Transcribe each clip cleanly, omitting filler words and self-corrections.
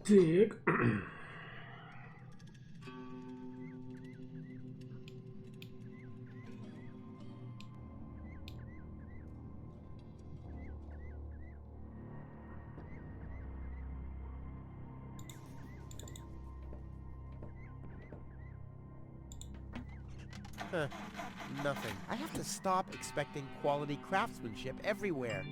Так. Huh. Nothing. I have to stop expecting quality craftsmanship everywhere.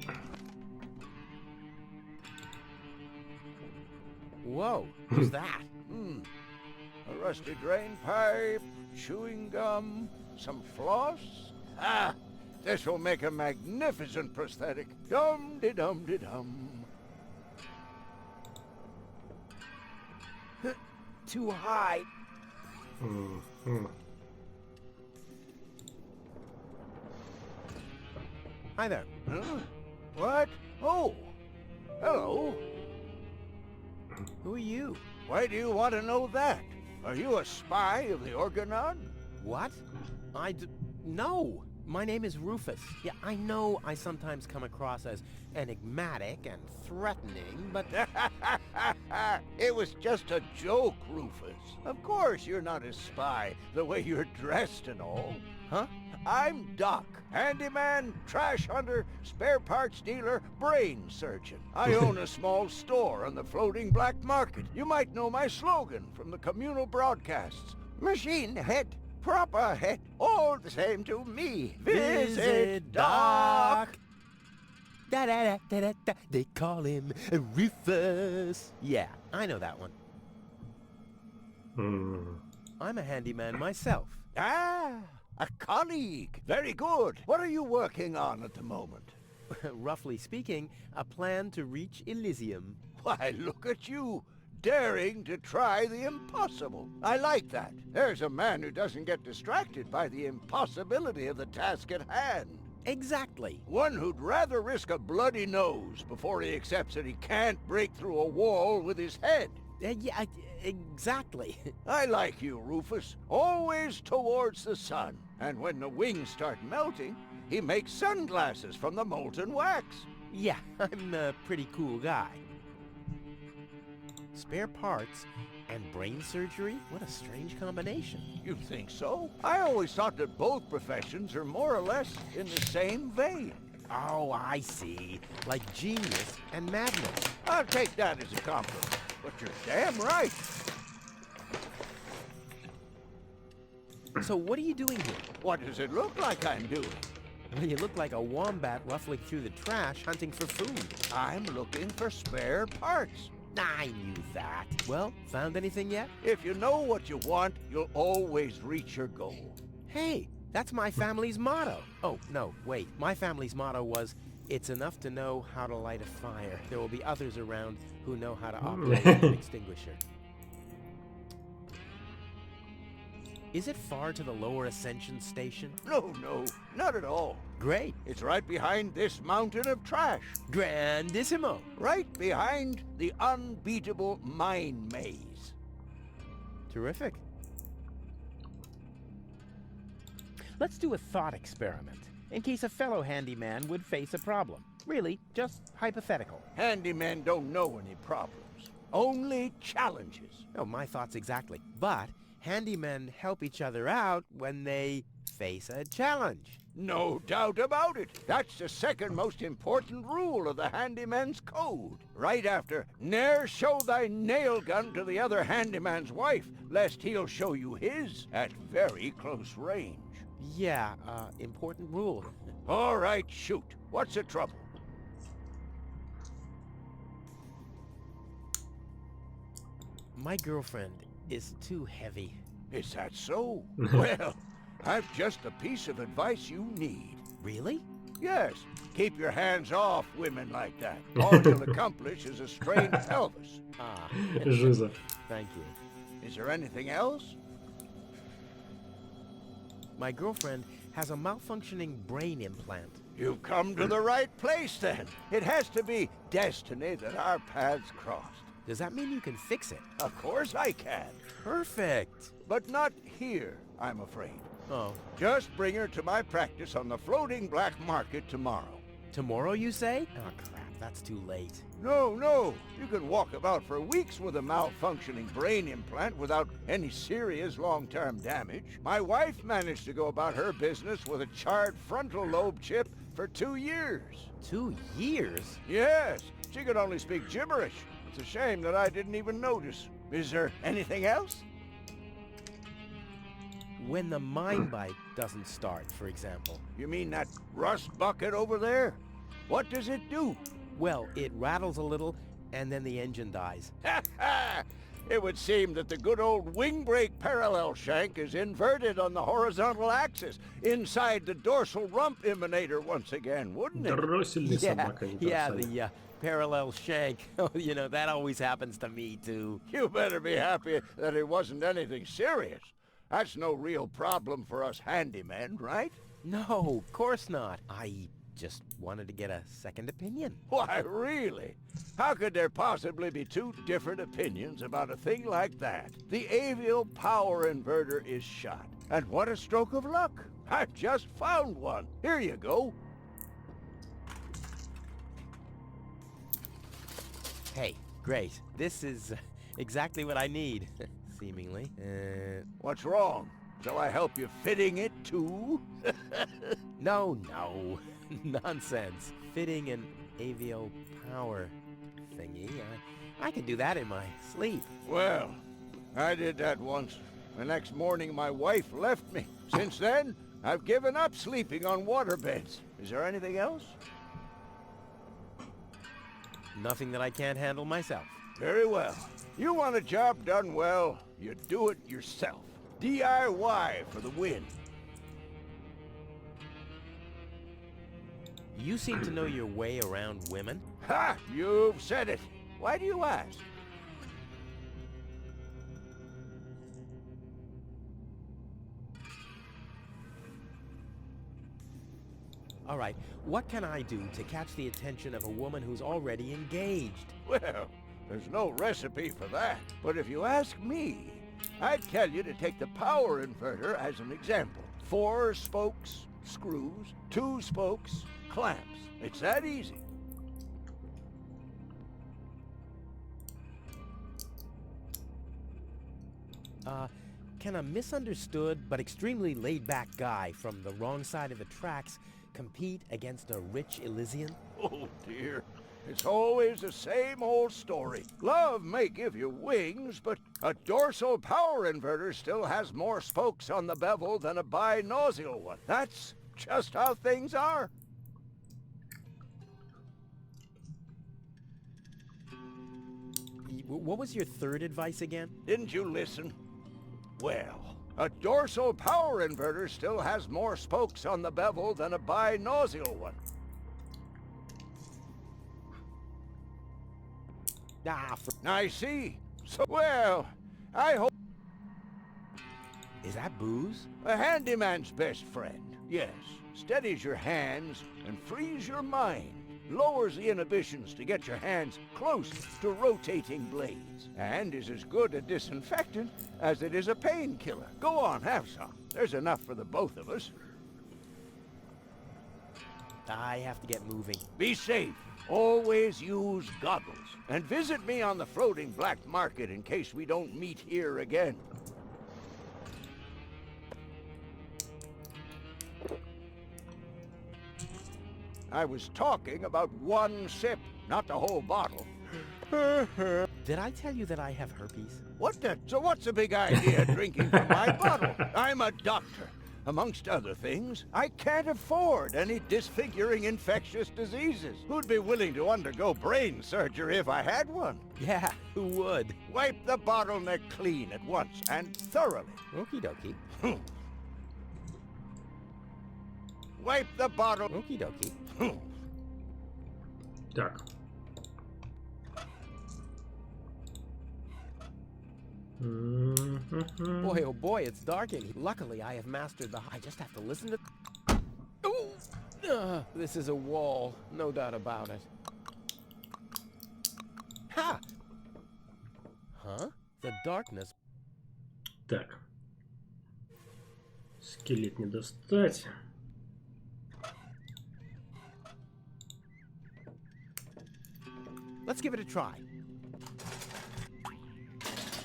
Whoa, who's that? A rusty drain pipe, chewing gum, some floss. Ah, this will make a magnificent prosthetic. Dum-de-dum-de-dum. Too high. Hi there. Huh? What? Oh, hello. Who are you? Why do you want to know that? Are you a spy of the Organon? What? No. My name is Rufus. Yeah, I know I sometimes come across as enigmatic and threatening, but... It was just a joke, Rufus. Of course you're not a spy, the way you're dressed and all. Huh? I'm Doc, handyman, trash hunter, spare parts dealer, brain surgeon. I own a small store on the floating black market. You might know my slogan from the communal broadcasts. Machine head, proper head, all the same to me. Visit Doc. Da-da-da-da-da-da. They call him Rufus. Yeah, I know that one. I'm a handyman myself. Ah, a colleague. Very good. What are you working on at the moment? Roughly speaking, a plan to reach Elysium. Why, look at you, daring to try the impossible. I like that. There's a man who doesn't get distracted by the impossibility of the task at hand. Exactly. One who'd rather risk a bloody nose before he accepts that he can't break through a wall with his head. Yeah, exactly. I like you, Rufus. Always towards the sun. And when the wings start melting, he makes sunglasses from the molten wax. Yeah, I'm a pretty cool guy. Spare parts and brain surgery? What a strange combination. You think so? I always thought that both professions are more or less in the same vein. Oh, I see. Like genius and madness. I'll take that as a compliment. But you're damn right. So what are you doing here? What does it look like I'm doing? Well, you look like a wombat ruffling through the trash hunting for food. I'm looking for spare parts. I knew that. Well, found anything yet? If you know what you want, you'll always reach your goal. Hey, that's my family's motto. Oh, no, wait. My family's motto was, it's enough to know how to light a fire. There will be others around who know how to operate an extinguisher. Is it far to the lower ascension station? No, not at all. Great. It's right behind this mountain of trash. Grandissimo. Right behind the unbeatable mine maze. Terrific. Let's do a thought experiment, in case a fellow handyman would face a problem. Really, just hypothetical. Handymen don't know any problems, only challenges. Oh, my thoughts exactly. But handymen help each other out when they face a challenge. No doubt about it. That's the second most important rule of the handyman's code. Right after, ne'er show thy nail gun to the other handyman's wife, lest he'll show you his at very close range. Yeah, important rule. All right, shoot. What's the trouble? My girlfriend is too heavy. Is that so? Well, I've just the piece of advice you need. Really? Yes, keep your hands off women like that. All you'll accomplish is a strained pelvis. Ah, Жиза. thank you. Is there anything else? My girlfriend has a malfunctioning brain implant. You've come to the right place then. It has to be destiny that our paths crossed. Does that mean you can fix it? Of course I can. Perfect. But not here, I'm afraid. Oh, Just bring her to my practice on the floating black market tomorrow. tomorrow you say? Oh, crap. that's too late. No, no. You can walk about for weeks with a malfunctioning brain implant without any serious long-term damage. My wife managed to go about her business with a charred frontal lobe chip for 2 years. 2 years? Yes, she could only speak gibberish. It's a shame that I didn't even notice. Is there anything else? When the mind bite doesn't start, for example. You mean that rust bucket over there? What does it do? Well, it rattles a little, and then the engine dies. Ha ha! It would seem that the good old wing brake parallel shank is inverted on the horizontal axis, inside the dorsal rump emanator once again, wouldn't it? Дросельный Yeah, собака, не yeah, дроссель. the parallel shank. You know, that always happens to me, too. You better be happy that it wasn't anything serious. That's no real problem for us handymen, right? No, of course not. I just wanted to get a second opinion. Why, really? How could there possibly be two different opinions about a thing like that? The avial power inverter is shot. And what a stroke of luck. I've just found one. Here you go. Hey, great. This is exactly what I need, seemingly. What's wrong? Shall I help you fitting it too? No. Nonsense. Fitting an avial power thingy. I can do that in my sleep. Well, I did that once. The next morning my wife left me. Since then, I've given up sleeping on waterbeds. Is there anything else? Nothing that I can't handle myself. Very well. You want a job done well, you do it yourself. DIY for the win. You seem to know your way around women. Ha! You've said it. Why do you ask? All right, what can I do to catch the attention of a woman who's already engaged? Well, there's no recipe for that. But if you ask me, I'd tell you to take the power inverter as an example. 4 spokes, screws, 2 spokes, clamps. It's that easy. Can a misunderstood but extremely laid-back guy from the wrong side of the tracks compete against a rich Elysian? Oh, dear. It's always the same old story. Love may give you wings, but a dorsal power inverter still has more spokes on the bevel than a binocular one. That's just how things are. What was your third advice again? Didn't you listen? Well, a dorsal power inverter still has more spokes on the bevel than a binocular one. I see. So, well, I hope... Is that booze? A handyman's best friend, yes. Steadies your hands and frees your mind. Lowers the inhibitions to get your hands close to rotating blades. And is as good a disinfectant as it is a painkiller. Go on, have some. There's enough for the both of us. I have to get moving. Be safe. Always use goggles. And visit me on the floating black market in case we don't meet here again. I was talking about 1 sip, not the whole bottle. Did I tell you that I have herpes? What the? So what's the big idea drinking from my bottle? I'm a doctor. Amongst other things, I can't afford any disfiguring infectious diseases. Who'd be willing to undergo brain surgery if I had one? Yeah, who would? Wipe the bottleneck clean at once and thoroughly. Okie dokie. Wipe the bottle. Okie dokie. Так. Boy, oh boy, it's dark in here. Luckily, I have mastered the... I just have to listen to... Ooh! This is a wall, no doubt about it. Ha! Huh? The darkness... Так. Скелет не достать. Let's give it a try.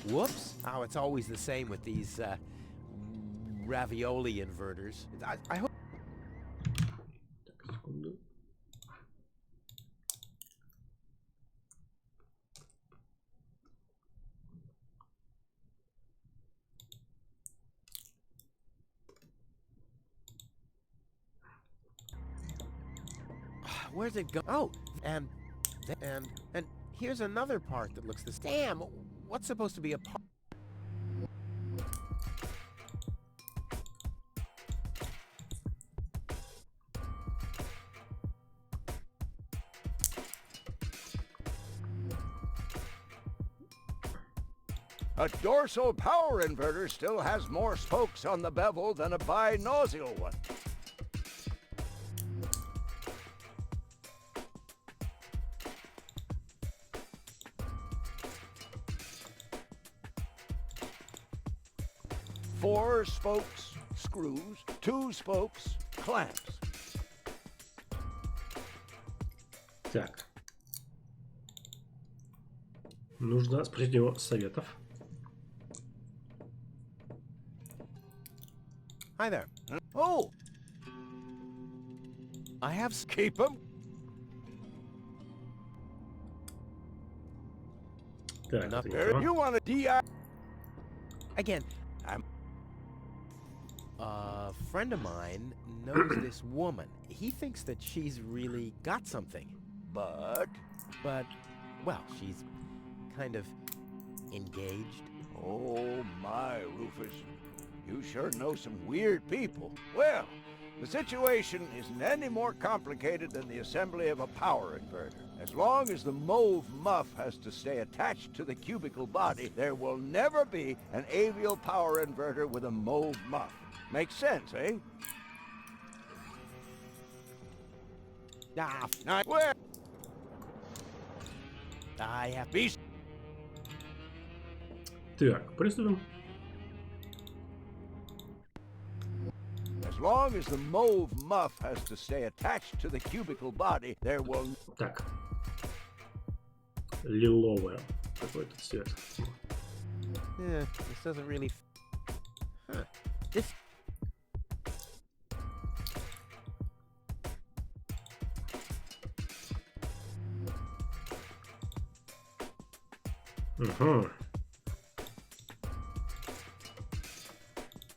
Whoops. Oh, it's always the same with these ravioli inverters. I hope. Так, секунду. Where's it go? Oh, and here's another part that looks the same. Damn, what's supposed to be a part? A dorsal power inverter still has more spokes on the bevel than a binocular one. Four spokes, screws, two spokes, clamps. Так. Нужно спросить его советов. Hi there. Oh! I have... Keep 'em. Так, Enough. это не то. You want to DI? Again, a friend of mine knows this woman. He thinks that she's really got something. But Well, she's kind of engaged. oh my, Rufus, you sure know some weird people. Well, the situation isn't any more complicated than the assembly of a power inverter. As long as the mauve muff has to stay attached to the cubicle body, there will never be an avial power inverter with a mauve muff. Makes sense, eh? Ah, Where? I have... Be Так, приступим. As long as the mauve muff has to stay attached to the cubicle body, there will... Так. Лиловая. Какой-то цвет. Yeah, this doesn't really... Huh. This... Угу.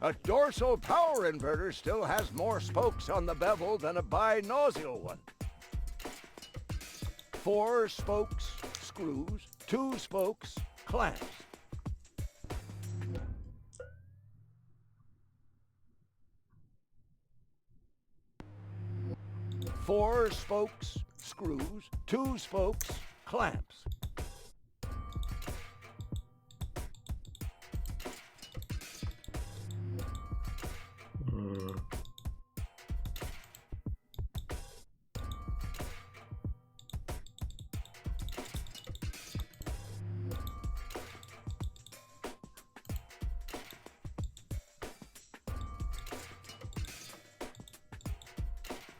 A dorsal power inverter still has more spokes on the bevel than a binocular one. Four spokes, screws, two spokes, clamps. Four spokes, screws, two spokes, clamps.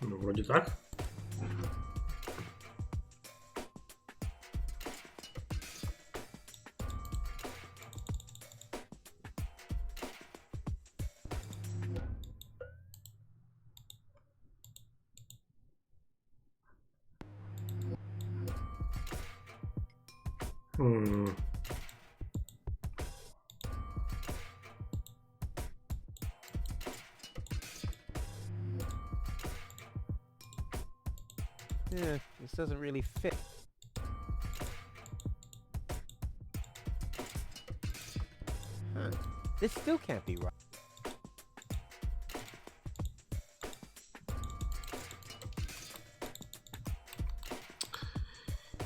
Ну, вроде так. Yeah, this doesn't really fit. Huh. This still can't be right.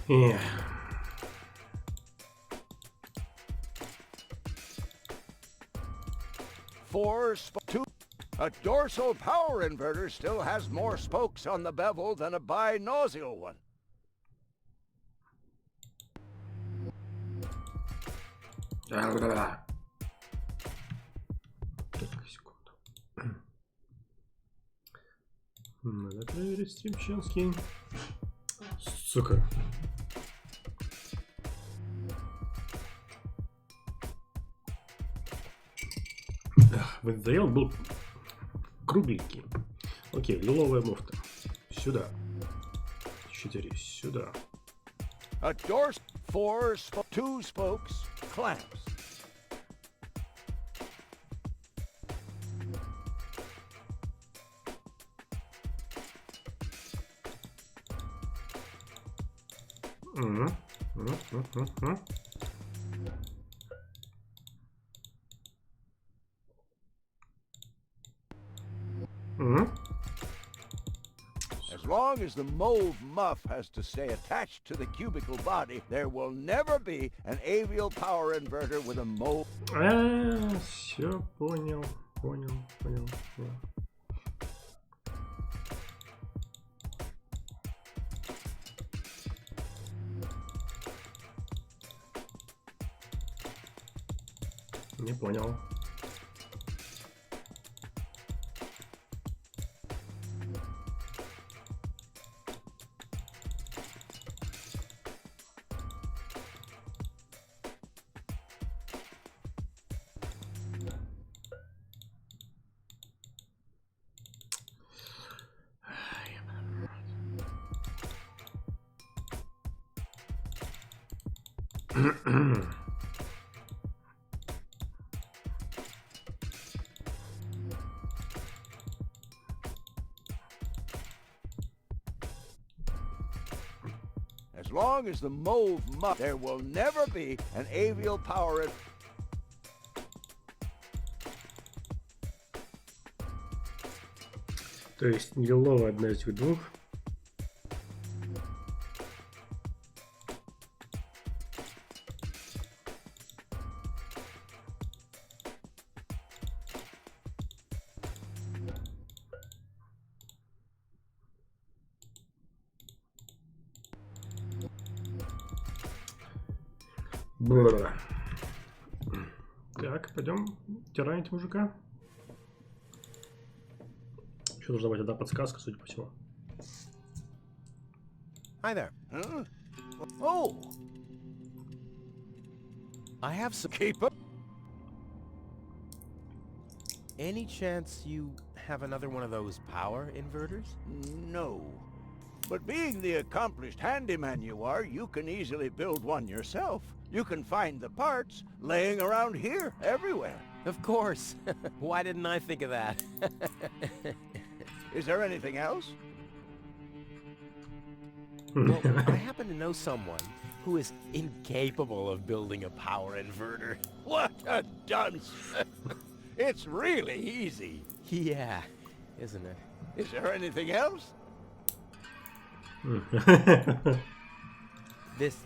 Yeah. Two. A dorsal power inverter still has more spokes on the bevel than a binocular one. Так, секунду. Надо проверить стримчанский. Сука. Водоел был кругленький. Окей, лиловая муфта. Сюда. 4. Сюда. A door, 4 2 spokes, clamps. As long as the mold muff has to stay attached to the cubicle body, there will never be an avial power inverter with a mold. Все понял. Не понял. As long as the mold muff, there will never be an avial power. То есть лиловая одна из этих двух. Бла. Так, пойдем тиранить мужика. Еще должна быть одна подсказка, судя по всему. Hi there. Huh? Oh, I have some... keep up. Any chance you have another one of those power inverters? No. But being the accomplished handyman you are, you can easily build one yourself. You can find the parts laying around here, everywhere. Of course. Why didn't I think of that? Is there anything else? Well, I happen to know someone who is incapable of building a power inverter. What a dunce! It's really easy. Yeah, isn't it? Is there anything else? This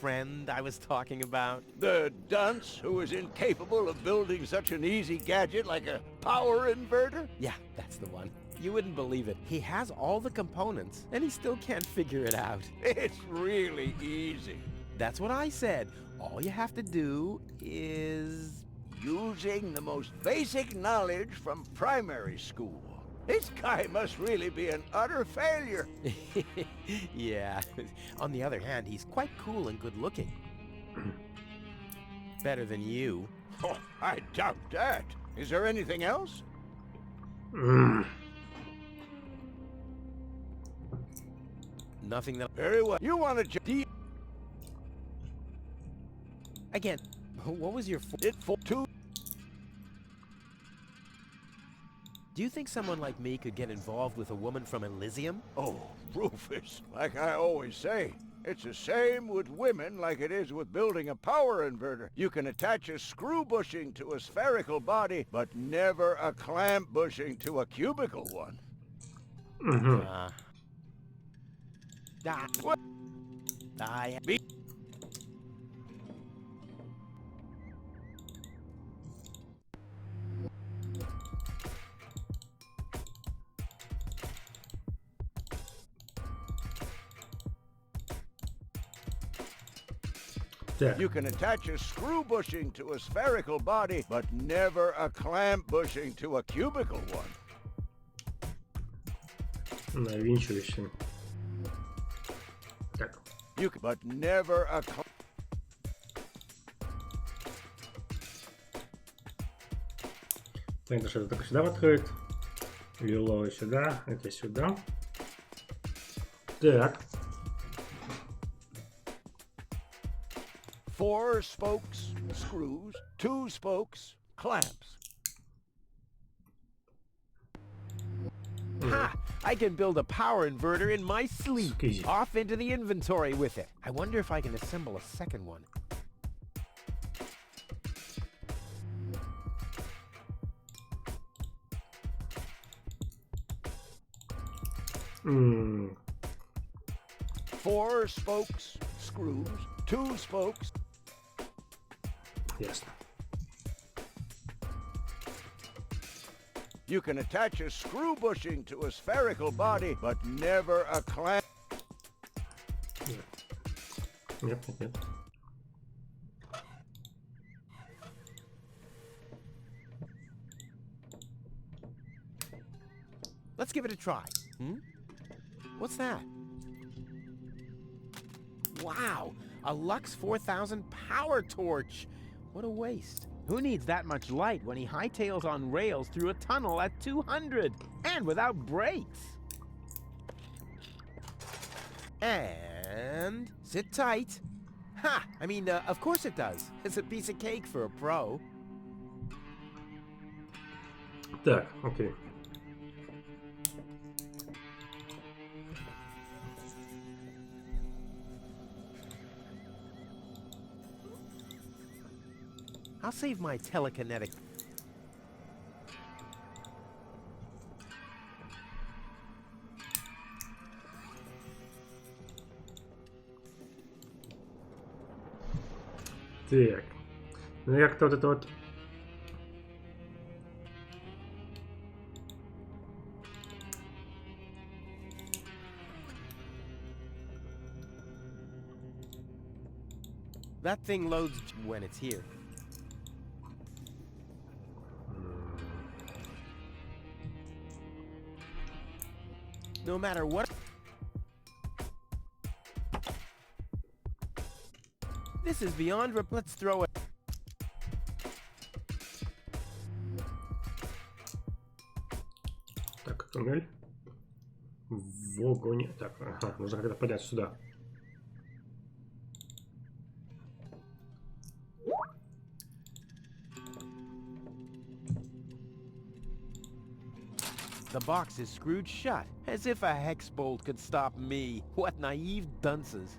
friend I was talking about? The dunce who is incapable of building such an easy gadget like a power inverter? Yeah, that's the one. You wouldn't believe it. He has all the components, and he still can't figure it out. It's really easy. That's what I said. All you have to do is... Using the most basic knowledge from primary school. This guy must really be an utter failure. Yeah. On the other hand, he's quite cool and good looking. Better than you. Oh, I doubt that. Is there anything else? Nothing that... Very well. You want to Again, what was your... it for two? Do you think someone like me could get involved with a woman from Elysium? Oh, Rufus, like I always say, it's the same with women like it is with building a power inverter. You can attach a screw bushing to a spherical body, but never a clamp bushing to a cubical one. What? You can attach a screw bushing to a spherical body, but never a clamp bushing to a cubical one. Навинчиваешься. Так. But never a Так, это только сюда подходит. Лиловый сюда, это сюда. Так. 4 spokes, screws, 2 spokes, clamps. Ha! I can build a power inverter in my sleep. Easy. Off into the inventory with it. I wonder if I can assemble a second one. М, 4 spokes, screws, 2 spokes. ясно. You can attach a screw bushing to a spherical body, but never a clamp. Нет, нет, нет. Let's give it a try. What's that? Wow! A Lux 4000 power torch! What a waste. Who needs that much light when he hightails on rails through a tunnel at 200? And without brakes! And sit tight. Ha! I mean, of course it does. It's a piece of cake for a pro. Так, окей. I'll save my telekinetic. Так. Ну я как-то вот это вот... That thing loads when it's here. No matter what. This is beyond let's throw it. Так, туннель. В огонь. Так, ага, нужно как-то подать сюда. The box is screwed shut, as if a hex bolt could stop me. What naive dunces.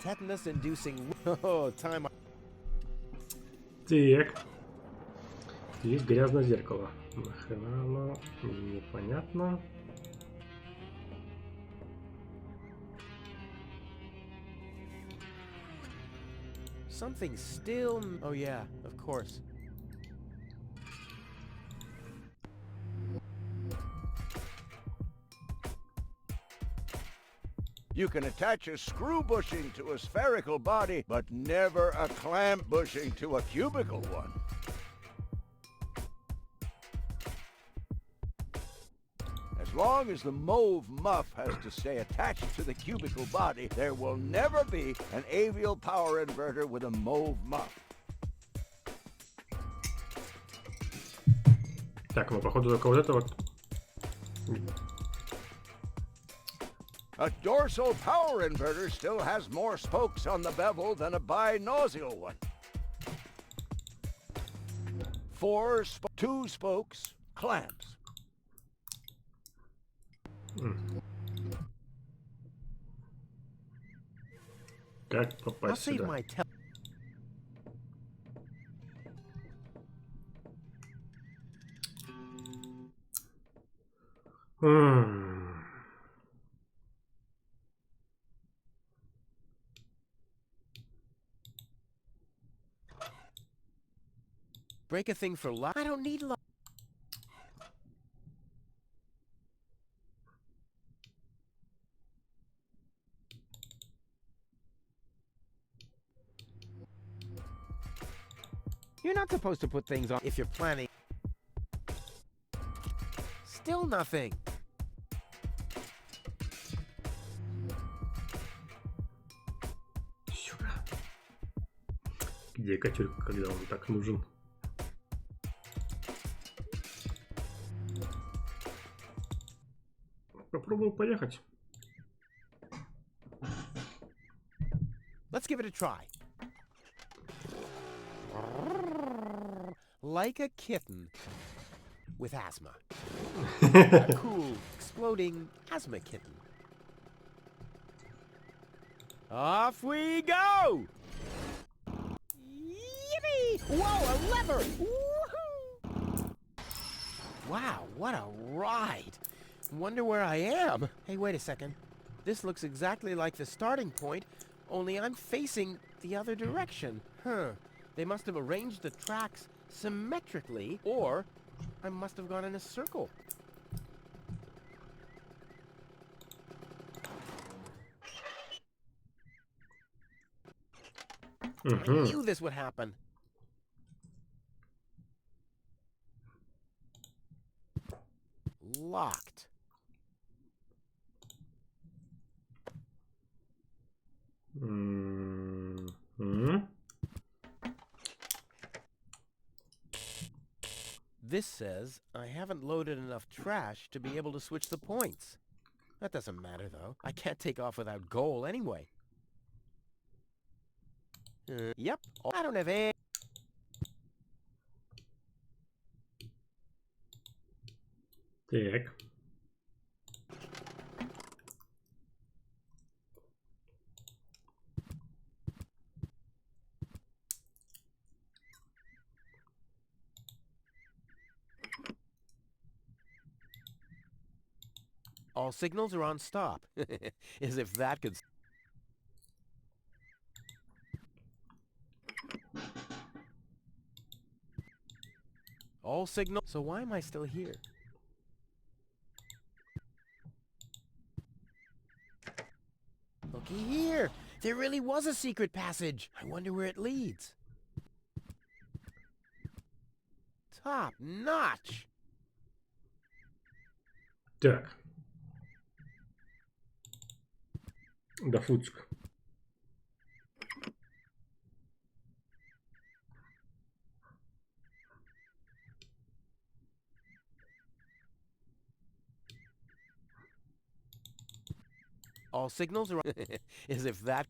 Tetanus-inducing. Oh, time. Так. Есть грязное зеркало. Нахрена оно? Непонятно. Something still. Oh yeah, of course. You can attach a screw bushing to a spherical body, but never a clamp bushing to a cubical one. As long as the mauve muff has to stay attached to the cubical body, there will never be an avial power inverter with a mauve muff. Так, ну походу только вот это вот. A dorsal power inverter still has more spokes on the bevel than a binossial one. 2 spokes, clamps. Как I'll попасть save сюда? my Break a thing for luck? I don't need luck. You're not supposed to put things on if you're planning. Still nothing. Сюда. Где котель, когда он так нужен? Попробую поехать. Let's give it a try. Like a kitten with asthma. A cool, exploding asthma kitten. Off we go! Yippee! Whoa, a lever! Woohoo! Wow, what a ride! Wonder where I am. Hey, wait a second. This looks exactly like the starting point, only I'm facing the other direction. Huh. They must have arranged the tracks symmetrically, or I must have gone in a circle. I knew this would happen. Locked. This says I haven't loaded enough trash to be able to switch the points. That doesn't matter, though. I can't take off without goal anyway. Yep. I don't have any. Так. All signals are on stop. As if that could... All signal... So why am I still here? Looky here! There really was a secret passage! I wonder where it leads. Top notch! Так. Да фуцк. All signals are on... As if that...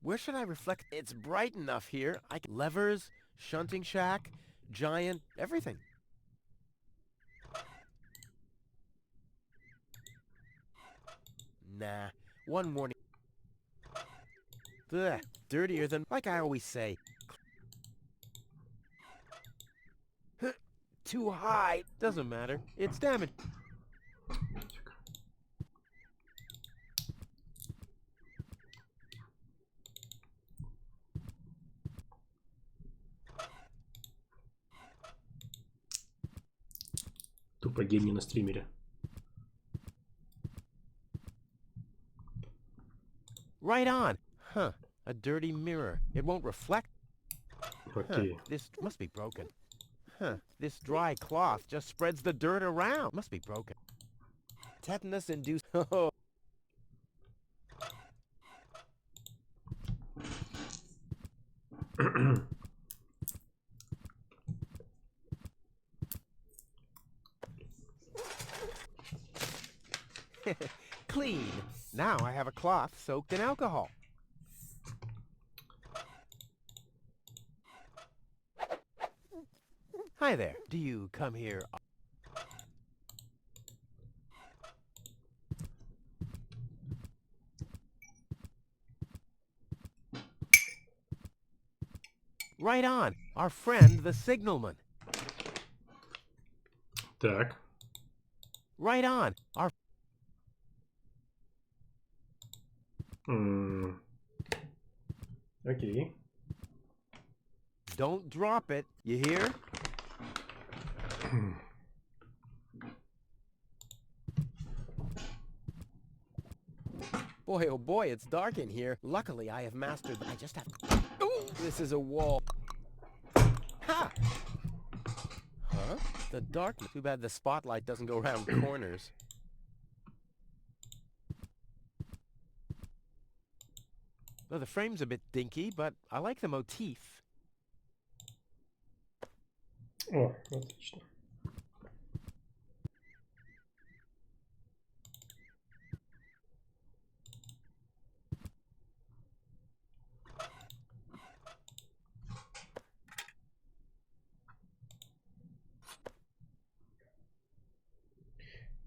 Where should I reflect? It's bright enough here. Levers, shunting shack, giant, everything. Nah, one warning. Ugh, dirtier than... Like I always say. Too high. Doesn't matter. It's damaged. Тупо гений на стримере. Right on. Huh. A dirty mirror. It won't reflect. Окей. Huh. This must be broken. Huh. This dry cloth just spreads the dirt around. Must be broken. Tetanus induced. Oh. Clean. Now I have a cloth soaked in alcohol. Hi there. Do you come here? Right on. Our friend, the signalman. Так. Right on. Our... Окей. Don't drop it, you hear? Boy, oh boy, it's dark in here. Luckily, I have mastered... I just have... Ooh, this is a wall. Ha! Huh? The darkness. Too bad the spotlight doesn't go around corners. Well, the frame's a bit dinky, but I like the motif. О, отлично.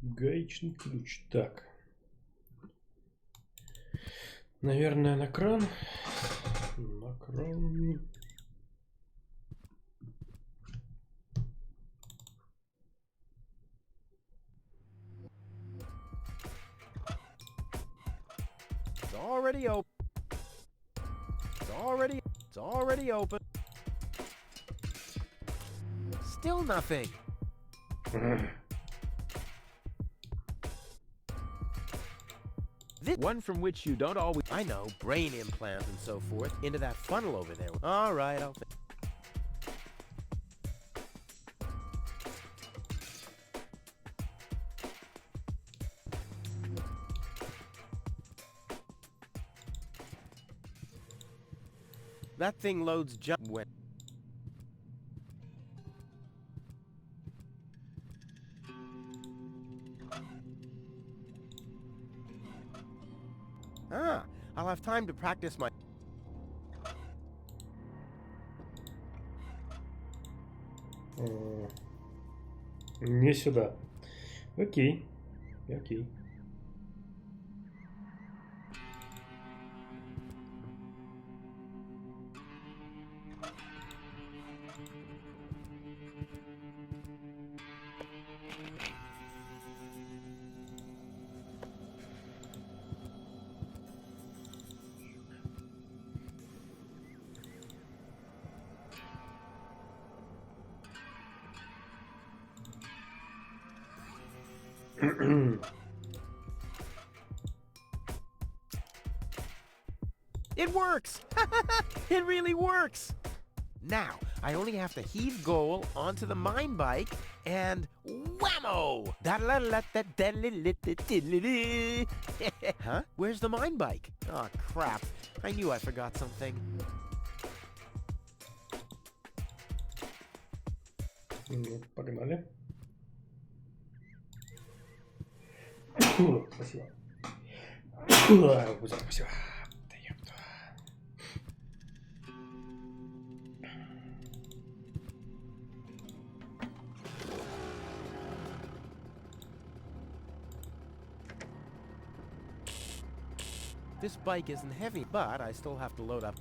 Гаечный ключ. Так. Наверное, на кран. На кран. It's already open. It's already open. Still nothing. This one from which you don't always... I know, brain implant and so forth, into that funnel over there. All right, I'll... That thing loads jump when... Ah, I'll have time to practice my... Не сюда. Окей. Окей. It works! It really works! Now, I only have to heave goal onto the mine bike and whammo! Huh? Where's the mine bike? Oh, crap. I knew I forgot something. Ну, погнали. Спасибо. Спасибо. Да ёпта. This bike isn't heavy, but I still have to load up.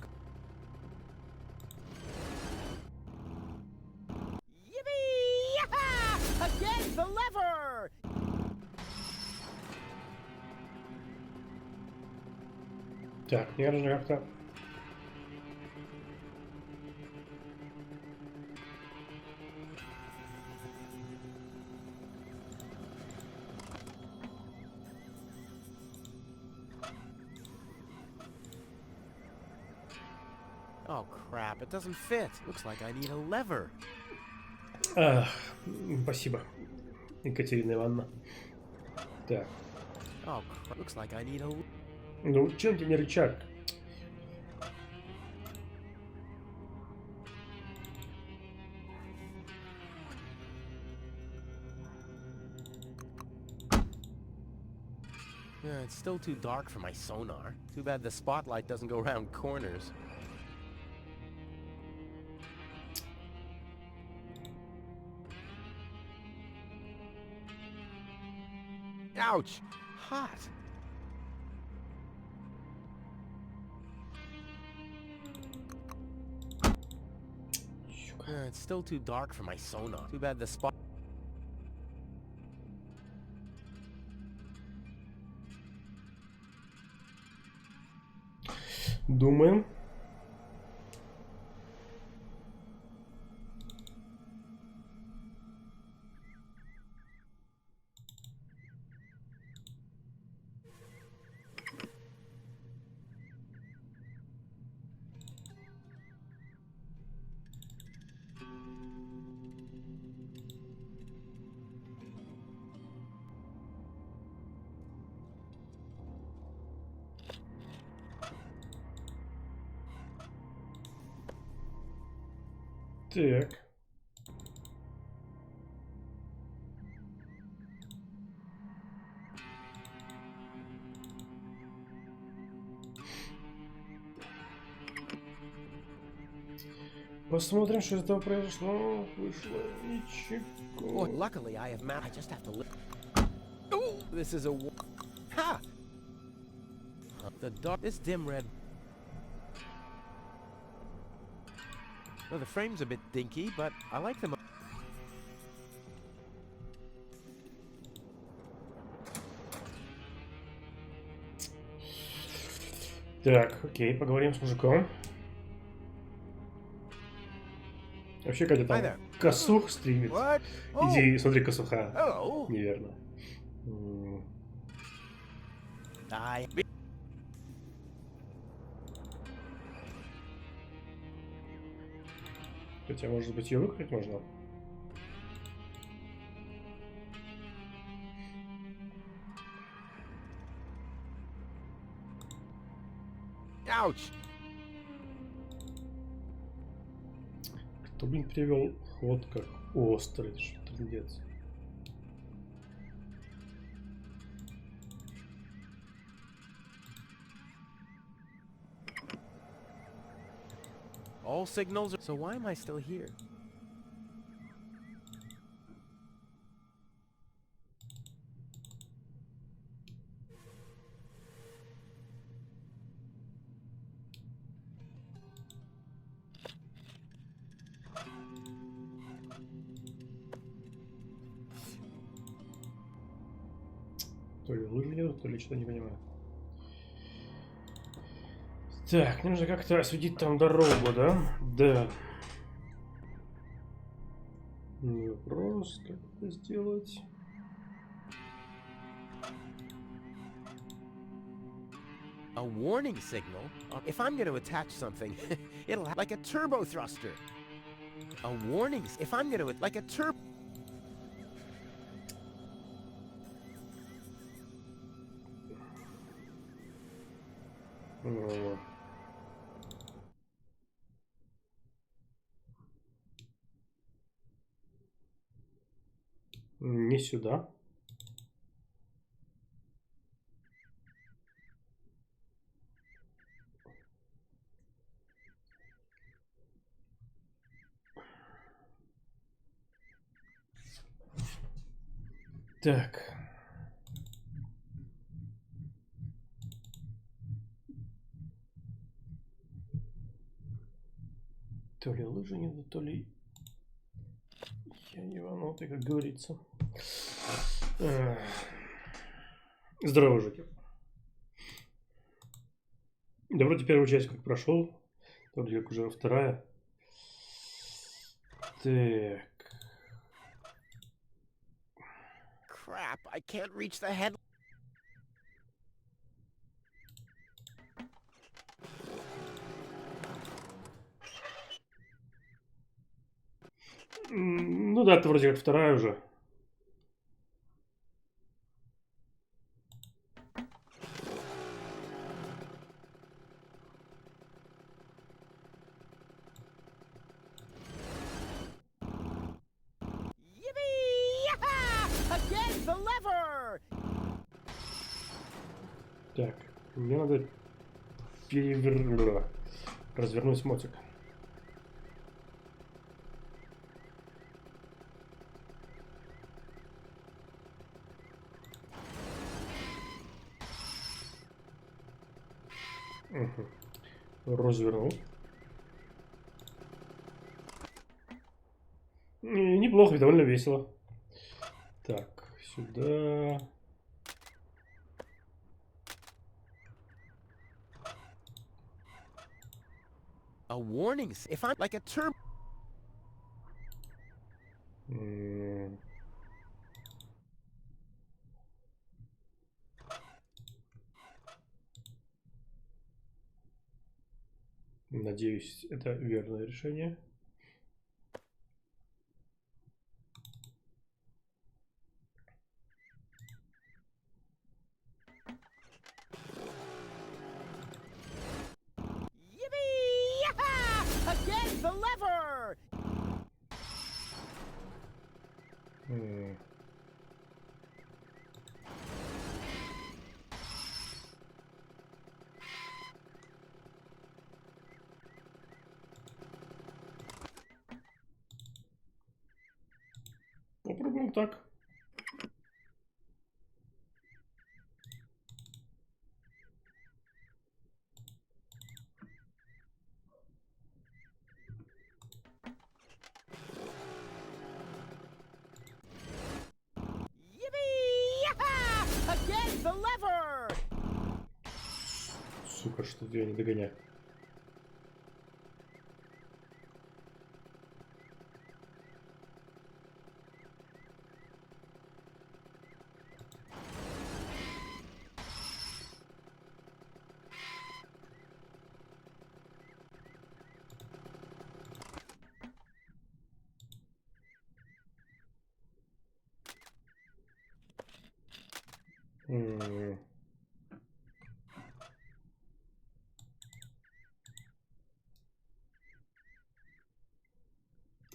Yippee! Yaha! Again, the lever! Так, я же как-то... Oh crap, it doesn't fit. Looks like I need a lever. Спасибо, Екатерина Ивановна. Так. Oh crap, looks like I need a... Ну, чем тебе не рычаг? Yeah, it's still too dark for my sonar. Too bad the spotlight doesn't go around corners. Ouch! Hot! Yeah, it's still too dark for my sonar. Too bad the spot... Думаем. Так. Посмотрим, что из этого произошло. Вышло ничего. Boy, luckily I have I just have to look. Ooh, this is a ha. The dark. This dim red. Well, the frame's a bit dinky, but I like them. Так, окей, поговорим с мужиком. Вообще, когда там Косух стримит. What? Иди, смотри, Косуха. Hello. Неверно. Хотя, может быть, ее выкрыть можно? Ouch. Кто, блин, привел ход как острый? Что трындец? All signals are. So why am I still here? То ли лыжи едут, то ли что-то не понимаю. Так, нужно как-то осветить там дорогу, да? Да. Вопрос, как это сделать? A warning signal? If I'm going to attach something, it'll have like a turbo thruster. A warning. If I'm going to like a turbo. Не сюда. Так. То ли лыжи не, то ли я ебанутый, как говорится. Здорово, мужики. Да вроде первую часть как прошел, вроде как уже вторая. Так. Crap, I can't reach the head. Ну да, это вроде как вторая уже. Так, мне надо развернуть мотик. Угу. Развернул. Неплохо, довольно весело. Так, сюда. A warning. If I'm like a turbo. Надеюсь, это верное решение. Ну так. Yippee! Again, the lever! Сука, что-то я не догоняю.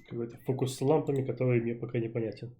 Какой-то фокус с лампами, который мне пока непонятен.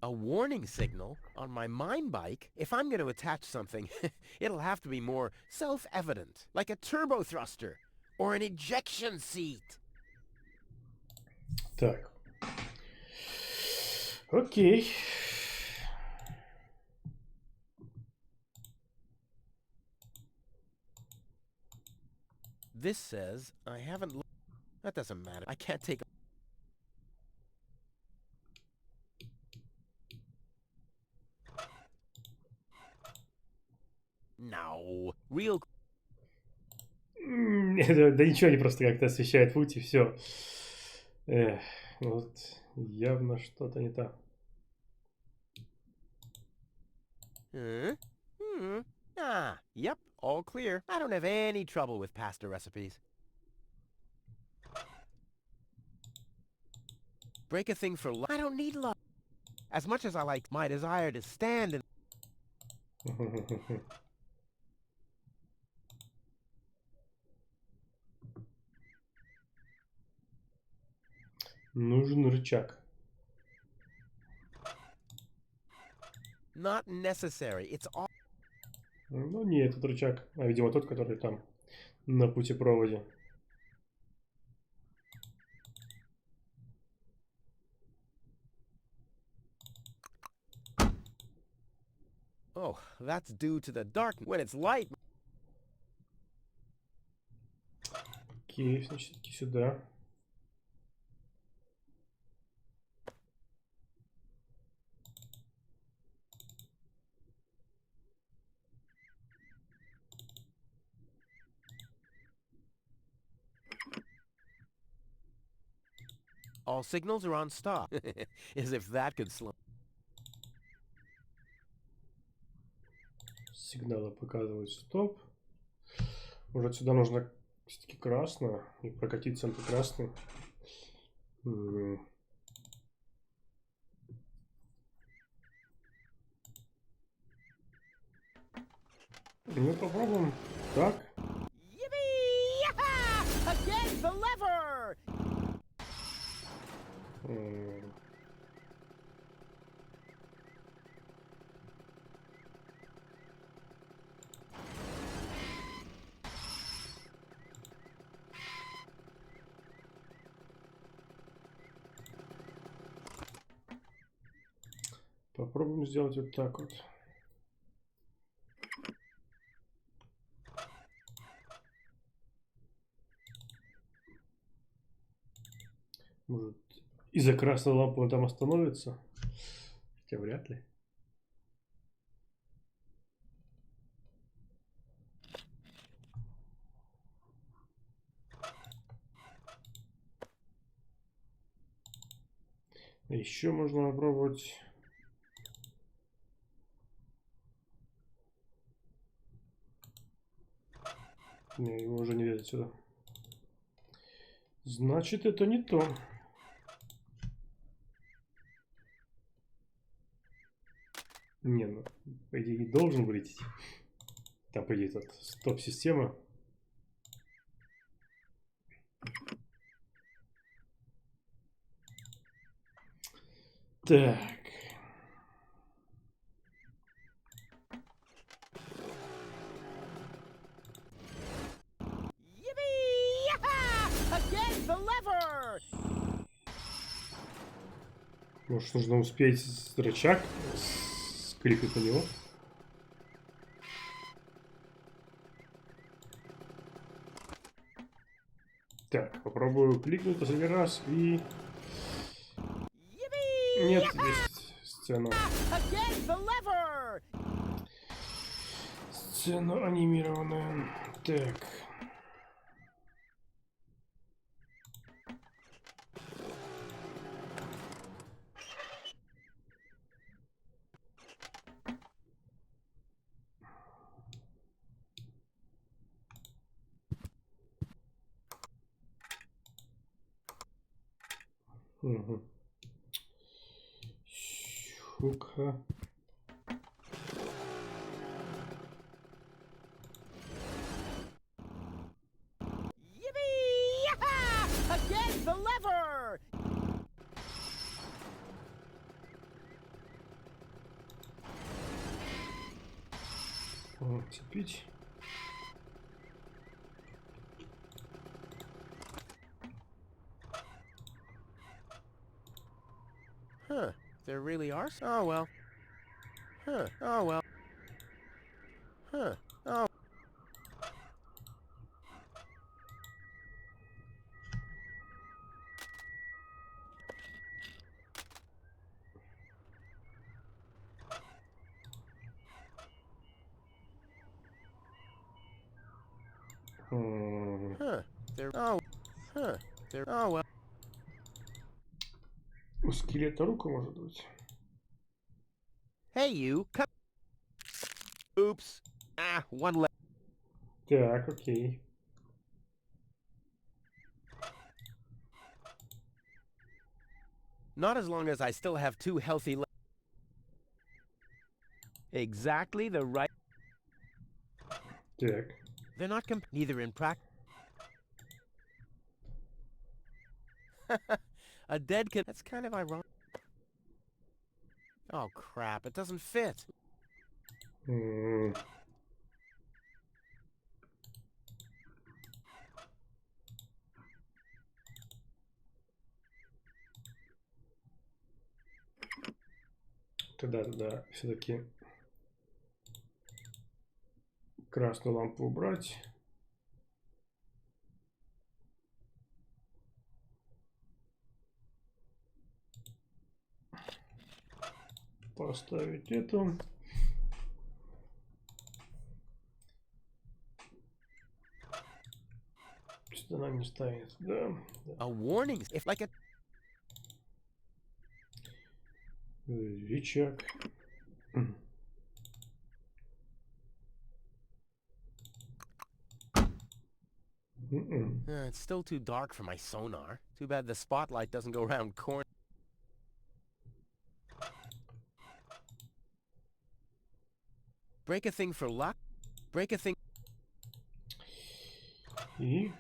A warning signal on my mine bike? If I'm going to attach something, it'll have to be more self-evident, like a turbo thruster or an ejection seat. Так. Окей. This says I haven't... That doesn't matter. I can't take... No. Real... Да ничего, они просто как-то освещают путь и все. Вот явно что-то не так. Ah, yep, all clear. I don't have any trouble with pasta recipes. Break a thing for love. I don't need love. As much as I like my desire to stand and... Нужен рычаг. Not necessary. It's all... Ну, не этот рычаг, а, видимо, тот, который там на путепроводе. Oh, that's due to the dark. When it's light... Окей, значит, все-таки сюда. All signals are on stop. As if that could slow... Сигналы показывают стоп. Может, сюда нужно все-таки красное и прокатиться на красный. Ну, попробуем так. Again, the lever! Попробуем сделать вот так вот. Может, из-за красной лампы он там остановится? Хотя вряд ли. Еще можно попробовать. Не, его уже не видно сюда. Значит, это не то. Не, ну, по идее, не должен вылететь. Там, по идее, этот стоп-система. Так. Yippee! Again, the lever! Может, нужно успеть рычаг кликать на него. Так, попробую кликнуть последний раз и... Нет, есть сцена. Again, the lever! Сцена анимированная. Так. Угу. Щука. Yippee! Again, the lever! Цепить. Huh. There really are? Oh, well. Huh. Oh, well. Huh. Oh. Huh. There. Oh. Huh. There. Oh, well. У скелета рука может быть. Hey, you. Come. Oops. Ah, one left. Так, окей. Not as long as I still have two healthy legs. Exactly the right. Так. They're not neither in practice. A dead kid. That's kind of ironic. Oh crap! It doesn't fit. Тогда все-таки красную лампу убрать. Поставить эту. Сюда нам не ставит, да. A warning, if like a. Рычаг. It's still too dark for my sonar. Too bad the spotlight doesn't go around corners. Break a thing for luck. Break a thing. И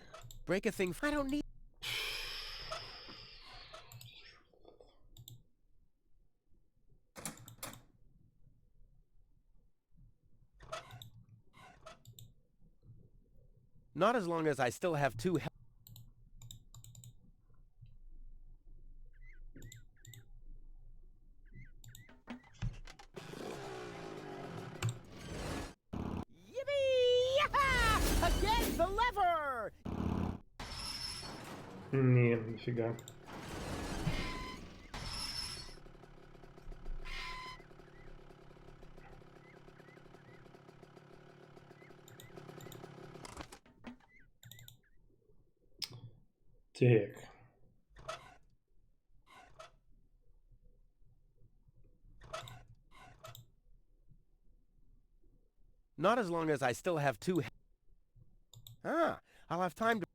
Break a thing. I don't need. Not as long as I still have two. Yippee! Again, the lever! не, нифига. Так. Not as long as I still have two. Ah, I'll have time to.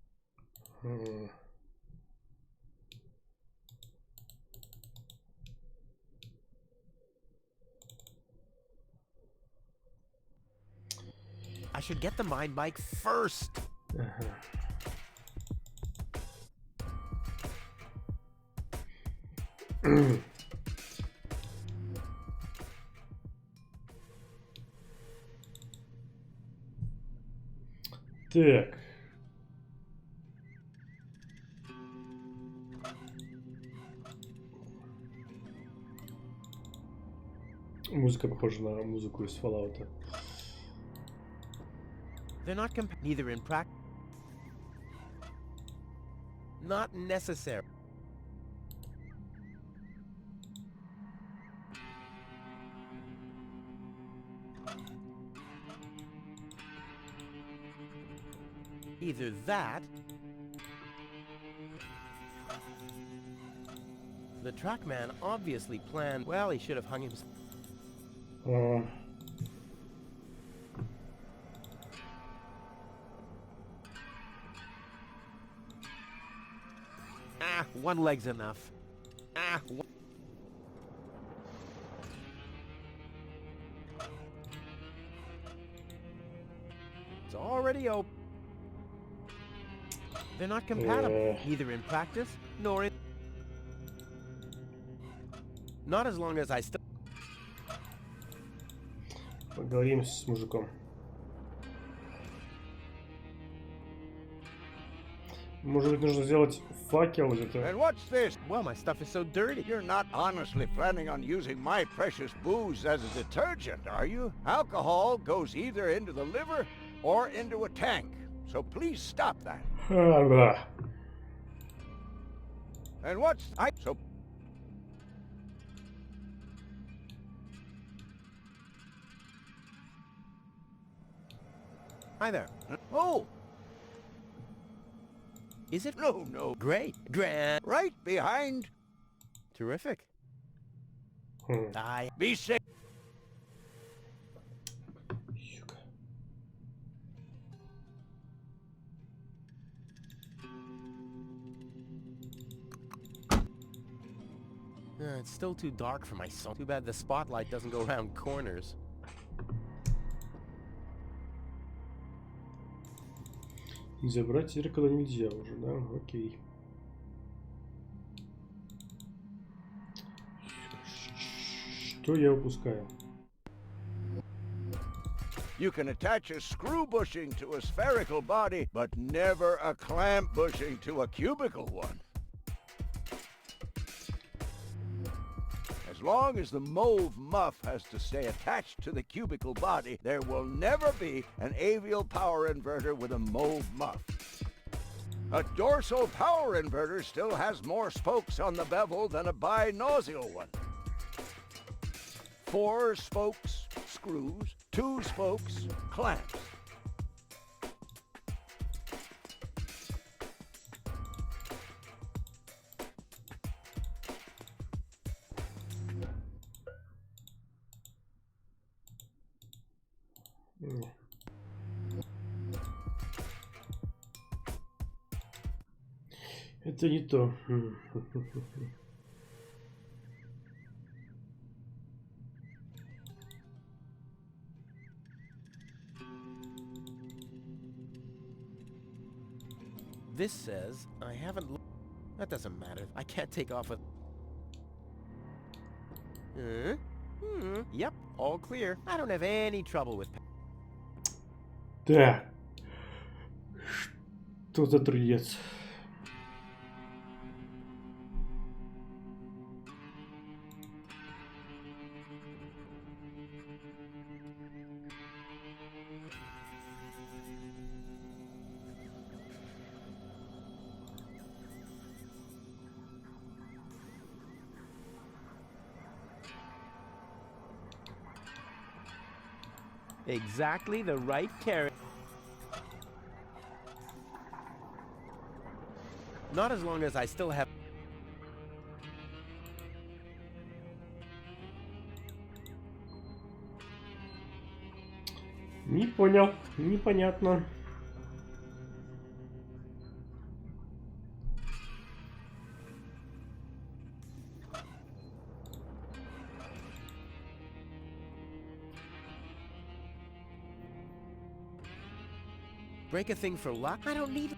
should get the mine bike first. Ага. Так. Музыка похожа на музыку из Fallout. They're not neither in practice. Not necessary. Either that. The trackman obviously planned. Well, he should have hung himself. One leg's enough. It's already open. They're not compatible, neither in practice nor in... Not as long as I still... Поговорим с мужиком. Может быть, нужно сделать факел где-то. And what's this? Well, my stuff is so dirty. You're not honestly planning on using my precious booze as a detergent, are you? Alcohol goes either into the liver or into a tank, so please stop that. Да. And what's... So... Hi there. Oh! Is it? No. Great. Grand. Right behind... Terrific. Be safe. It's still too dark for my soul. Too bad the spotlight doesn't go around corners. Забрать зеркало нельзя уже, да? Окей. Что я упускаю? You can attach a screw bushing to a spherical body, but never a clamp bushing to a cubical one. As long as the mauve muff has to stay attached to the cubical body, there will never be an avial power inverter with a mauve muff. A dorsal power inverter still has more spokes on the bevel than a binossial one. 4 spokes, screws, 2 spokes, clamps. Это не то. This says I haven't... That doesn't matter. I can't take off with... Yep, all clear. I don't have any trouble with... Да. Что за трындец? Exactly the right character. Not as long as I still have... Не понял. Непонятно. Break a thing for luck? I don't need...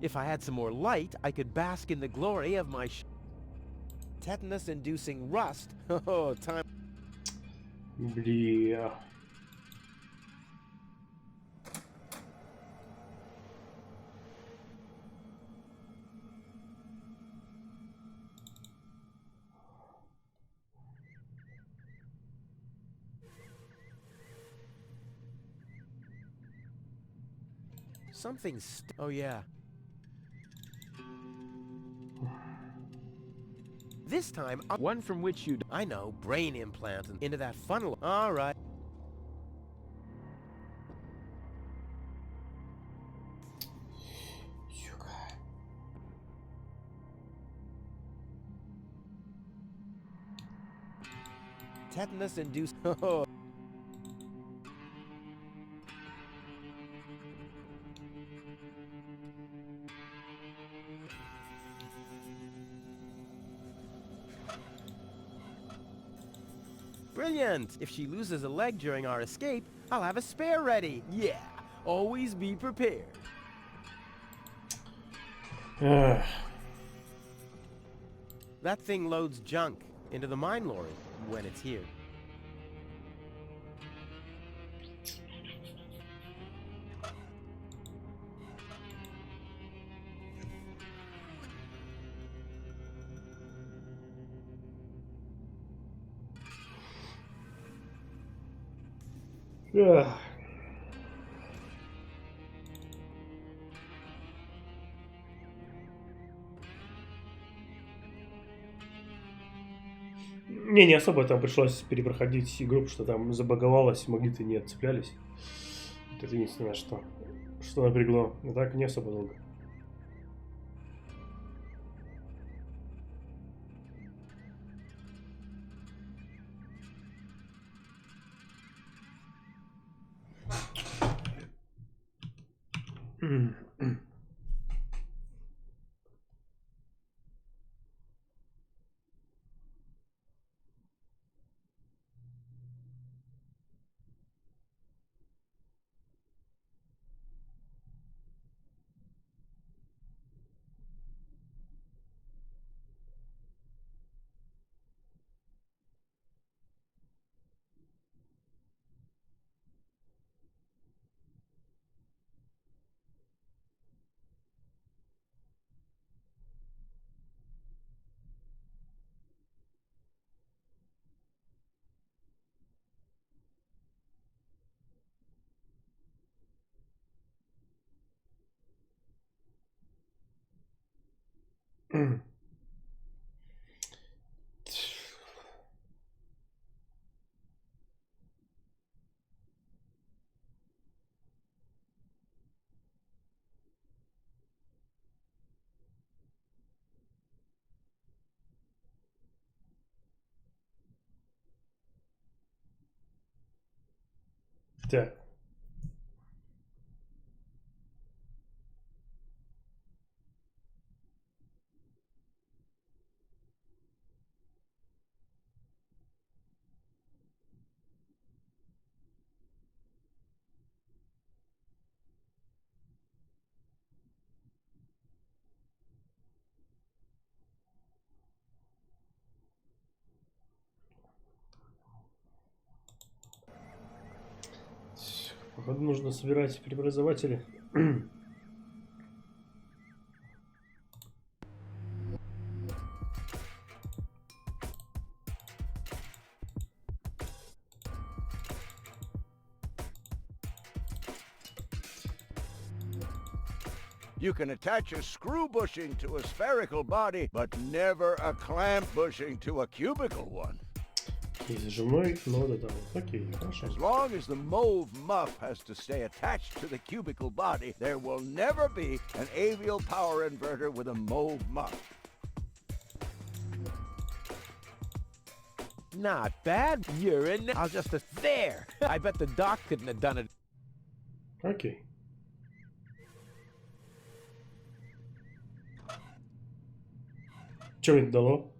If I had some more light, I could bask in the glory of my tetanus-inducing rust. Oh, time... Бля. Something's... Oh, yeah. This time, one from which you... I know, brain implant and into that funnel. All right. Tetanus-induced... Oh. Brilliant! If she loses a leg during our escape, I'll have a spare ready. Yeah, always be prepared. That thing loads junk into the mine lorry when it's here. Не особо там пришлось перепроходить игру, потому что там забаговалось, магниты не отцеплялись. Вот это единственное, что напрягло. А так не особо долго. Так. Походу нужно собирать преобразователи. You can attach a screw bushing to a spherical body, but never a clamp bushing to a cubical one. Окей, зажимной, но да, окей, хорошо. As long as the mauve muff has to stay attached to the cubical body, there will never be an avial power inverter with a mauve muff. Not bad. You're in. I'll just... There! I bet the doc couldn't have done it. Окей. Что мне это дало?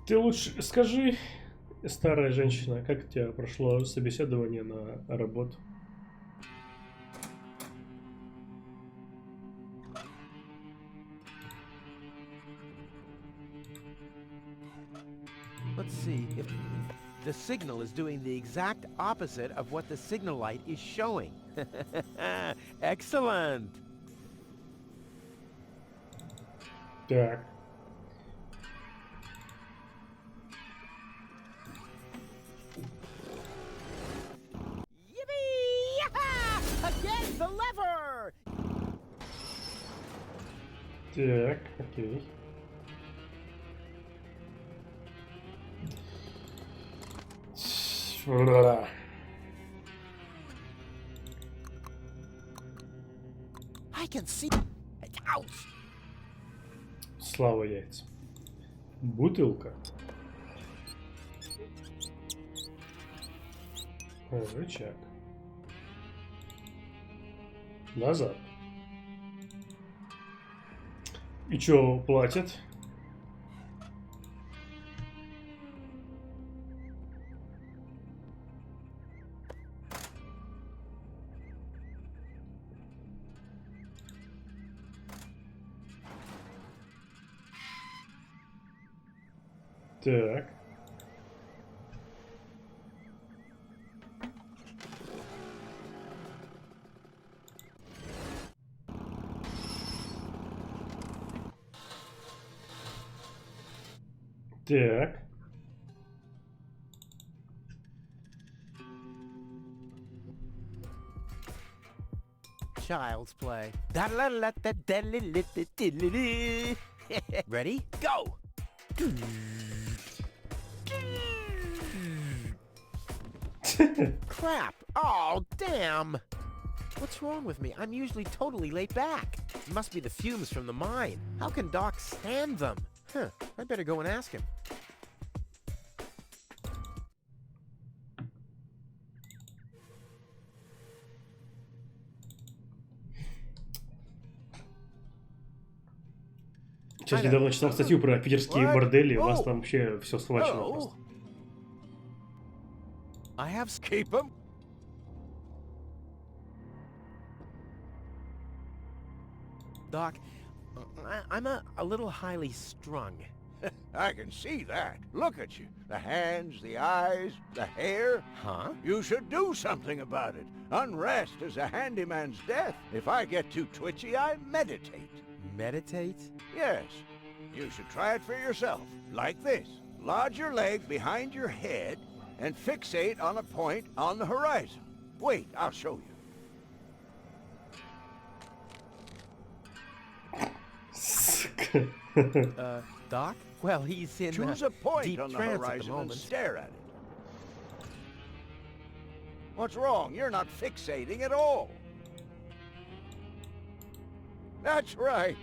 Ты лучше скажи, старая женщина, как у тебя прошло собеседование на работу? Let's see if the signal is doing the exact opposite of what the signal light is showing. Excellent. Так. Yippee! Again, the lever! Так, окей. I can see. Ouch! Слава яйца. Бутылка. Рычаг. Назад. И чё платят? Так. Так. Child's play. Ready? Go! Crap! Oh, damn! What's wrong with me? I'm usually totally laid back. It must be the fumes from the mine. How can Doc stand them? Huh, I better go and ask him. Сейчас недавно читал статью про питерские бордели. У вас там вообще все схвачено просто. I have keep 'em. Doc, I'm a little highly strung. I can see that. Look at you. The hands, the eyes, the hair. Huh? You should do something about it. Unrest is a handyman's death. If I get too twitchy, I meditate. Meditate? Yes. You should try it for yourself. Like this. Lodge your leg behind your head and fixate on a point on the horizon. Wait, I'll show you. Doc? Well, he's in Choose a point deep on the trance at the horizon and moment. stare at it. What's wrong? You're not fixating at all. That's right.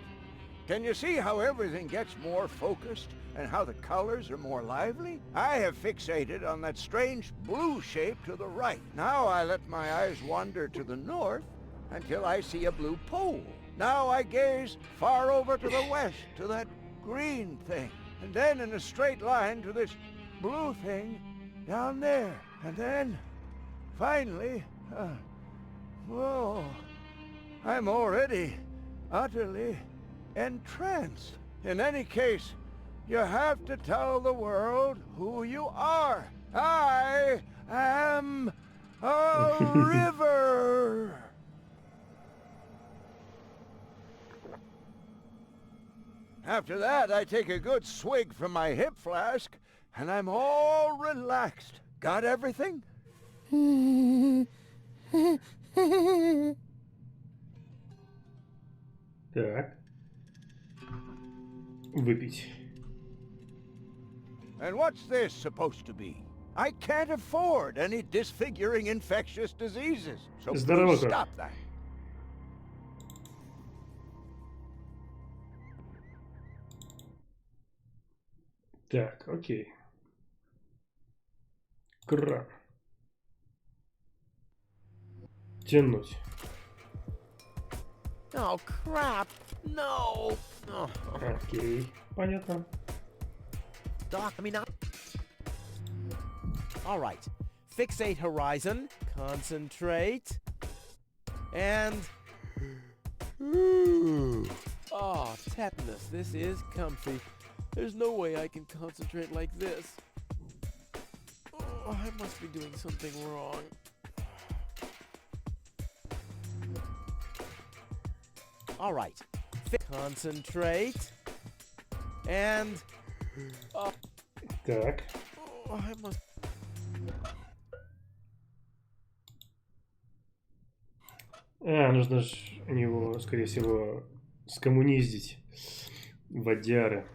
Can you see how everything gets more focused and how the colors are more lively? I have fixated on that strange blue shape to the right. Now I let my eyes wander to the north until I see a blue pole. Now I gaze far over to the west to that green thing. And then in a straight line to this blue thing down there. And then, finally, whoa, I'm already utterly entranced. In any case, you have to tell the world who you are. I am a river. After that, I take a good swig from my hip flask, and I'm all relaxed. Got everything? Так. Выпить. And what's this supposed to be? I can't afford any disfiguring infectious diseases, so Здорово, please как. stop that. Так, окей. Кран. Тянуть. Oh, crap! No! Oh. Окей. Понятно. Doc, I mean, all right. Fixate horizon. Concentrate. And... Oh, tetanus. This is comfy. There's no way I can concentrate like this. Oh, I must be doing something wrong. All right. Concentrate. And... Так. Oh, I must... Нужно же его, скорее всего, скоммуниздить. Водяры.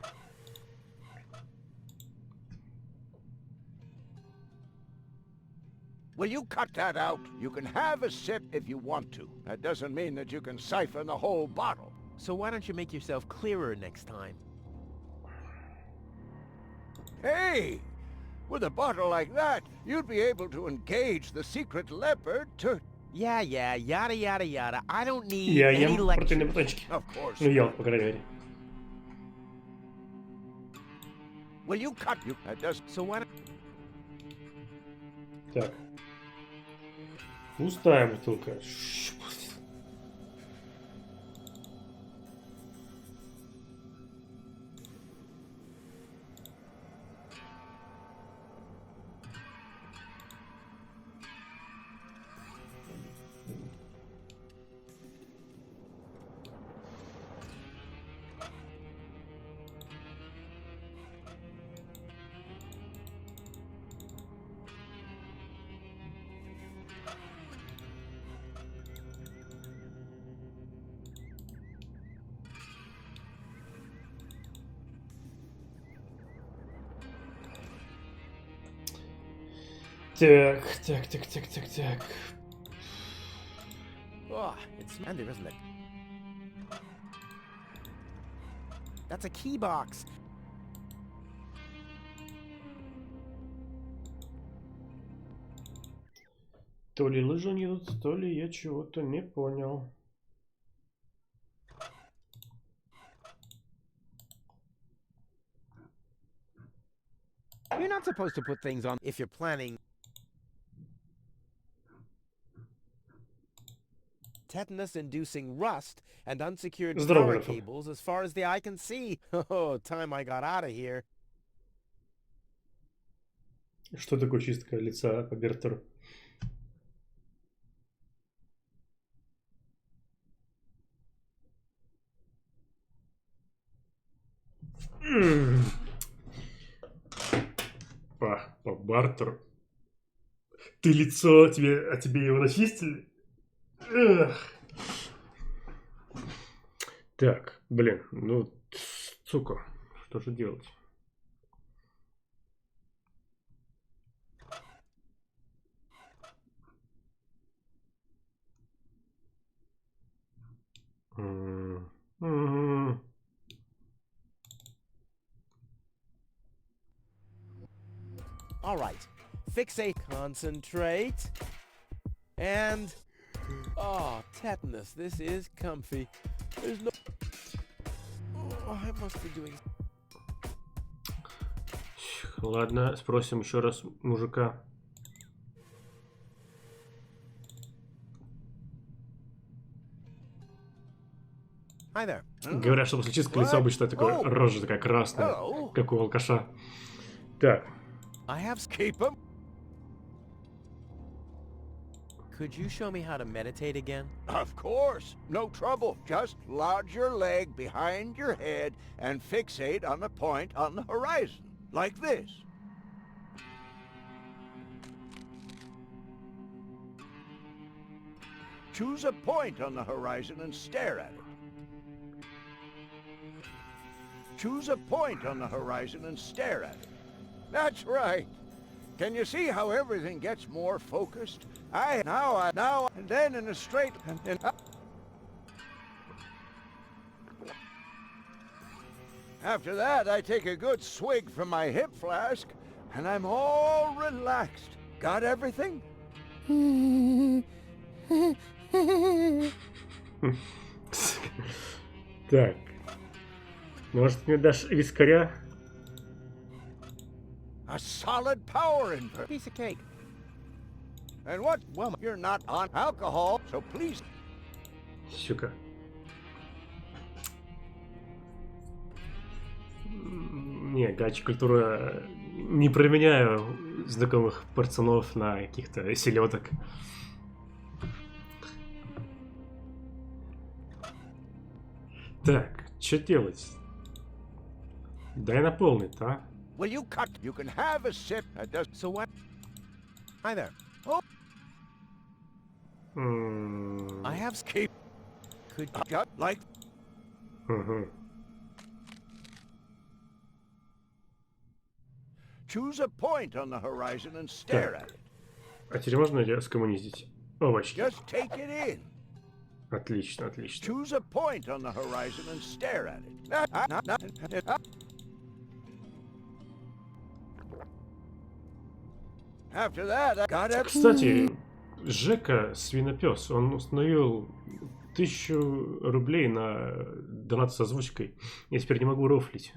Will you cut that out? You can have a sip if you want to. That doesn't mean that you can siphon the whole bottle. So why don't you make yourself clearer next time? Hey! With a bottle like that, you'd be able to engage the secret leopard to... Yeah, yada yada yada. I don't need Я any ем протеиновые lectures. батончики. Of course. Ну, ел, по крайней мере. Will you cut you? That does... So why don't... Так. Пустая бутылка. Так. Oh, it's Mandir, isn't it? That's a key box. То ли лыжи не идут, то ли я чего-то не понял. You're not supposed to put things on if you're planning... Tetanus-inducing rust and unsecured Здорово, power Рафа. cables as far as the eye can see. Oh, time I got out of here. Что такое чистка лица по Бертеру? По бартеру. Ты лицо, тебе его начистили? Эх. Так, блин, ну, сука, что же делать? All right. Fixate, concentrate, and... Oh, tetanus. This is comfy. There's no... Oh, I must be doing... Ладно, спросим еще раз мужика. Hi there. Говорят, что после чистки лица обычно такое, рожа такая красная, как у алкаша. Так. I have... Keep 'em. Could you show me how to meditate again? Of course. No trouble. Just lodge your leg behind your head and fixate on a point on the horizon. Like this. Choose a point on the horizon and stare at it. Choose a point on the horizon and stare at it. That's right. Can you see how everything gets more focused? Now, and then in a straight, and after that, I take a good swig from my hip flask, and I'm all relaxed. Got everything? Так. Может, мне дашь вискаря? A solid power inverter. Piece of cake. And what? Well, you're not on alcohol, so please. Сука. Не, гач-культура... Не променяю знакомых пацанов на каких-то селедок. Так, что делать? Дай наполнить, а? Will you cut? You can have a sip. So what? Hi there. Oh, I have Keep. Could Got like. Угу. Choose a point on the horizon and stare at it. А теперь можно скоммуниздить? Овощи. Just take it in. Отлично, отлично. Choose a point on the horizon and stare at it. After that, I got it. Кстати, Жека, свинопес, он установил 1000 рублей на донат с озвучкой. Я теперь не могу рофлить.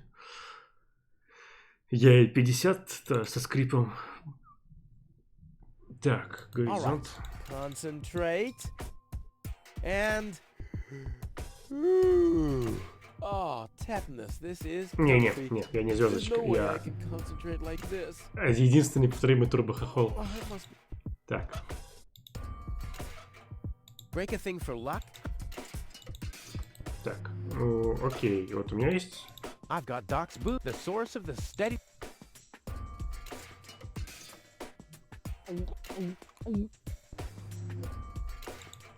Я и 50 со скрипом. Так, горизонт. concentrate. And... Oh, tetanus, this is Не, comfy. нет, я не There's звездочка. no way I Я can concentrate like this. единственный повторимый турбохохол. Oh, it must be... Так, Break a thing for luck? так. Ну, окей. Вот у меня есть... I've got Doc's boot, the source of the steady...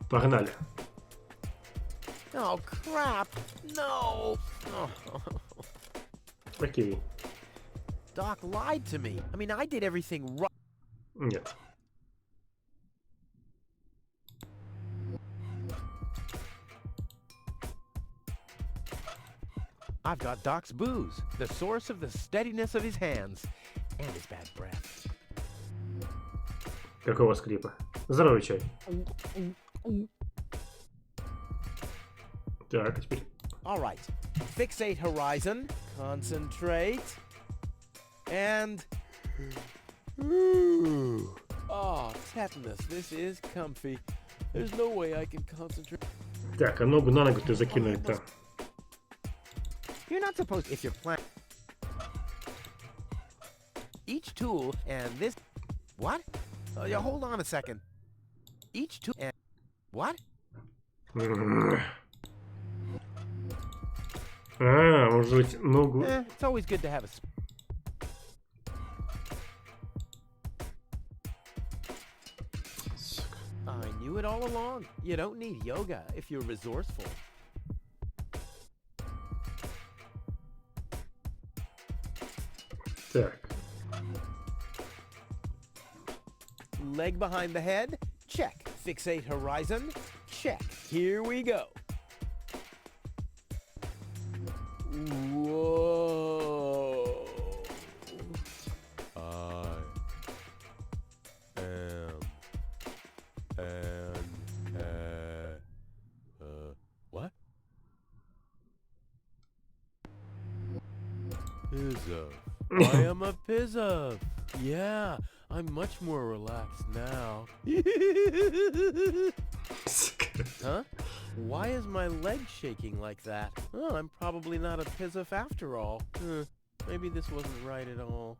Погнали. Oh, crap! No! Oh. Окей. Doc lied to me. I mean, I did everything right. Нет. I've got Doc's booze, the source of the steadiness of his hands and his bad breath. Какого скрипа? Здоровый чай. Так, а теперь... All right. Fixate horizon, concentrate, and... Oh, tetanus, this is comfy. There's no way I can concentrate. Так, а ногу на ногу ты закинуть-то. You're not supposed... If you're playing... Each tool and this... What? Yeah, hold on a second. Each tool and... What? А, может быть, ногу... It's always good to have a... Сука. I knew it all along. You don't need yoga if you're resourceful. Так. Leg behind the head? Check. Fixate horizon? Check. Here we go. Whoa. I am what? Pizza. I am a pizza. Yeah, I'm much more relaxed now. Сука. Huh? Why is my leg shaking like that? Oh, I'm probably not a pizzaf after all. Maybe this wasn't right at all.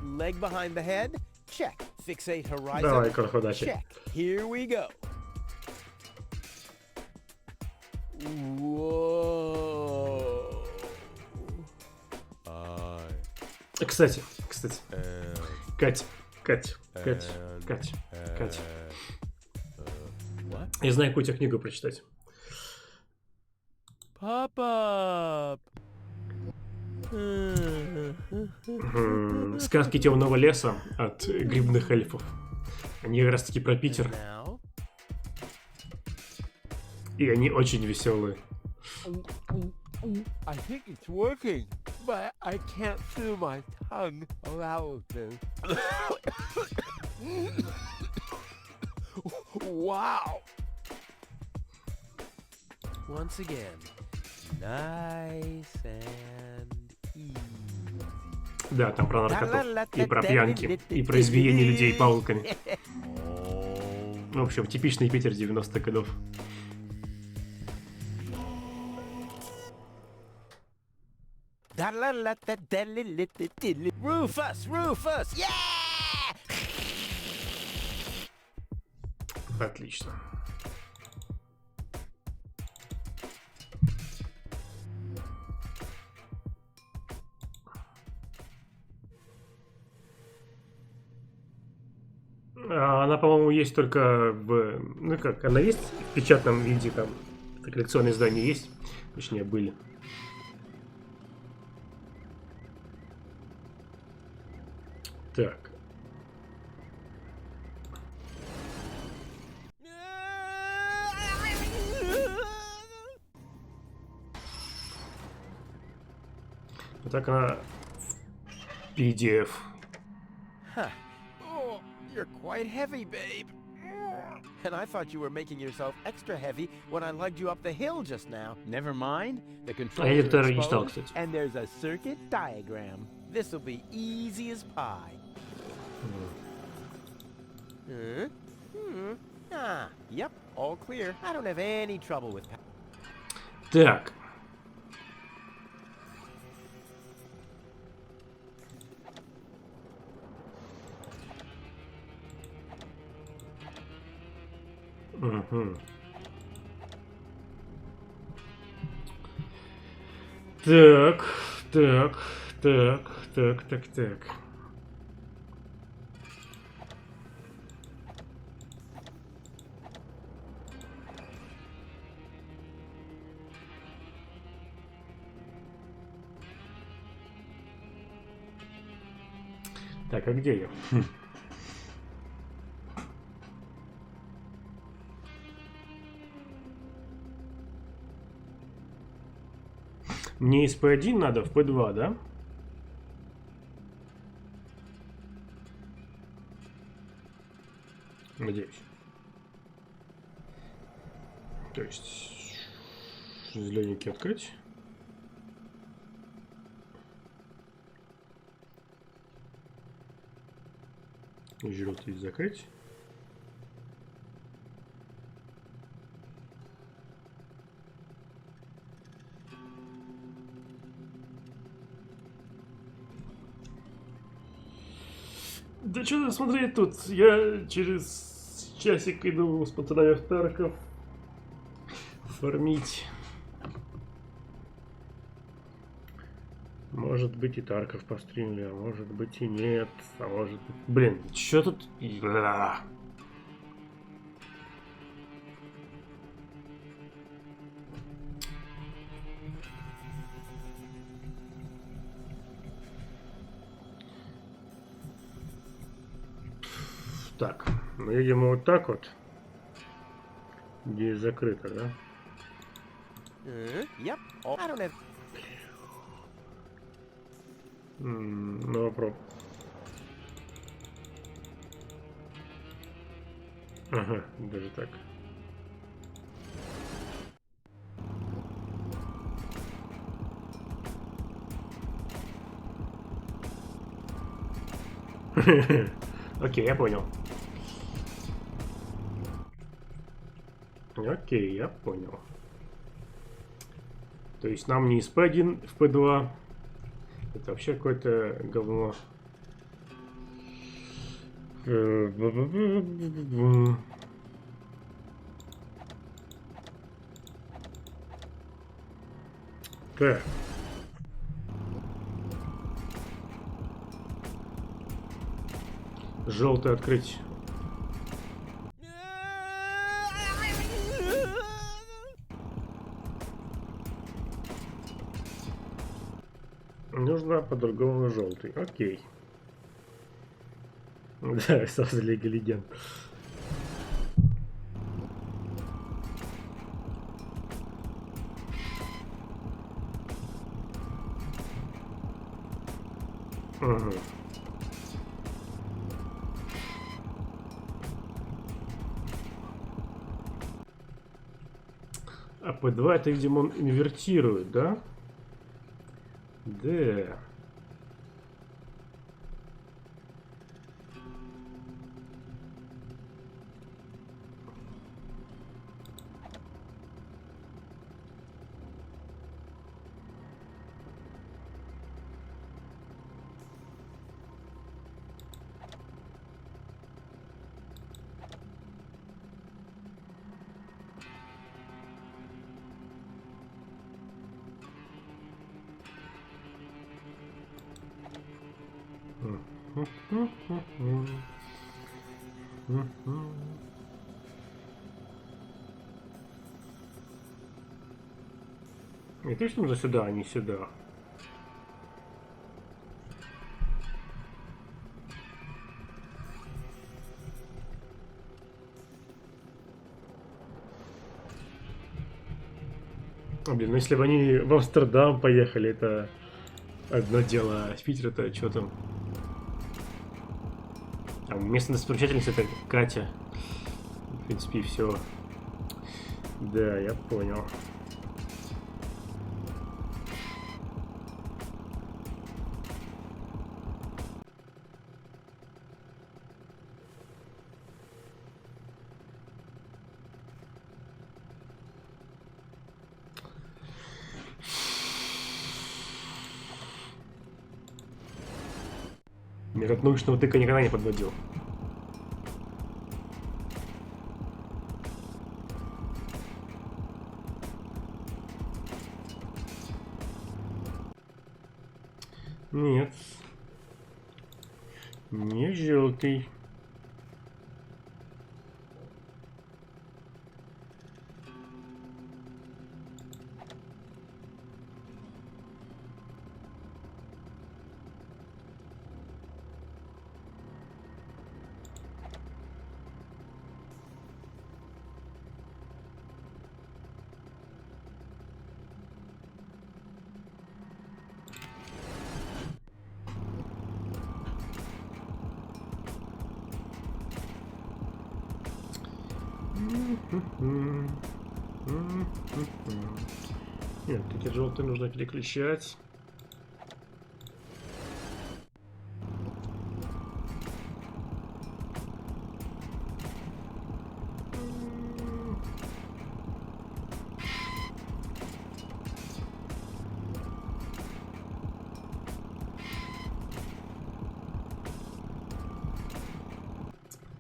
Leg behind the head? Check. Fixate horizon? Давай, Корходачи. Check. Here we go. Whoa. Кстати. Катя. What? Я знаю, какую тебе книгу прочитать. Pop up. Сказки темного леса от грибных эльфов. Они как раз таки про Питер. Now. И они очень веселые. I think it's working, but I can't feel my tongue around this. Wow! Once again, nice and Да, там про наркоту. И про пьянки. И про избиение людей палками. В общем, типичный Питер 90-х годов. Rufus, Rufus, yeah! Отлично. Она, по-моему, есть только в... Ну как, она есть в печатном виде, там, коллекционные издания есть. Точнее, были. Так. Вот так она в PDF. Huh. Oh, you're quite heavy, babe. And I thought you were making yourself extra heavy when I lugged you up the hill just now. Never mind. The controls я are это не читал, exposed, кстати. and there's a circuit diagram. This'll be easy as pie. Ah, yep, all clear. I don't have any trouble with that. Так. Угу. Так, так, так, так, так, так. Так, а где я? Мне из P1 надо в P2, да? Надеюсь. То есть зелененький открыть. Желтый закрыть. Да что смотреть тут? Я через часик иду с пацанами в Tarkov фармить. Может быть и Tarkov постримили, а может быть и нет. А может быть... Блин, что тут... Так, мы едем вот так вот. Здесь закрыто, да? Yep, I don't have... Ну, вопрос. Ага, даже так. Окей, я понял. Окей, я понял. То есть нам не из P1 в P2. Это вообще какое-то говно. Так. Желтый открыть. Нужно по-другому желтый. Окей. Да, сразу Лига Легенд. Угу. А P2 это, видимо, он инвертирует, да? Да. И точно нужно сюда, а не сюда. Блин, ну если бы они в Амстердам поехали, это одно дело. А в Питер-то что там? А местная достопримечательность это Катя. В принципе, и все. Да, я понял. Меня от научного тыка никогда не подводил. Нет. Не желтый. Нет, эти желтые нужно переключать.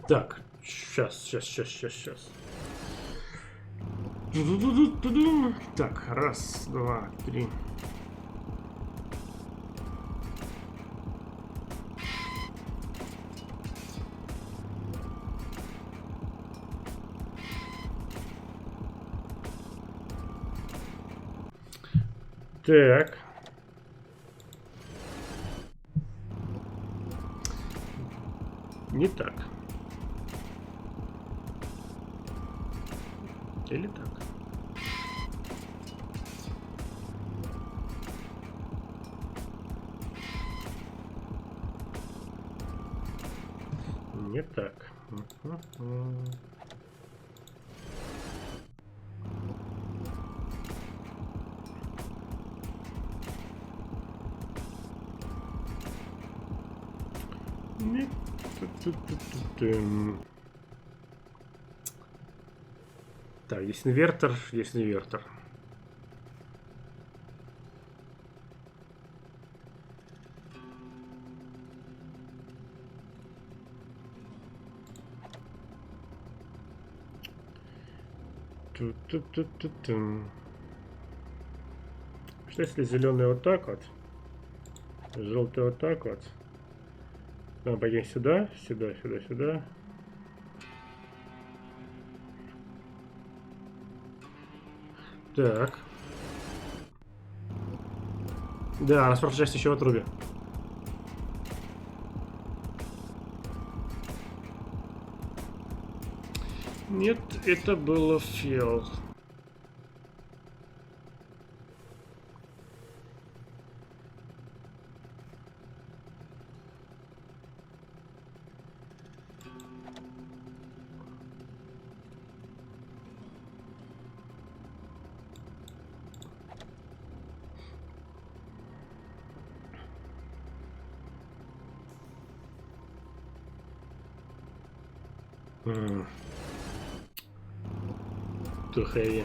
Так, сейчас. Так, раз, два, три. Так. Не так. Или так? Не так. Нет. Так, есть инвертор, есть инвертор. Что если зеленый вот так вот, желтый вот так вот? Пойдем сюда, сюда. Так. Да, у нас просто часть еще в отрубе. Нет, это было фейл. Too heavy.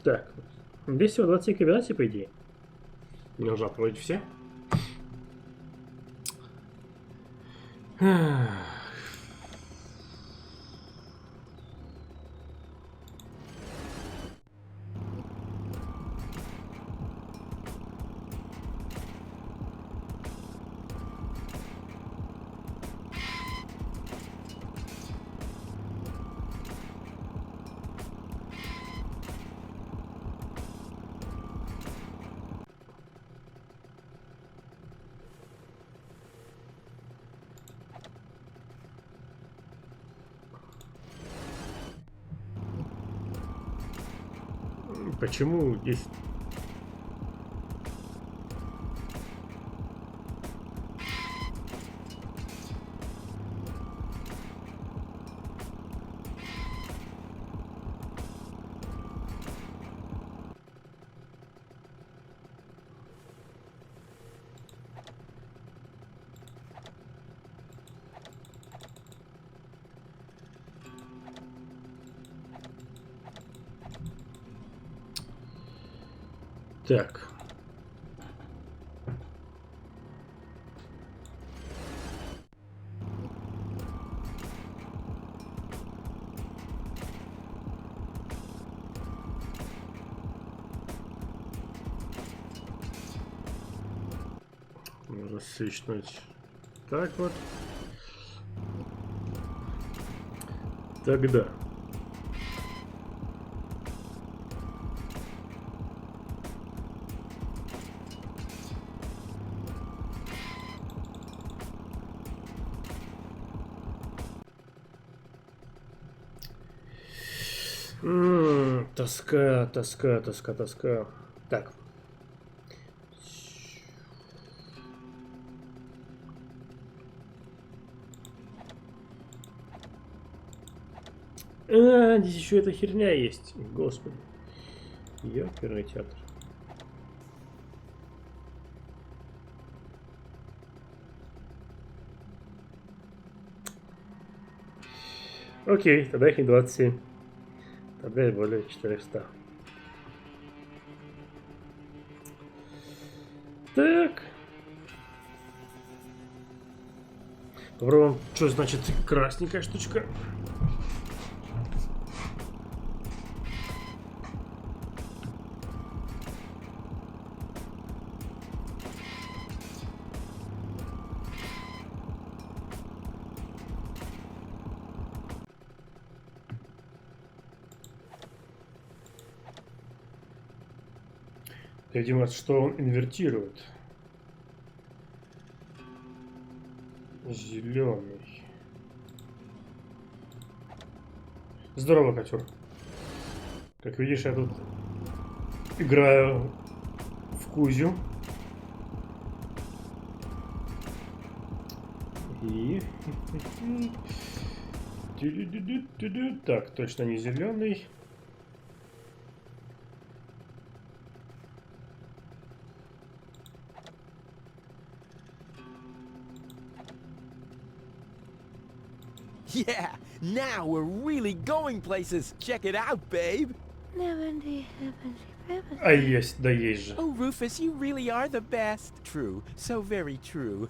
Так. Здесь всего 27 комбинаций, по идее. Мне нужно отправить все. Почему есть... Так. Можно свечнуть. Так вот. Тогда. Тоска, тоска, тоска, тоска. Так. Здесь еще эта херня есть. Господи. Ёперный театр. Окей, тогда их не 27. Тогда и более 400. Так. Попробуем, что значит красненькая штучка. Видимо, что он инвертирует. Зеленый. Здорово, котер. Как видишь, я тут играю в Кузю. И... Так, точно не зеленый. Yeah, now we're really going places. Check it out, babe. А есть, да есть же. Oh, Rufus, you really are the best. True, so very true.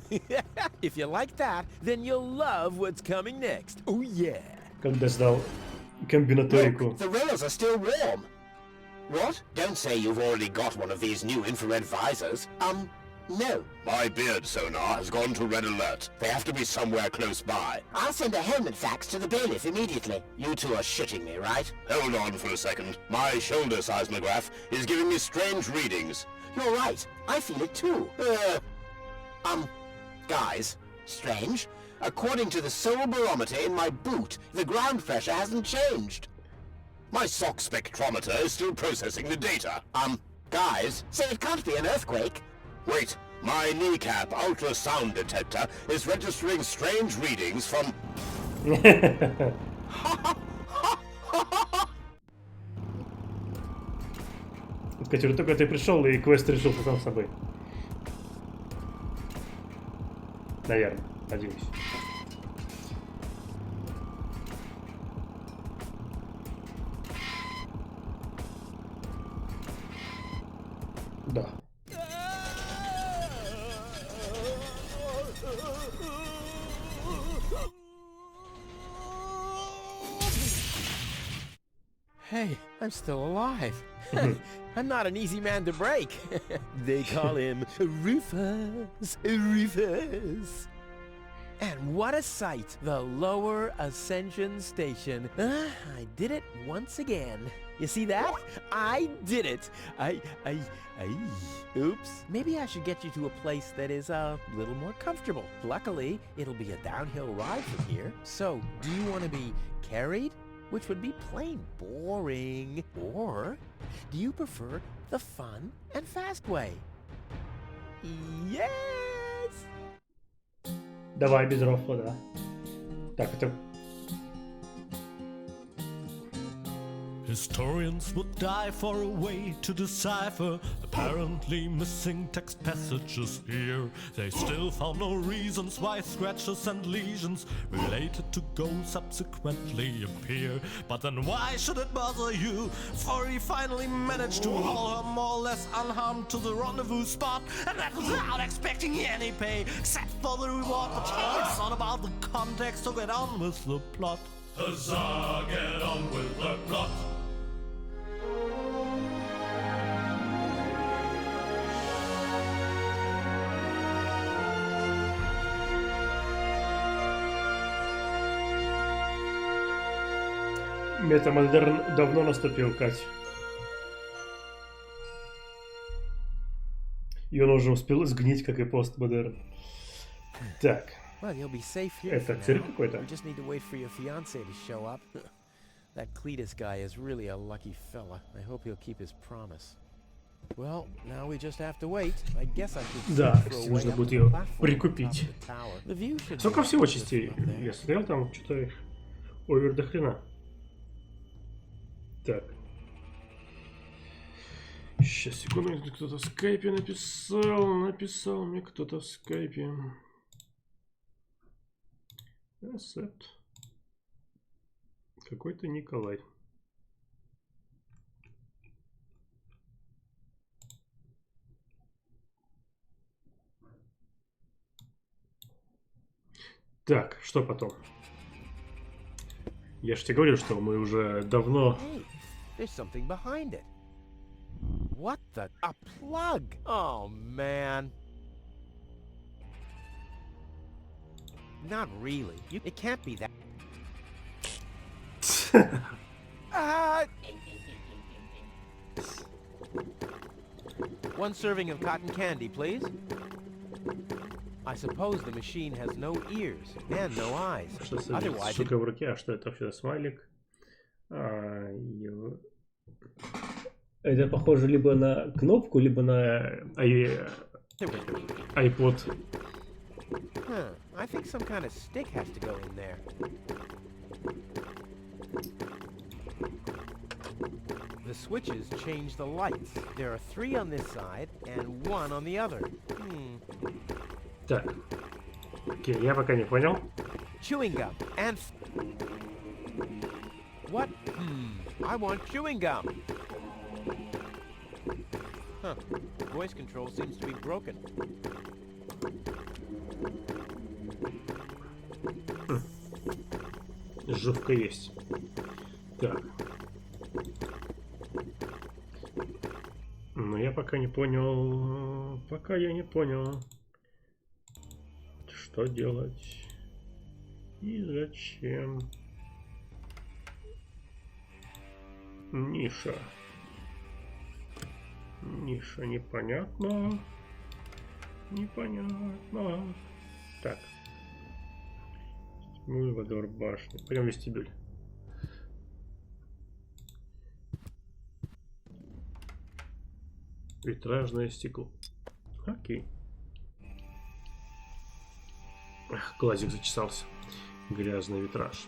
If you like that, then you'll love what's coming next. Oh, yeah. Когда ждал комбинаторику. Look, the rails are still warm. What? Don't say you've already got one of these new infrared visors. No. My beard sonar has gone to red alert. They have to be somewhere close by. I'll send a helmet fax to the bailiff immediately. You two are shitting me, right? Hold on for a second. My shoulder seismograph is giving me strange readings. You're right. I feel it too. Guys, strange. According to the soul barometer in my boot, the ground pressure hasn't changed. My sock spectrometer is still processing the data. Guys, say it can't be an earthquake. Wait, my kneecap ultrasound detector is registering strange readings from... Катер, только ты пришел и квест решился сам собой. Наверное, надеюсь. Да. Hey, I'm still alive. I'm not an easy man to break. They call him Rufus. Rufus. And what a sight! The Lower Ascension Station. I did it once again. You see that? I did it! Oops. Maybe I should get you to a place that is a little more comfortable. Luckily, it'll be a downhill ride from here. So, do you want to be carried? Which would be plain boring. Or, do you prefer the fun and fast way? Yes! Давай без рофла, да. Так, это... Historians would die for a way to decipher apparently missing text passages here. They still found no reasons why scratches and lesions related to goals subsequently appear. But then why should it bother you? For he finally managed to haul her more or less unharmed to the rendezvous spot, and that without expecting any pay except for the reward. But hey, it's not about the context, so get on with the plot. Huzzah, get on with the plot. Метамодерн давно наступил, Кать. И он уже успел сгнить, как и постмодерн. Так. Well, you'll be safe here Это for цирк now. какой-то? We just need to wait for your fiancé to show up. That Cletus guy is really a lucky fella. I hope he'll keep his promise. Well, now we just have to wait. I guess I should Да, search for a way нужно up будет to the ее platform on top прикупить. of the tower. The view should Сколько be всего beautiful частей? from there. Я смотрел, там что-то их овер до хрена. Так. Сейчас, секунду, кто-то в скайпе написал мне кто-то в скайпе. Рецепт. Какой-то Николай. Так, что потом? Я же тебе говорил, что мы уже давно... Hey, there's something behind it. What the? A plug! Oh, man. Not really. It can't be that. One serving of cotton candy, please. I suppose the machine has no ears and no eyes. Что с Otherwise, it... штука в руке? А что это вообще за смайлик? Это похоже либо на кнопку, либо на iPod. Huh. I think some kind of stick has to go in there. The switches change the lights. There are 3 on this side and 1 on the other. Так. Окей, я пока не понял. Chewing gum and... What? I want chewing gum. Huh. Voice control seems to be broken. Жовка есть. Так. Но я пока не понял. Пока я не понял. Что делать? И зачем? Ниша. Ниша непонятно. Непонятно. Так. Ну и во двор башни. Пойдем в вестибюль. Витражное стекло. Окей. Ах, глазик зачесался. Грязный витраж.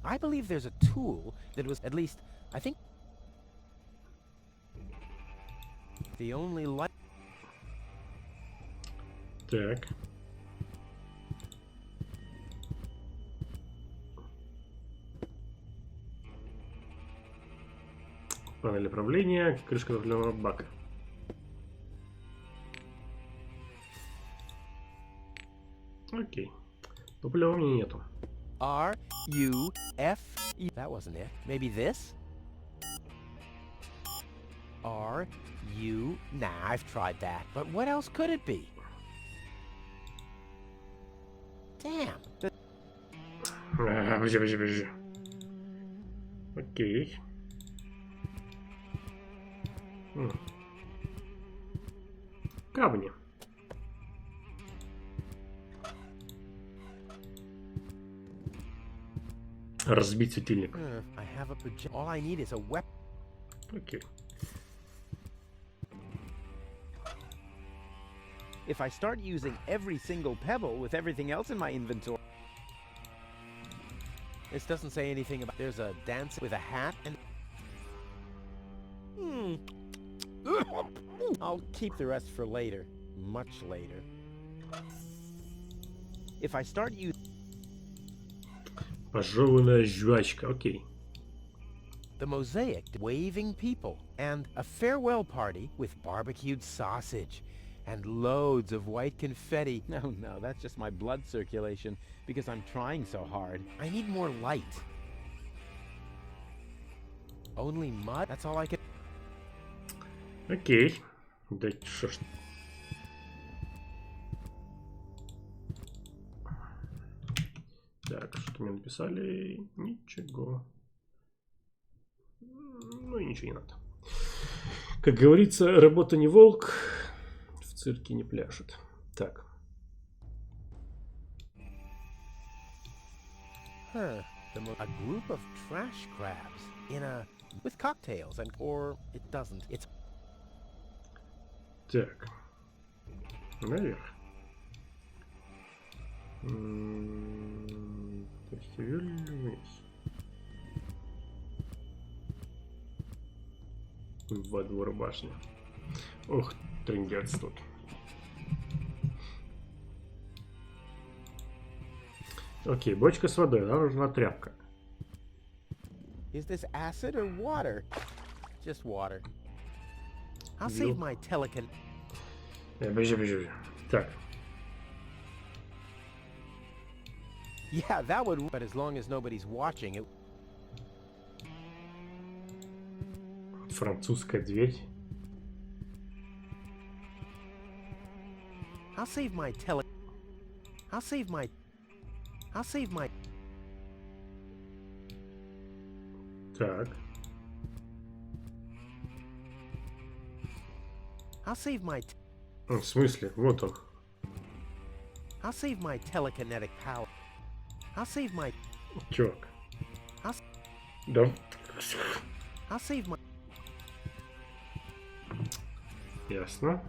I believe there's a tool that was, at least, I think, the only light. Так. Панель управления, крышка топливного бака. Окей. Топлива у меня нету. R U F E. That wasn't it. Maybe this? R U. Nah, I've tried that. But what else could it be? Damn. Подожди. Окей. Камни. Разбить светильник. I have a all I need is a weapon. Окей. If I start using every single pebble with everything else in my inventory. This doesn't say anything about. There's a dance with a hat and. I'll keep the rest for later. Much later. If I start using. Пожеванная жвачка. Окей. The mosaic waving people and a farewell party with barbecued sausage and loads of white confetti. No, that's just my blood circulation because I'm trying so hard. I need more light. Only mud? That's all I can. Окей. Да что ж. Так, что мне написали? Ничего. Ну и ничего не надо. Как говорится, работа не волк, в цирке не пляшет. Так. A group of trash crabs in a with cocktails and or it doesn't. It's Так. Наверх. Вниз. Во двор башни. Ух, трындец тут. Окей, бочка с водой, нам нужна тряпка. Is this acid or water? Just water. I'll save my telecon. Подожди. Так. Yeah, that would. But as long as nobody's watching it. Французская дверь. I'll save my tele. I'll save my. Так. I'll save my. В смысле? Вот он. I'll save my telekinetic power. I'll save my. Чувак. I'll. Да. I'll save my. Ясно.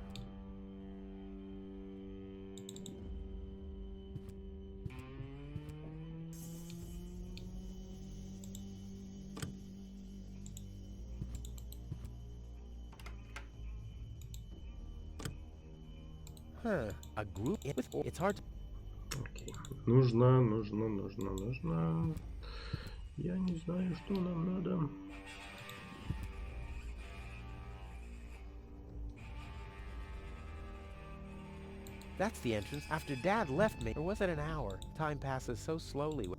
A group. It's hard to. Окей. Нужно. Я не знаю, что нам надо. That's the entrance. After Dad left me, or was it an hour? Time passes so slowly.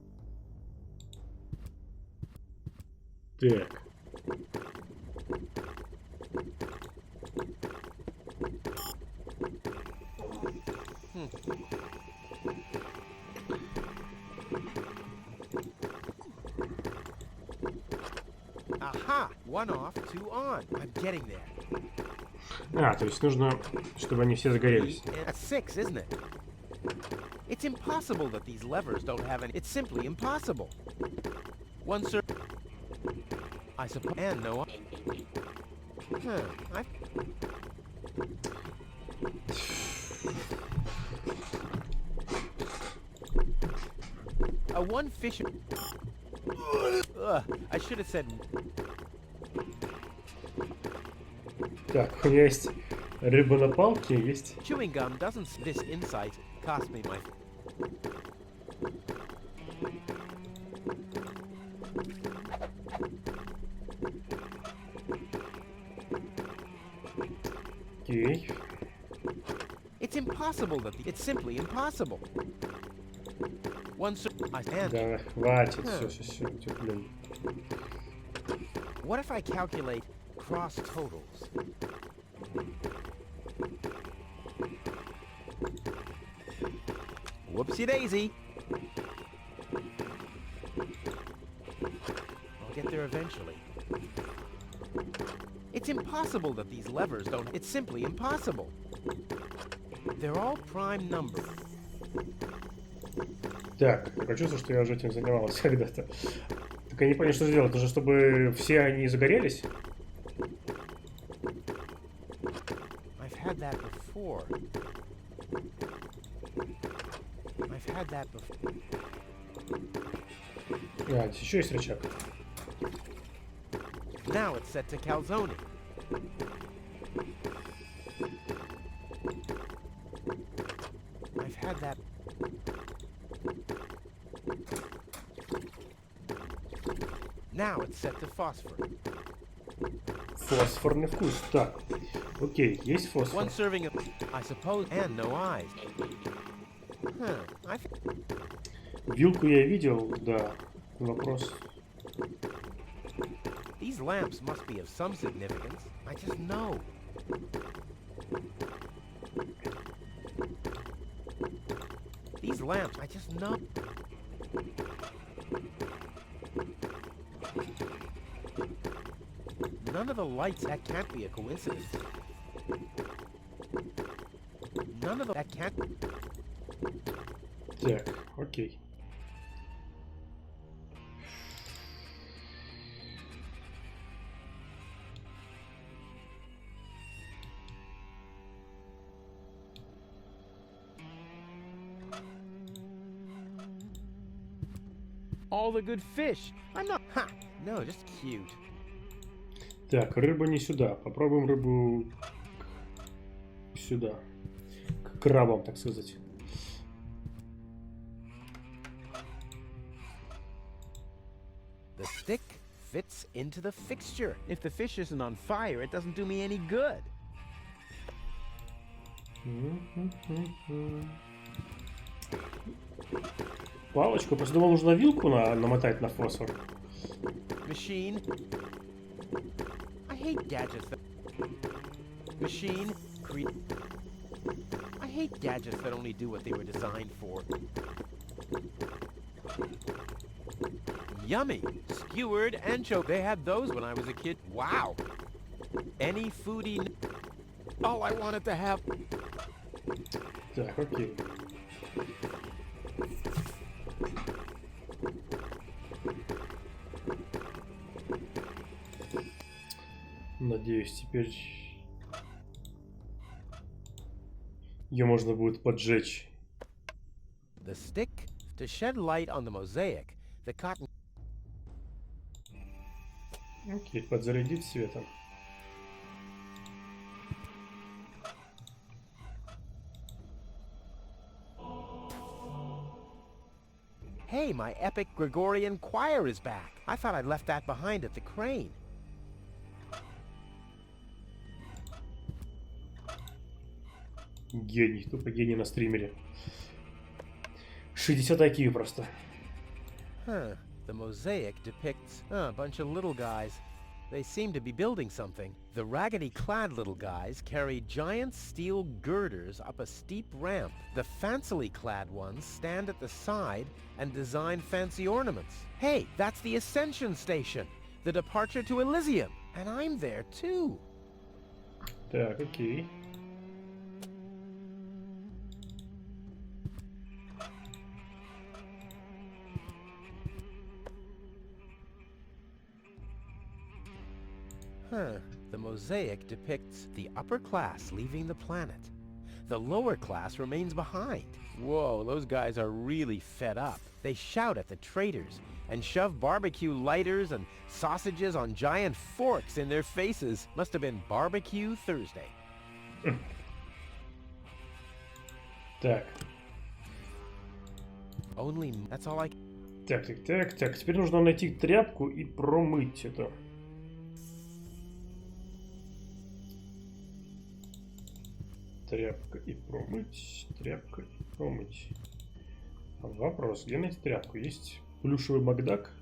Так. Aha! One off, two on. I'm getting there. То есть нужно, чтобы они все загорелись. That's 6, isn't it? It's impossible that these levers don't have any. It's simply impossible. One sir. I suppose. And no. A one fish. I should have said. Так, у меня есть рыба на палке, есть. Chewing gum doesn't. This insight cost me my. Окей. It's impossible that it's simply impossible. Да, хватит, все, блин. What if I calculate cross totals? Whoopsie daisy. I'll get there eventually. It's impossible that these levers don't... It's simply impossible. They're all prime numbers. Так, такое чувство, что я уже этим занимался когда-то. Так я не понял, что сделать. Нужно, чтобы все они загорелись? I've had that before. I've had that before. А, здесь еще есть рычаг. Now it's set to calzone. I've had that. Now it's set to phosphor. Фосфорный вкус. Так, окей, есть фосфор. One serving of, I suppose, and no eyes. Huh, Вилку я видел, да. Вопрос. These lamps must be of some significance. I just know. These lamps, I just know. None of the lights, that can't be a coincidence. None of the, that can't... Так, окей. All the good fish. I'm not... Ha! No, just cute. Так, рыба не сюда. Попробуем рыбу сюда. К крабам, так сказать. The stick fits into the fixture. If the fish isn't on fire, it doesn't do me any good. Палочку. Просто думал, нужно вилку намотать на фосфор. Machine. I hate gadgets that... Machine. I hate gadgets that only do what they were designed for. Yummy. Skewered anchovy. They had those when I was a kid. Wow. Any foodie... All I wanted to have... Так, окей. Надеюсь, теперь ее можно будет поджечь. The stick to shed light on the mosaic. The cotton... Окей, подзарядить светом. Hey, my epic Gregorian choir is back. I thought I'd left that behind at the crane. Гений, тупо гений на стримере. 60 IQ просто. Huh. The mosaic depicts a bunch of little guys. They seem to be building something. The raggedy-clad little guys carry giant steel girders up a steep ramp. The fancily-clad ones stand at the side and design fancy ornaments. Hey, that's the Ascension Station, the departure to Elysium, and I'm there too. Так, окей. Huh. The mosaic depicts the upper class leaving the planet. The lower class remains behind. Whoa, those guys are really fed up. They shout at the traitors and shove barbecue lighters and sausages on giant forks in their faces. Must have been Barbecue Thursday. Так. Only... That's all I... Так. Теперь нужно найти тряпку и промыть это. Тряпка и промыть. Вопрос, где найти тряпку? Есть плюшевый Макдак?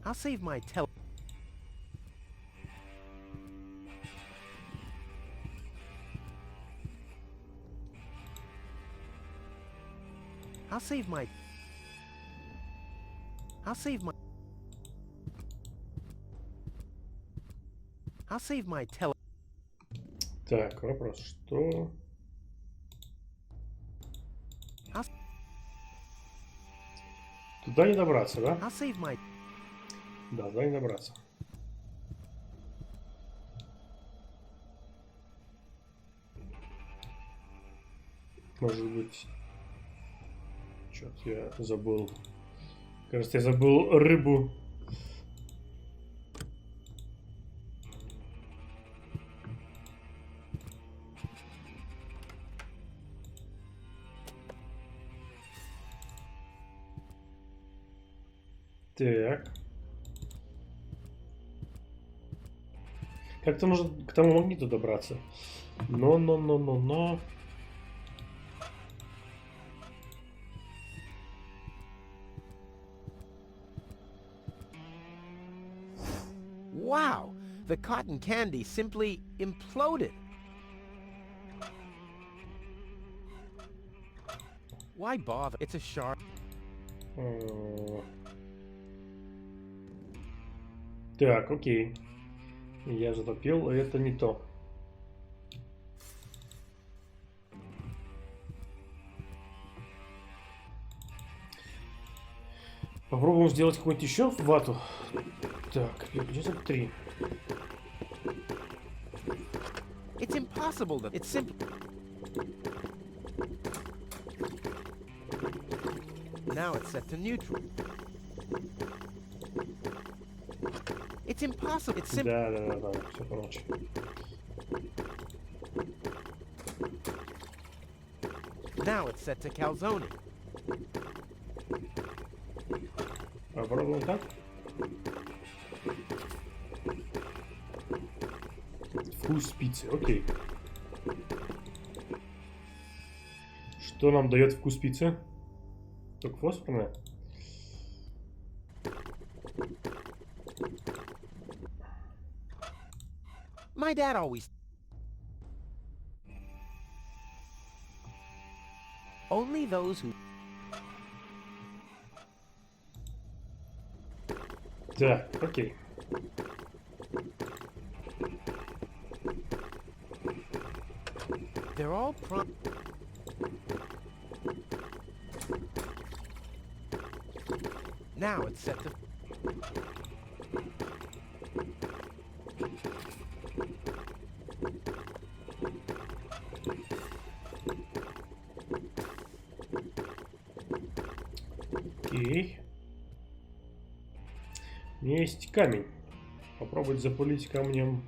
I'll save my tel. I'll save my. I'll save my. I'll save my tel. Так, вопрос, что... Туда не добраться, да? I'll save my. Да, туда не добраться. Может быть... Чё-то я забыл. Кажется, я забыл рыбу. Так. Как-то нужно к тому магниту добраться. Но. Wow! The cotton candy simply imploded. Why bother? It's a shark. Так, окей. Я затопил, это не то. Попробуем сделать какую-нибудь еще вату. Так, 53. It's impossible to. It's simple. Now it's set to neutral. It's impossible. It's simple. Да, все короче. Now it's set to calzone. Попробуем так. Вкус пиццы, окей. Что нам дает вкус пиццы? Только фосфорная? My dad always. Only those who. Да, окей. They're all Now it's set to. Окей. У меня есть камень. Попробовать запулить камнем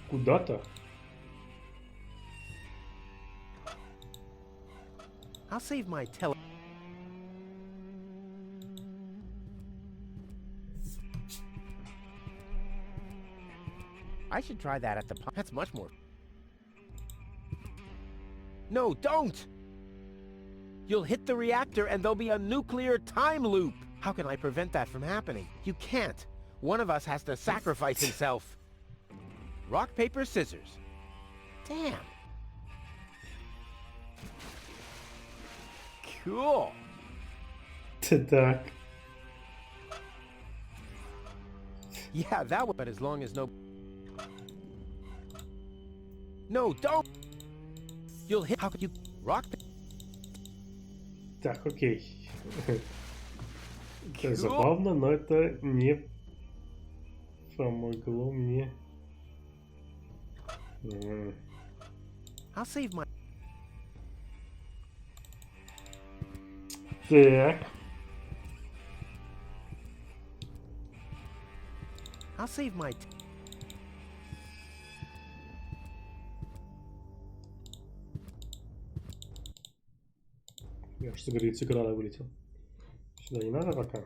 куда-то. I'll save my tele. I should try that at the pump. That's much more. No, don't! You'll hit the reactor and there'll be a nuclear time loop. How can I prevent that from happening? You can't. One of us has to sacrifice himself. Rock, paper, scissors. Damn. Cool. Так. Yeah, that would, but as long as no... No, don't! You'll hit... How could you... Rock... Так, окей. Это забавно, но это не помогло мне. I'll save my... Так. I'll save my... Я что говорит, с экрана вылетел. Сюда не надо пока.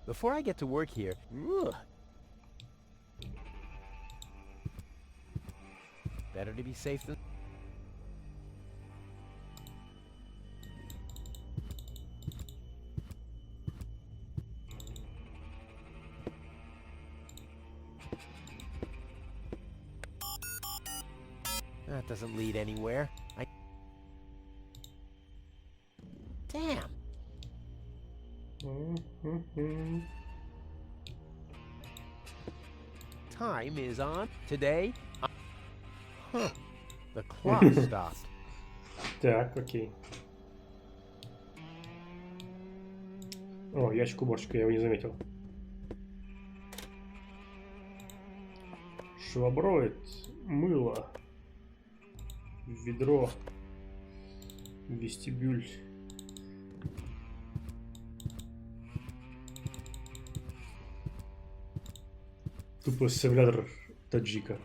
Before I get to work here, ugh. Better to be safe than... That doesn't lead anywhere. Damn. Time is on. Today... Huh. The clock stopped. Так, окей. О, ящик уборщика, я его не заметил. Шваброид, мыло, ведро, вестибюль. Тупо симулятор таджика.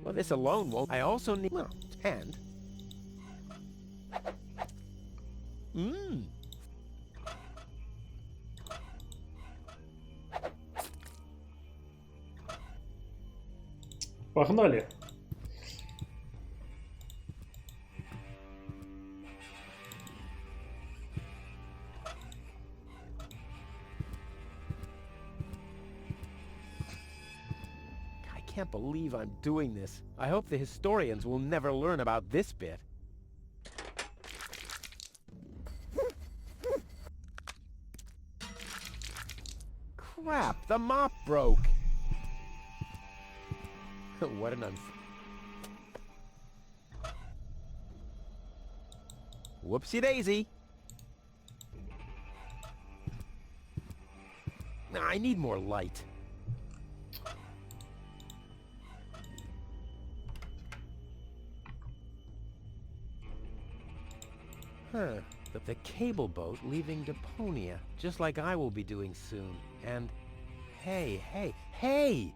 Well, this alone won't. I also need... Well, and... Погнали. I can't believe I'm doing this. I hope the historians will never learn about this bit. Crap, the mop broke. What an Whoopsie daisy. I need more light. Huh. The cable boat leaving Deponia, just like I will be doing soon. And hey!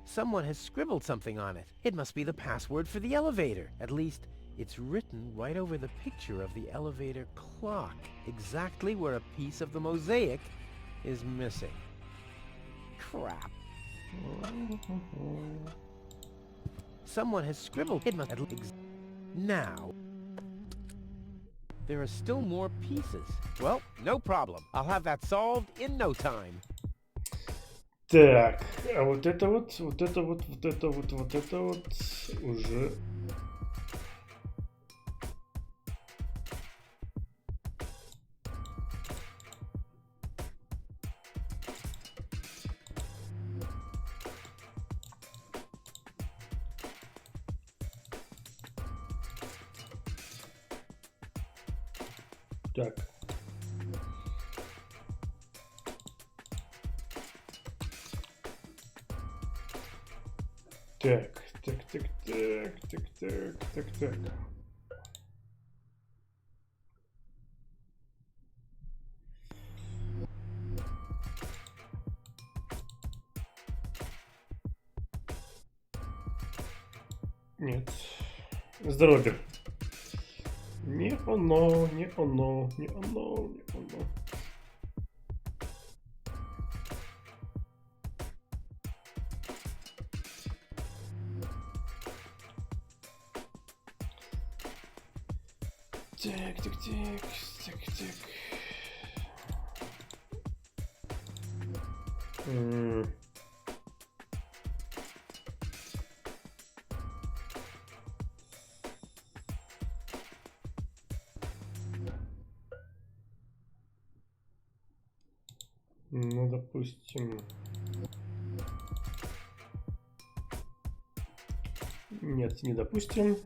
Someone has scribbled something on it. It must be the password for the elevator. At least, it's written right over the picture of the elevator clock, exactly where a piece of the mosaic is missing. Crap. Someone has scribbled. It must... Now... There are still more pieces. Well, no problem. I'll have that solved in no time. Так, а вот это вот уже... Так. Так. Нет. Здоровье. Не оно. Так. Ну, допустим... Нет, не допустим.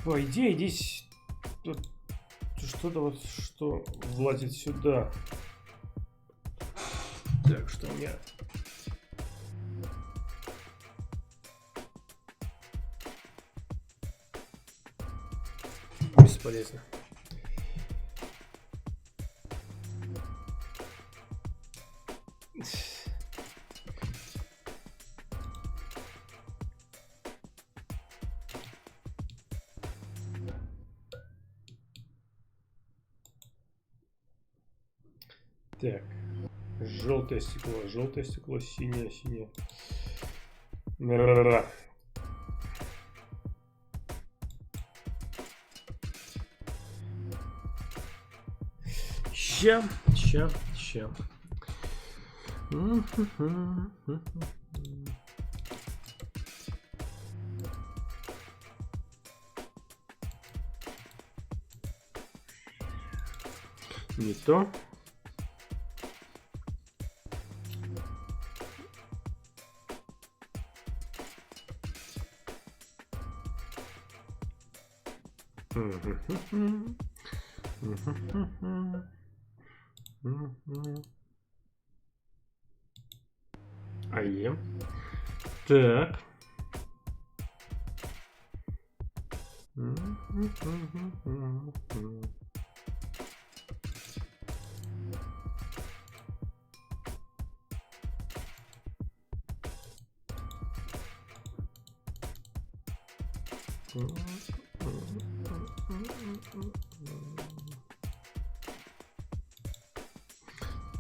По идее, здесь тут что-то вот, что влазит сюда. Так, что у меня... бесполезно. Так, желтое стекло, синее. Ра-ра-ра. Ща. Не то. Ае. Так.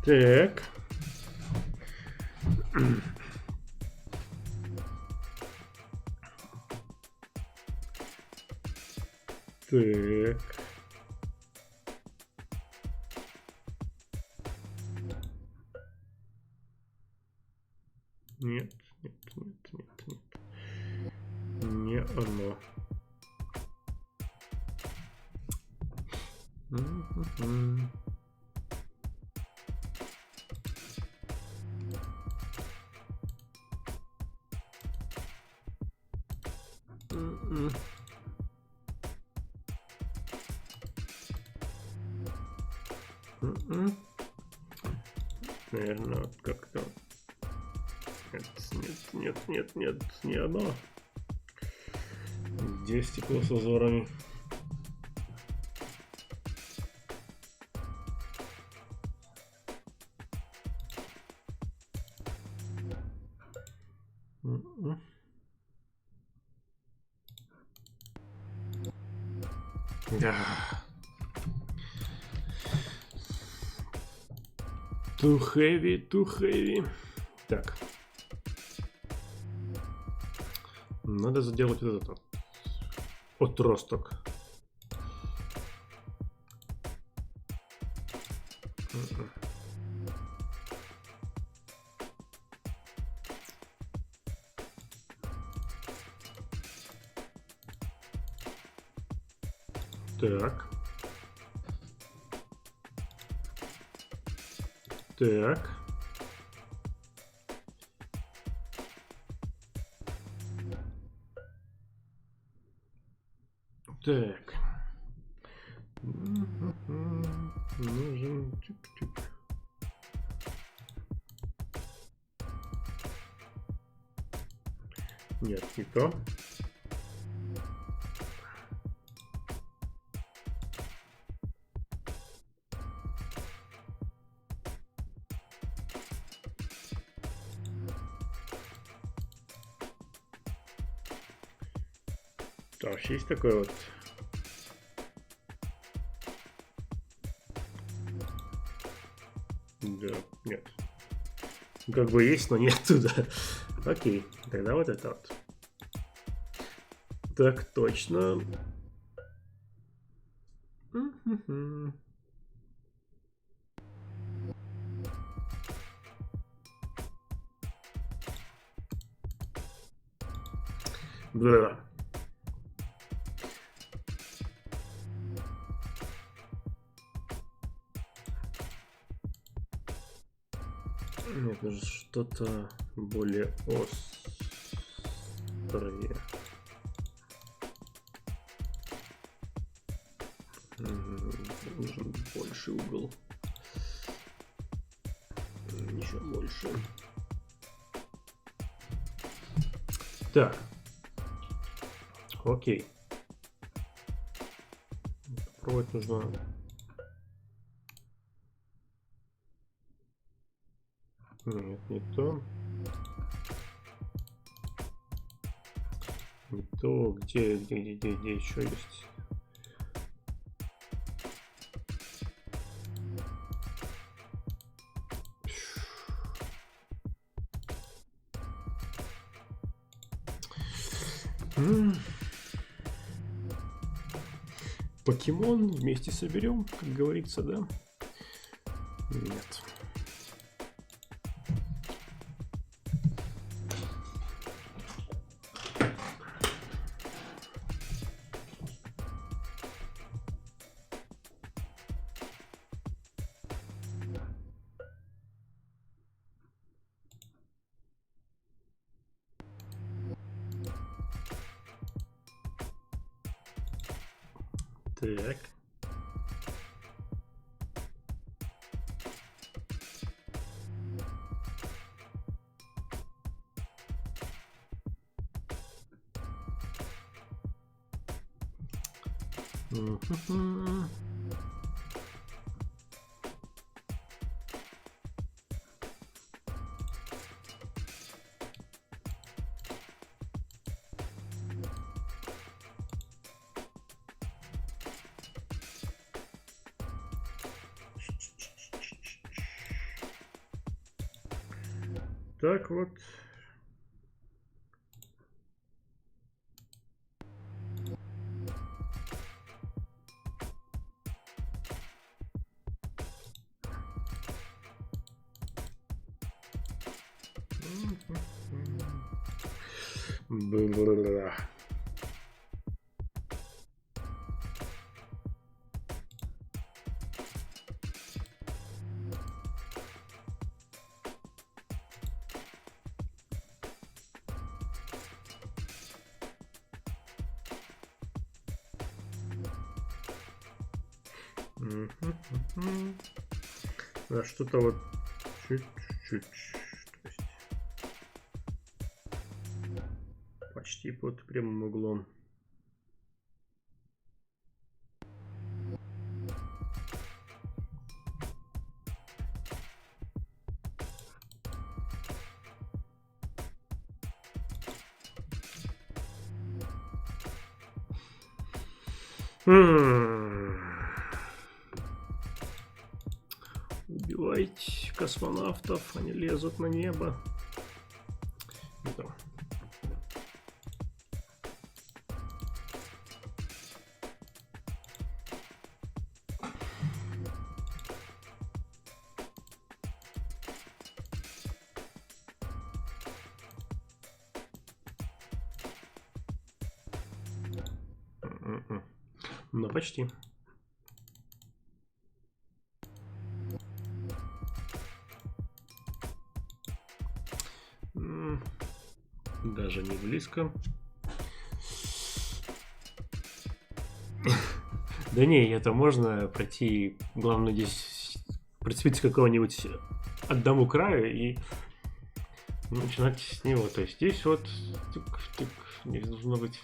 Так. Так. Нет. Не оно. Наверное, вот как-то. Нет, не оно. Здесь стекло с узорами. Да. Too heavy. Так. Надо заделать вот этот отросток. Так. Так. Так. Нужен чик-чик. Нет, не то. Так, есть такой вот. Да, нет. Как бы есть, но нет туда. Окей, тогда вот это вот. Так точно. Да. Нет, нужно что-то более острое. Нужен больше угол. Еще больше. Так. Окей. упаковать нужно. Нет, не то. Не то. Где еще есть? Покемон вместе соберем, как говорится, да? Нет. Так. Так вот. Бла-бла-бла. А что-то вот чуть-чуть, то есть почти под прямым углом. Убивать космонавтов, они лезут на небо. Не то. Ну, почти. Даже не близко. Да не, это можно пройти. Главное здесь прицепиться к какого-нибудь одному краю и начинать с него. То есть здесь вот тык, здесь должно быть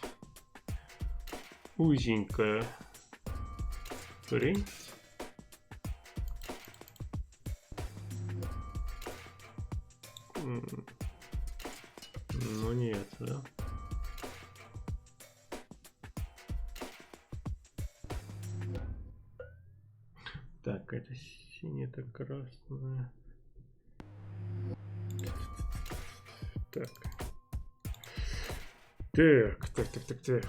узенькая хрень. Ну нет, да. Так, это синее, это красное. Так. Так.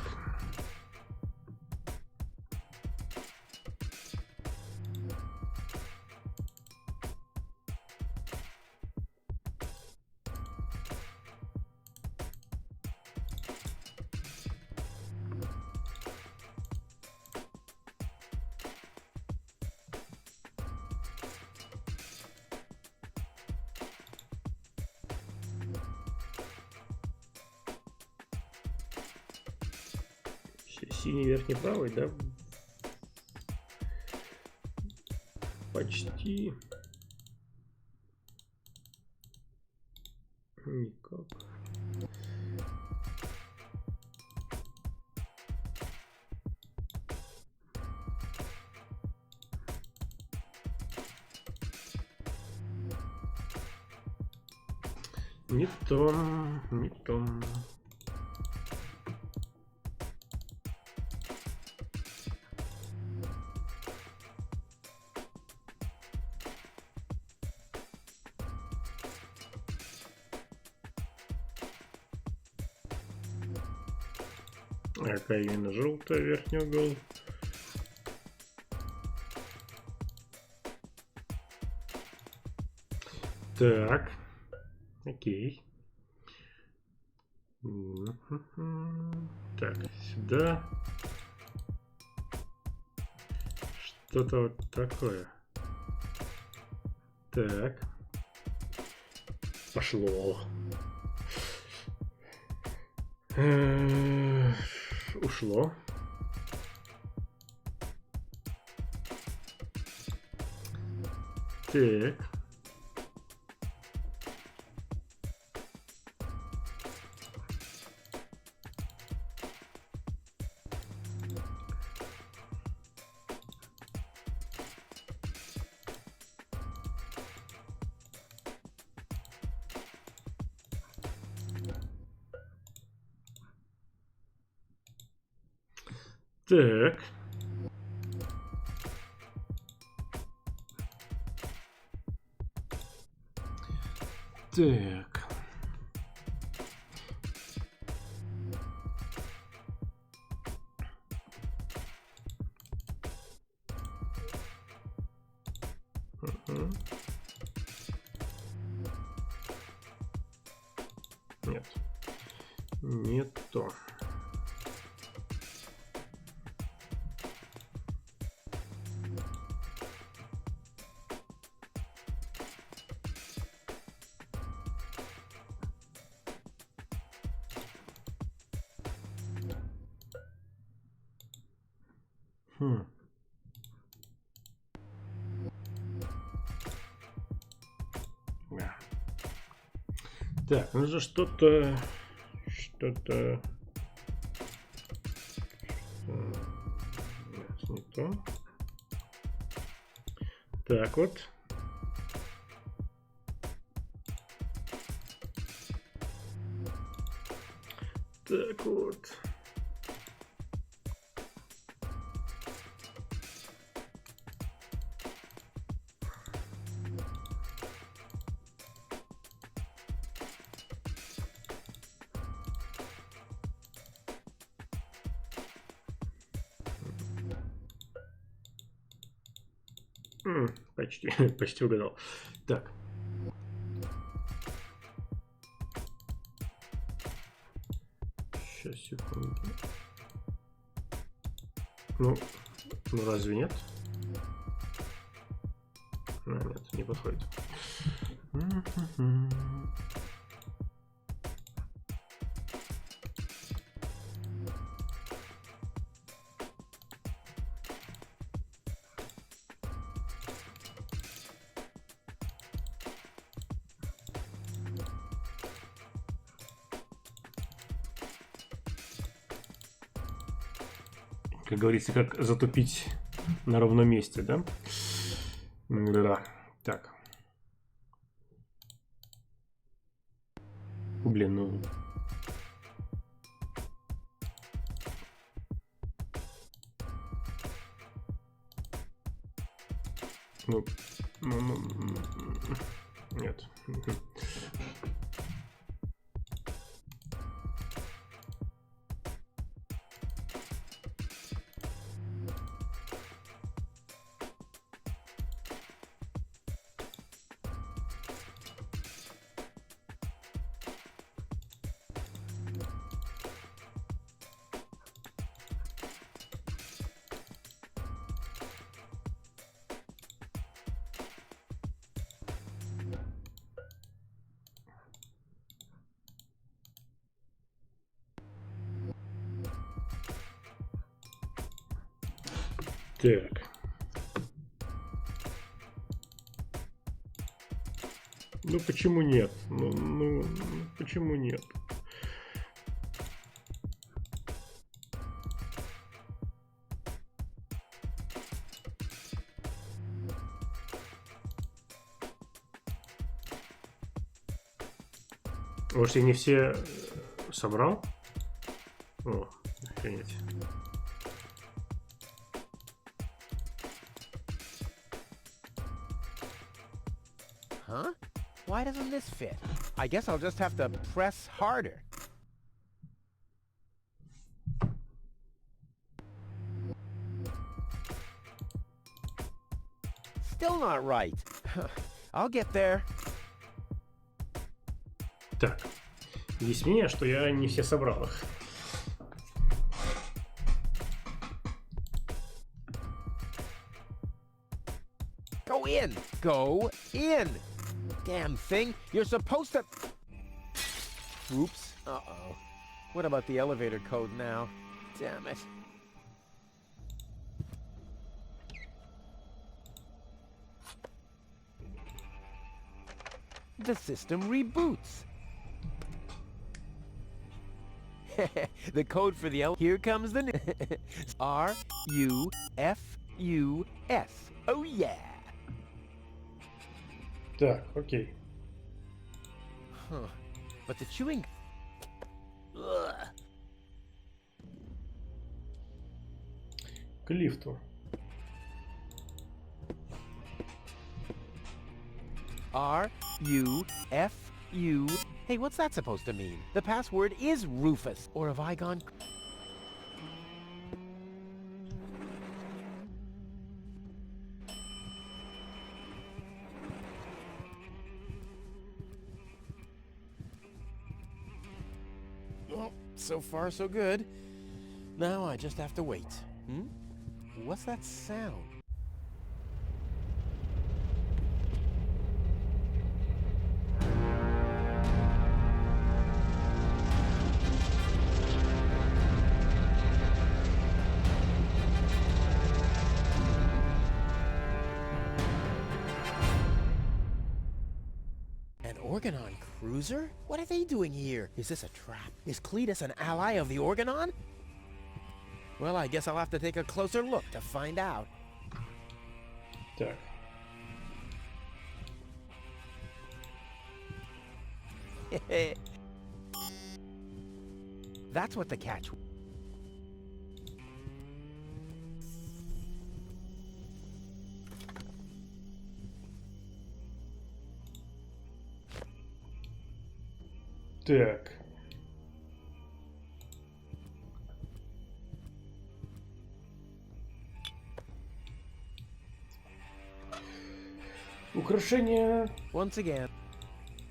Синий верхний правый, да? Почти. Никак. Не то, не то. Раковина желтая, верхний угол. Так. Окей. Так, сюда. Что-то вот такое. Так. Пошло. Ушло. Так. Так. Так. Нет. Не то. Да. Так, нужно что-то... Что-то... Нет, не то. Так вот. Так вот. Почти, почти угадал. Так. Сейчас, секунду. Ну разве нет? Нет, не подходит. Как говорится, как затупить на ровном месте, да? Да. Так. Блин, ну... Нет. Так. Ну почему нет? Ну почему нет? Может, я не все собрал? О, охренеть. Huh? Why doesn't this fit? I guess I'll just have to press harder. Still not right. I'll get there. Так. Есть мнение, что я не все собрал их. Go in! Go in! Damn thing! You're supposed to... Oops. Uh-oh. What about the elevator code now? Damn it. The system reboots. The code for the Here comes the R-U-F-U-S. Oh yeah! Так, окей. Huh. But the chewing... Ugh. К лифту. R-U-F-U... Hey, what's that supposed to mean? The password is Rufus. Or have I gone... Well, so far so good. Now I just have to wait. What's that sound? Organon cruiser? What are they doing here? Is this a trap? Is Cletus an ally of the Organon? Well, I guess I'll have to take a closer look to find out. Так. That's what the catch... Так. Украшение. Once again,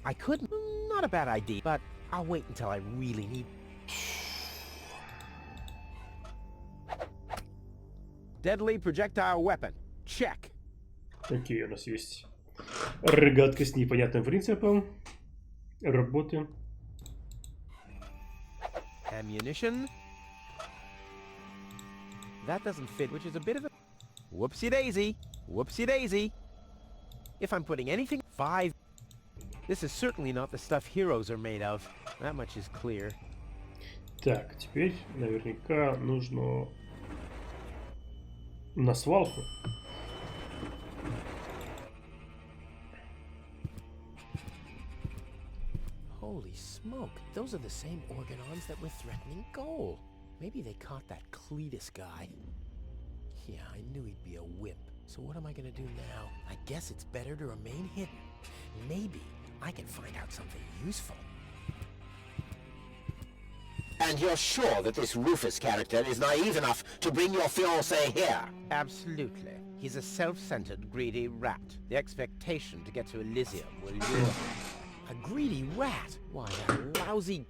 I could... Not a bad idea, but I'll wait until I really need... Deadly projectile weapon. Check. Какие у нас есть? Рогатка с непонятным принципом работы. Ammunition. That doesn't fit, which is a bit of a... Whoopsie daisy. Whoopsie daisy. If I'm putting anything... 5. This is certainly not the stuff heroes are made of. That much is clear. Так, теперь наверняка нужно на свалку. Holy smoke, those are the same Organons that were threatening Goal. Maybe they caught that Cletus guy. Yeah, I knew he'd be a whip. So what am I gonna do now? I guess it's better to remain hidden. Maybe I can find out something useful. And you're sure that this Rufus character is naive enough to bring your fiancé here? Absolutely. He's a self-centered, greedy rat. The expectation to get to Elysium will lure... A greedy rat? Why, that lousy...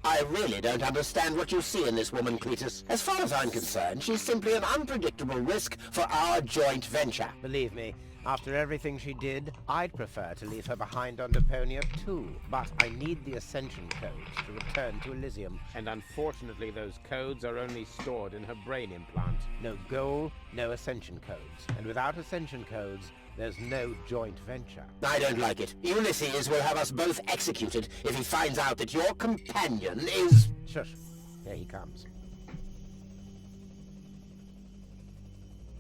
I really don't understand what you see in this woman, Cletus. As far as I'm concerned, she's simply an unpredictable risk for our joint venture. Believe me, after everything she did, I'd prefer to leave her behind on Deponia too. But I need the Ascension codes to return to Elysium. And unfortunately, those codes are only stored in her brain implant. No goal, no Ascension codes. And without Ascension codes, there's no joint venture. I don't like it. Ulysses will have us both executed if he finds out that your companion is... Shush. Here he comes.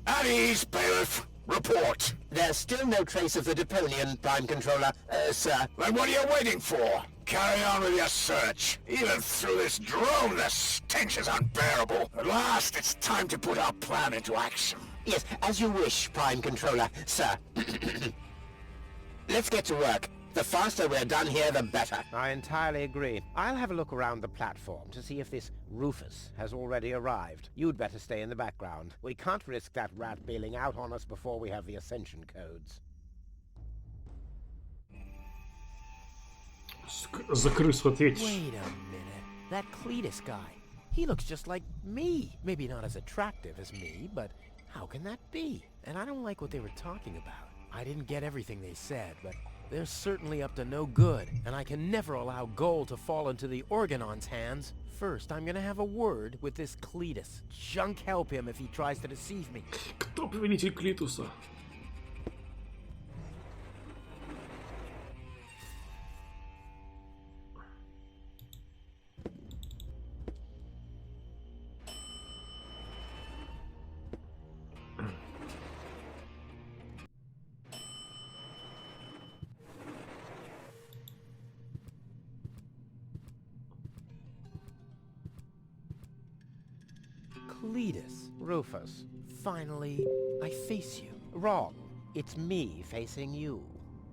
At ease, Bailiff. Report. There's still no trace of the Deponian, Prime Controller, sir. Then what are you waiting for? Carry on with your search. Even through this drone, the stench is unbearable. At last, it's time to put our plan into action. Yes, as you wish, Prime Controller, sir. Let's get to work. The faster we're done here, the better. I entirely agree. I'll have a look around the platform to see if this Rufus has already arrived. You'd better stay in the background. We can't risk that rat bailing out on us before we have the ascension codes. За крысу ответишь. Wait a minute. That Cletus guy. He looks just like me. Maybe not as attractive as me, but how can that be? And I don't like what they were talking about. I didn't get everything they said, but they're certainly up to no good, and I can never allow gold to fall into the Organon's hands. First, I'm gonna have a word with this Cletus. Junk help him if he tries to deceive me. Кто повелитель Клитуса? Cletus, Rufus, finally, I face you. Wrong. It's me facing you.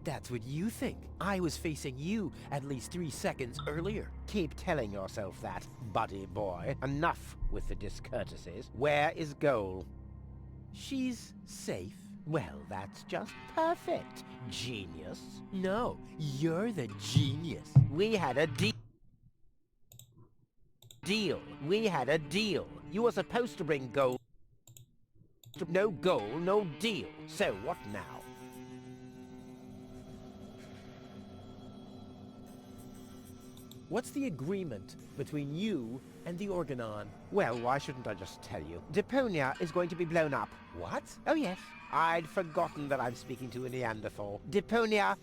That's what you think. I was facing you at least 3 seconds earlier. Keep telling yourself that, buddy boy. Enough with the discourtesies. Where is Goal? She's safe. Well, that's just perfect. Genius. No, you're the genius. We had a deal. We had a deal. You were supposed to bring gold. No goal, no deal. So what now? What's the agreement between you and the Organon? Well, why shouldn't I just tell you? Deponia is going to be blown up. What? Oh yes. I'd forgotten that I'm speaking to a Neanderthal. Deponia,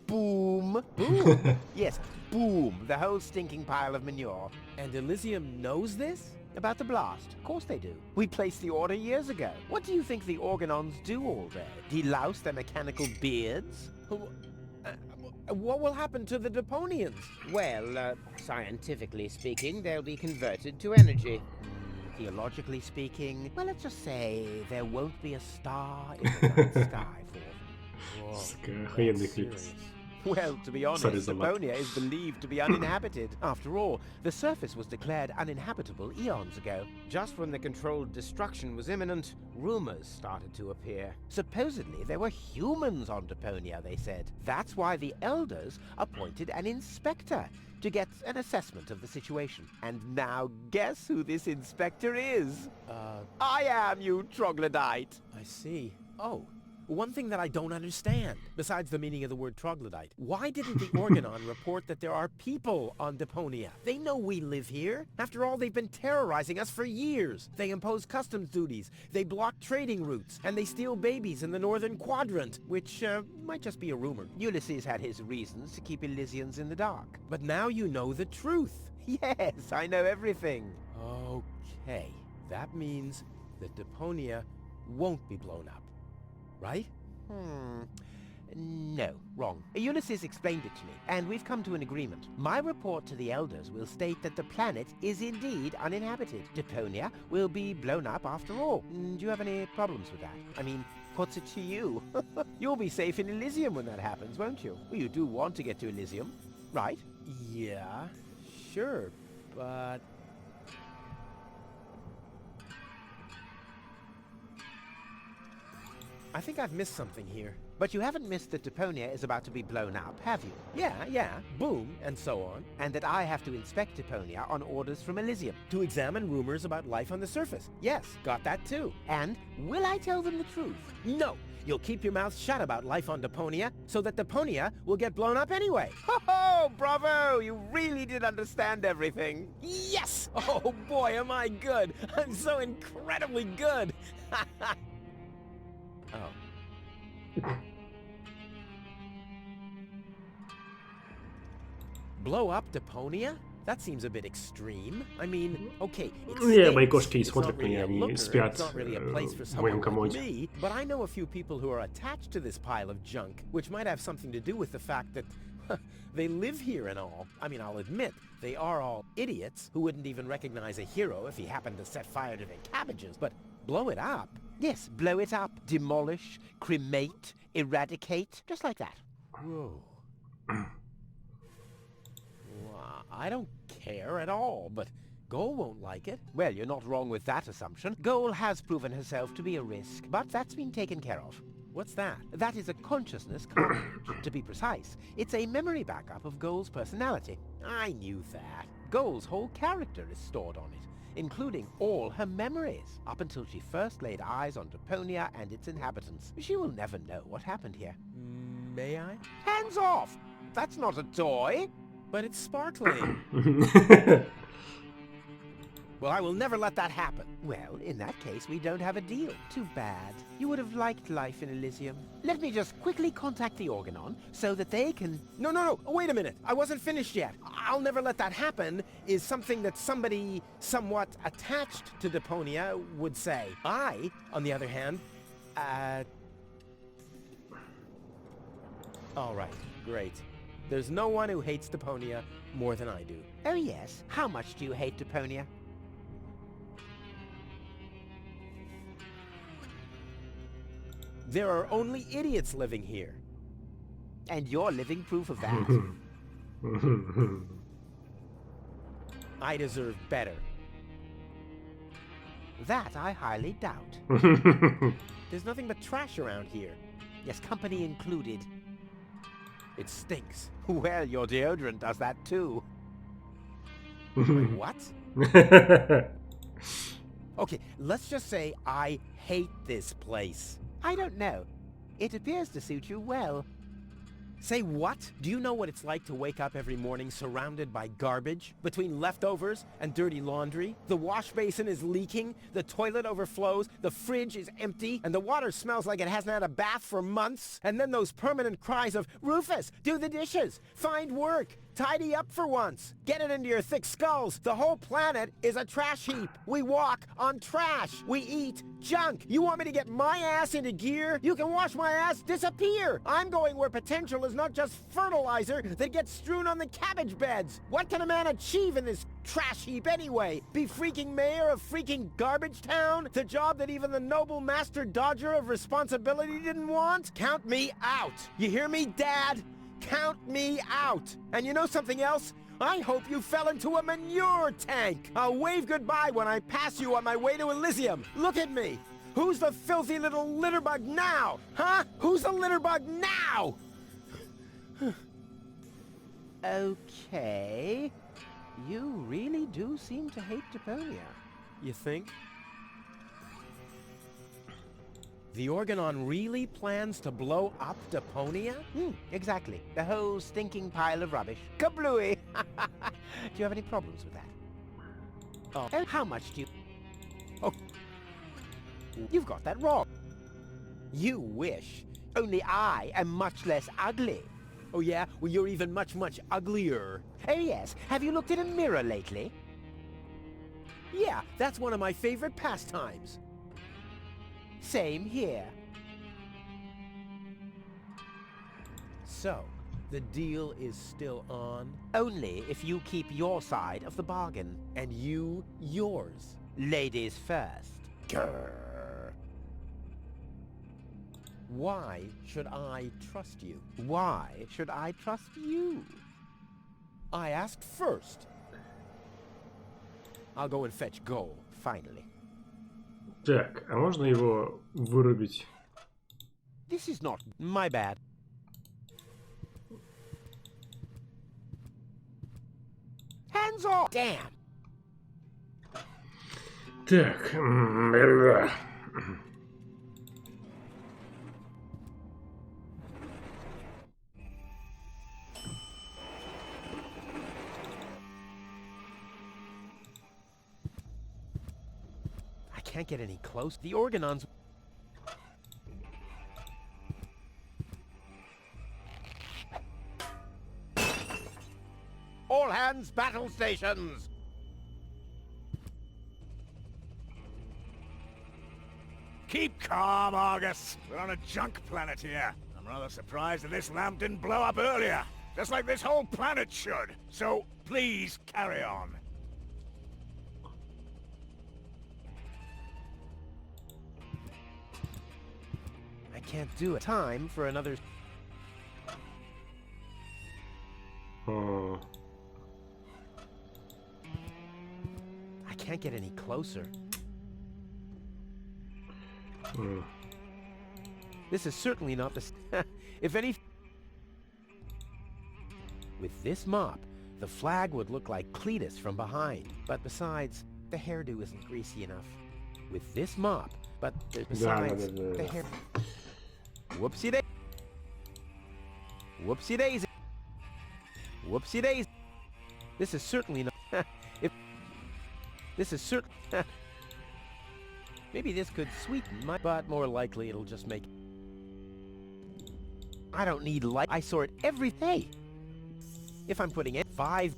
boom. Boom? Yes, boom. The whole stinking pile of manure. And Elysium knows this? About the blast? Of course they do. We placed the order years ago. What do you think the Organons do all day? Delouse their mechanical beards? What will happen to the Deponians? Well, scientifically speaking, they'll be converted to energy. Theologically speaking, well, let's just say there won't be a star in the night sky for them. Whoa, that's serious. Well, to be honest, Deponia is believed to be uninhabited. After all, the surface was declared uninhabitable eons ago. Just when the controlled destruction was imminent, rumors started to appear. Supposedly, there were humans on Deponia, they said. That's why the Elders appointed an inspector to get an assessment of the situation. And now, guess who this inspector is? I am, you troglodyte! I see. Oh. One thing that I don't understand, besides the meaning of the word troglodyte, why didn't the Organon report that there are people on Deponia? They know we live here. After all, they've been terrorizing us for years. They impose customs duties, they block trading routes, and they steal babies in the northern quadrant, which might just be a rumor. Ulysses had his reasons to keep Elysians in the dark. But now you know the truth. Yes, I know everything. Okay, that means that Deponia won't be blown up. Right? No, wrong. Ulysses explained it to me, and we've come to an agreement. My report to the Elders will state that the planet is indeed uninhabited. Deponia will be blown up after all. Do you have any problems with that? I mean, what's it to you? You'll be safe in Elysium when that happens, won't you? Well, you do want to get to Elysium, right? Yeah, sure, but... I think I've missed something here. But you haven't missed that Deponia is about to be blown up, have you? Yeah, boom, and so on. And that I have to inspect Deponia on orders from Elysium. To examine rumors about life on the surface. Yes, got that too. And will I tell them the truth? No! You'll keep your mouth shut about life on Deponia, so that Deponia will get blown up anyway. Ho-ho! Bravo! You really did understand everything. Yes! Oh boy, am I good! I'm so incredibly good! Oh. Blow up Deponia? That seems a bit extreme. I mean, okay, Не, мои кошки не смотрят меня, они спят в моем комоде. But I know a few people who are attached to this pile of junk, which might have something to do with the fact that, They live here and all. I mean, I'll admit, they are all idiots who wouldn't even recognize a hero if he happened to set fire to their cabbages. But blow it up? Yes, blow it up, demolish, cremate, eradicate, just like that. Whoa. Well, I don't care at all, but Goal won't like it. Well, you're not wrong with that assumption. Goal has proven herself to be a risk, but that's been taken care of. What's that? That is a consciousness cartridge. To be precise, it's a memory backup of Goal's personality. I knew that. Goal's whole character is stored on it, including all her memories, up until she first laid eyes on Durponia and its inhabitants. She will never know what happened here. May I? Hands off! That's not a toy! But it's sparkling. Well, I will never let that happen. Well, in that case, we don't have a deal. Too bad. You would have liked life in Elysium. Let me just quickly contact the Organon so that they can... No, wait a minute. I wasn't finished yet. I'll never let that happen is something that somebody somewhat attached to Durponia would say. I, on the other hand, all right, great. There's no one who hates Durponia more than I do. Oh yes? How much do you hate Durponia? There are only idiots living here. And you're living proof of that. I deserve better. That I highly doubt. There's nothing but trash around here. Yes, company included. It stinks. Well, your deodorant does that too. Wait, what? Okay, let's just say I hate this place. I don't know. It appears to suit you well. Say what? Do you know what it's like to wake up every morning surrounded by garbage? Between leftovers and dirty laundry? The wash basin is leaking, the toilet overflows, the fridge is empty, and the water smells like it hasn't had a bath for months. And then those permanent cries of, Rufus, do the dishes, find work, tidy up for once. Get it into your thick skulls. The whole planet is a trash heap. We walk on trash. We eat junk. You want me to get my ass into gear? You can watch my ass disappear. I'm going where potential is not just fertilizer that gets strewn on the cabbage beds. What can a man achieve in this trash heap anyway? Be freaking mayor of freaking garbage town? The job that even the noble master dodger of responsibility didn't want? Count me out. You hear me, Dad? Count me out. And you know something else? I hope you fell into a manure tank. I'll wave goodbye when I pass you on my way to Elysium. Look at me. Who's the filthy little litterbug now? Huh? Who's the litterbug now? Okay. You really do seem to hate Durponia. You think? The Organon really plans to blow up Durponia? Exactly. The whole stinking pile of rubbish. Kablooey! Do you have any problems with that? Oh, how much do you... Oh, you've got that wrong. You wish. Only I am much less ugly. Oh yeah? Well, you're even much, much uglier. Oh yes. Have you looked in a mirror lately? Yeah, that's one of my favorite pastimes. Same here. So, the deal is still on? Only if you keep your side of the bargain. And you, yours. Ladies first. Grrr. Why should I trust you? Why should I trust you? I asked first. I'll go and fetch Goal, finally. Так, а можно его вырубить? This is not my bad. Hands off! Damn! Так, I can't get any close. The Organons... All hands, battle stations! Keep calm, Argus. We're on a junk planet here. I'm rather surprised that this lamp didn't blow up earlier. just like this whole planet should. So, please carry on. I can't do it. Time for another... Oh. I can't get any closer. This is certainly not the... If any... With this mop, the flag would look like Cletus from behind. But besides, the hairdo isn't greasy enough. With this mop, but besides, the hair... Whoopsie daisy. Whoopsie daisy. Whoopsie daisy. This is certainly not... If... This is certain... Maybe this could sweeten my... But more likely it'll just make... I don't need light. I sort every day. If I'm putting it 5...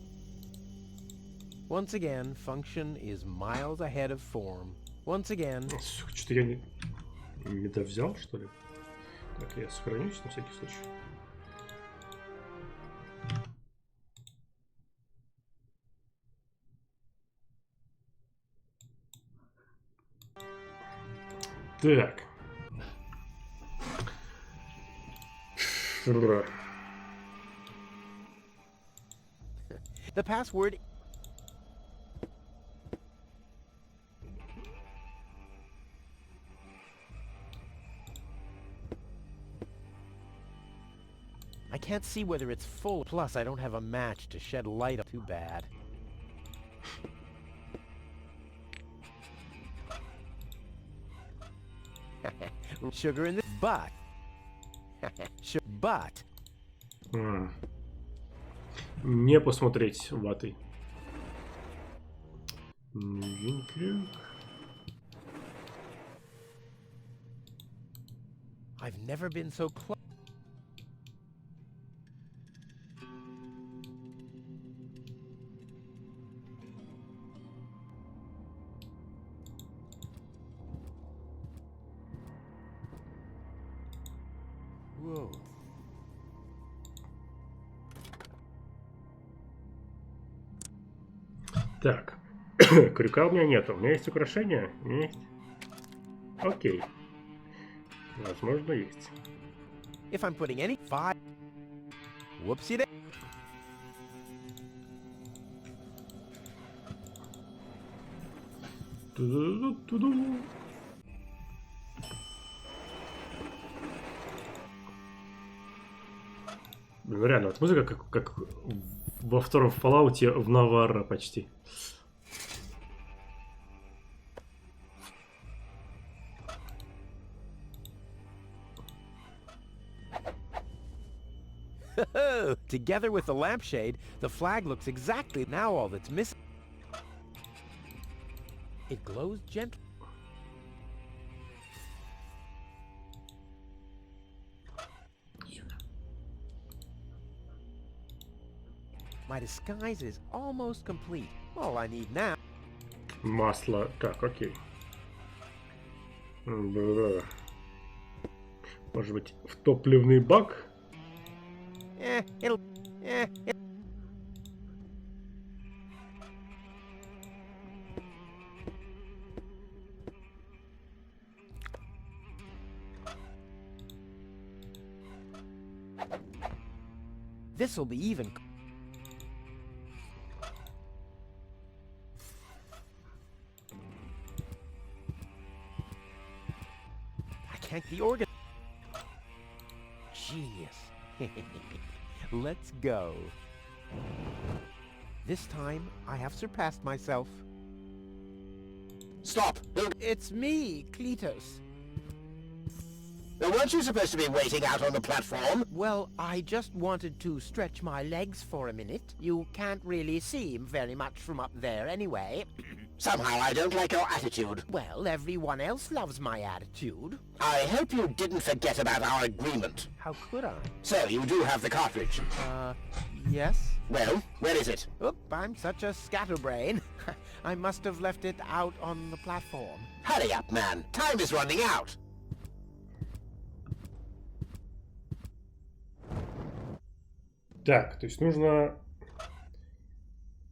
Once again, function is miles ahead of form. Once again... Сука, что-то я не довзял, что ли? Так, я сохранюсь на всякий случай. Так. The password... I can't see whether it's full. Plus, I don't have a match to shed light on. Too bad. Sugar in the... But... But... Не посмотреть ватой. Винклюк. I've never been so close. Whoa. Так. Крюка у меня нету. У меня есть украшения? Есть. Окей. Возможно, есть. If I'm putting any 5... Whoopsie day. Ту-ду-ду-ду-ду. Блин, реально, вот музыка как во втором Fallout в Наварро почти. Together with the lampshade, the flag looks exactly now all that's missing. It glows gently. My disguise is almost complete. All I need now. Масло. Так, окей. Бля. Может быть, в топливный бак? It'll... This'll be even... I can't the organ... Genius. Let's go. This time, I have surpassed myself. Stop! It's me, Cletus. Now, weren't you supposed to be waiting out on the platform? Well, I just wanted to stretch my legs for a minute. You can't really see very much from up there anyway. Somehow I don't like your attitude. Well, everyone else loves my attitude. I hope you didn't forget about our agreement. How could I? So, you do have the cartridge. Yes? Well, where is it? Oop, I'm such a scatterbrain. I must have left it out on the platform. Hurry up, man. Time is running out. Так, то есть нужно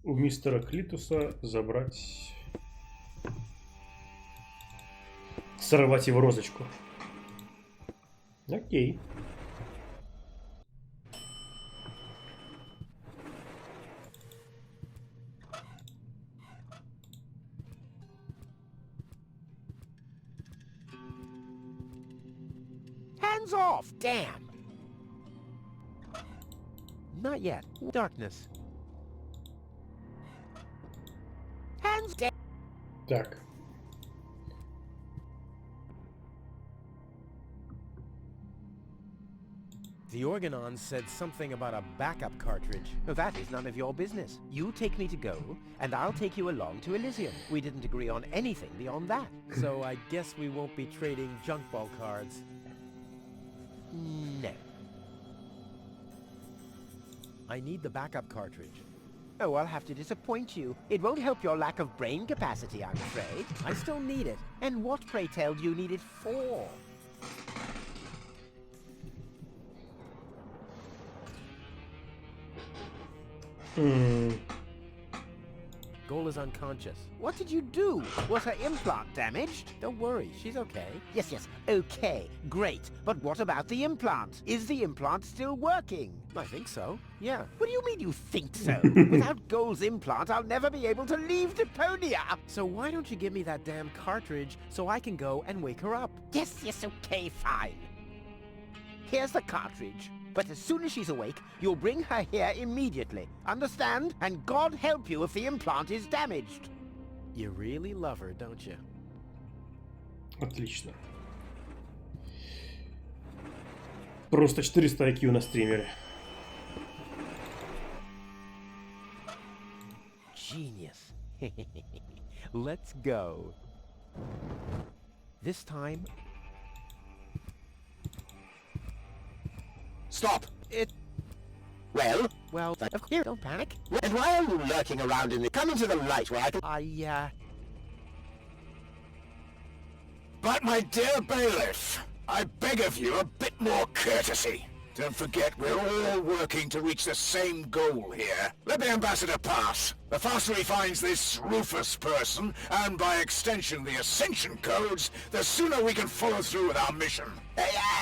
у мистера Клитуса забрать... Сорвать его розочку. Окей. Hands off! Damn! Not yet. Darkness. Hands down! Так. The Organon said something about a backup cartridge. No, that is none of your business. You take me to go, and I'll take you along to Elysium. We didn't agree on anything beyond that. So I guess we won't be trading junk ball cards. No. I need the backup cartridge. Oh, I'll have to disappoint you. It won't help your lack of brain capacity, I'm afraid. I still need it. And what, pray tell, do you need it for? Goal is unconscious. What did you do? Was her implant damaged? Don't worry, she's okay. Yes, okay, great. But what about the implant? Is the implant still working? I think so, yeah. What do you mean you think so? Without Goal's implant, I'll never be able to leave Deponia! So why don't you give me that damn cartridge so I can go and wake her up? Yes, okay, fine. Here's the cartridge. But as soon as she's awake, you'll bring her here immediately. Understand? And God help you if the implant is damaged. You really love her, don't you? Отлично. Просто 400 IQ на стримере. Genius. Let's go. This time... Stop! It... Well? Well, here, don't panic. And why are you lurking around in the... Come into the light where I can... But my dear bailiff, I beg of you a bit more courtesy. Don't forget, we're all working to reach the same goal here. Let the ambassador pass. The faster he finds this Rufus person, and by extension the Ascension codes, the sooner we can follow through with our mission.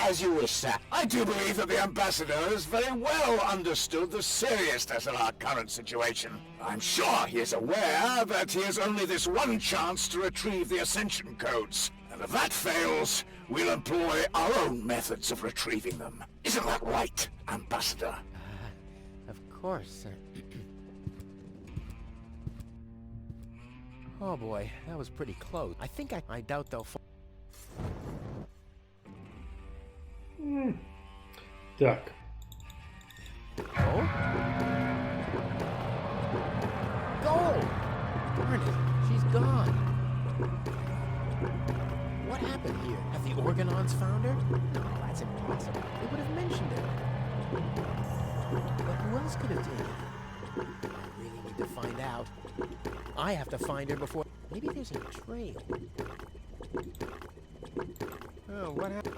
As you wish, sir. I do believe that the ambassador has very well understood the seriousness of our current situation. I'm sure he is aware that he has only this one chance to retrieve the Ascension codes. And if that fails, we'll employ our own methods of retrieving them. Isn't that right, Ambassador? Of course, sir. Oh boy, that was pretty close. I think I doubt they'll... Так. Oh? Goal! Darn it, she's gone. What happened here? Have the Organons found her? No, that's impossible. They would have mentioned it. But who else could have done it? I really need to find out. I have to find her before... Maybe there's a trail. Oh, what happened?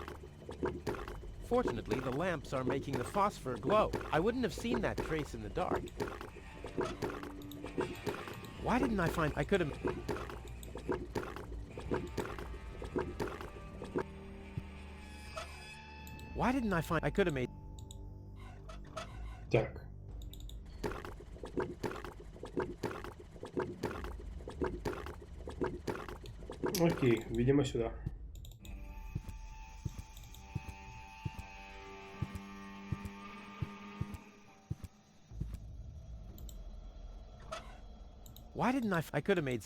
Fortunately, the lamps are making the phosphor glow. I wouldn't have seen that trace in the dark. Why didn't I find... I could have... Why didn't I find... I could have made... Так. Окей, видимо, сюда. Why didn't I could have made...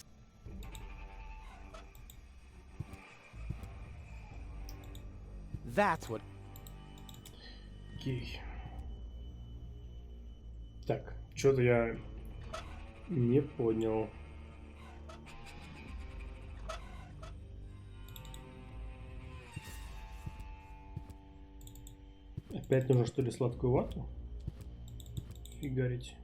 That's what... Окей. Так, что-то я не понял. Опять нужно, что ли, сладкую вату фигарить?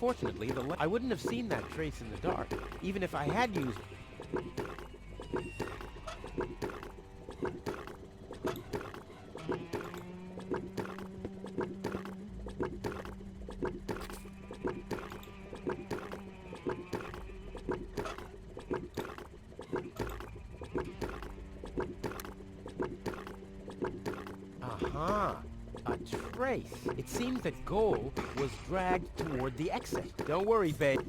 Fortunately, I wouldn't have seen that trace in the dark, even if I had used... Aha! A trace. It seems that Goal was dragged toward the exit. Don't worry, babe.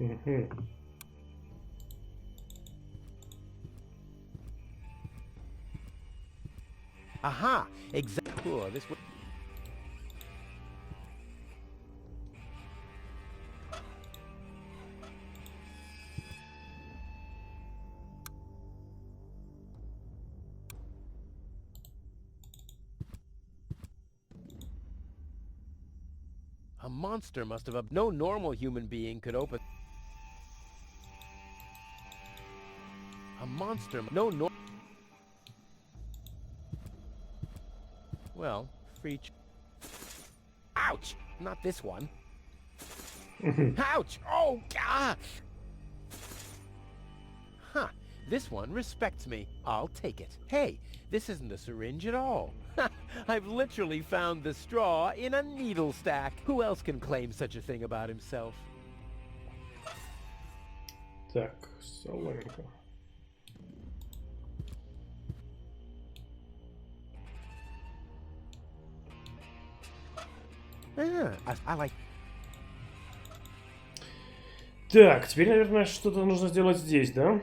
Мгм. Aha! Exactly. Oh, this way. A monster must have. No normal human being could open. A monster. No nor. Well, Ouch! Not this one. Ouch! Oh, gosh! Huh. This one respects me. I'll take it. Hey, this isn't a syringe at all. I've literally found the straw in a needle stack. Who else can claim such a thing about himself? Так, соломинка. I like... Так, теперь, наверное, что-то нужно сделать здесь, да?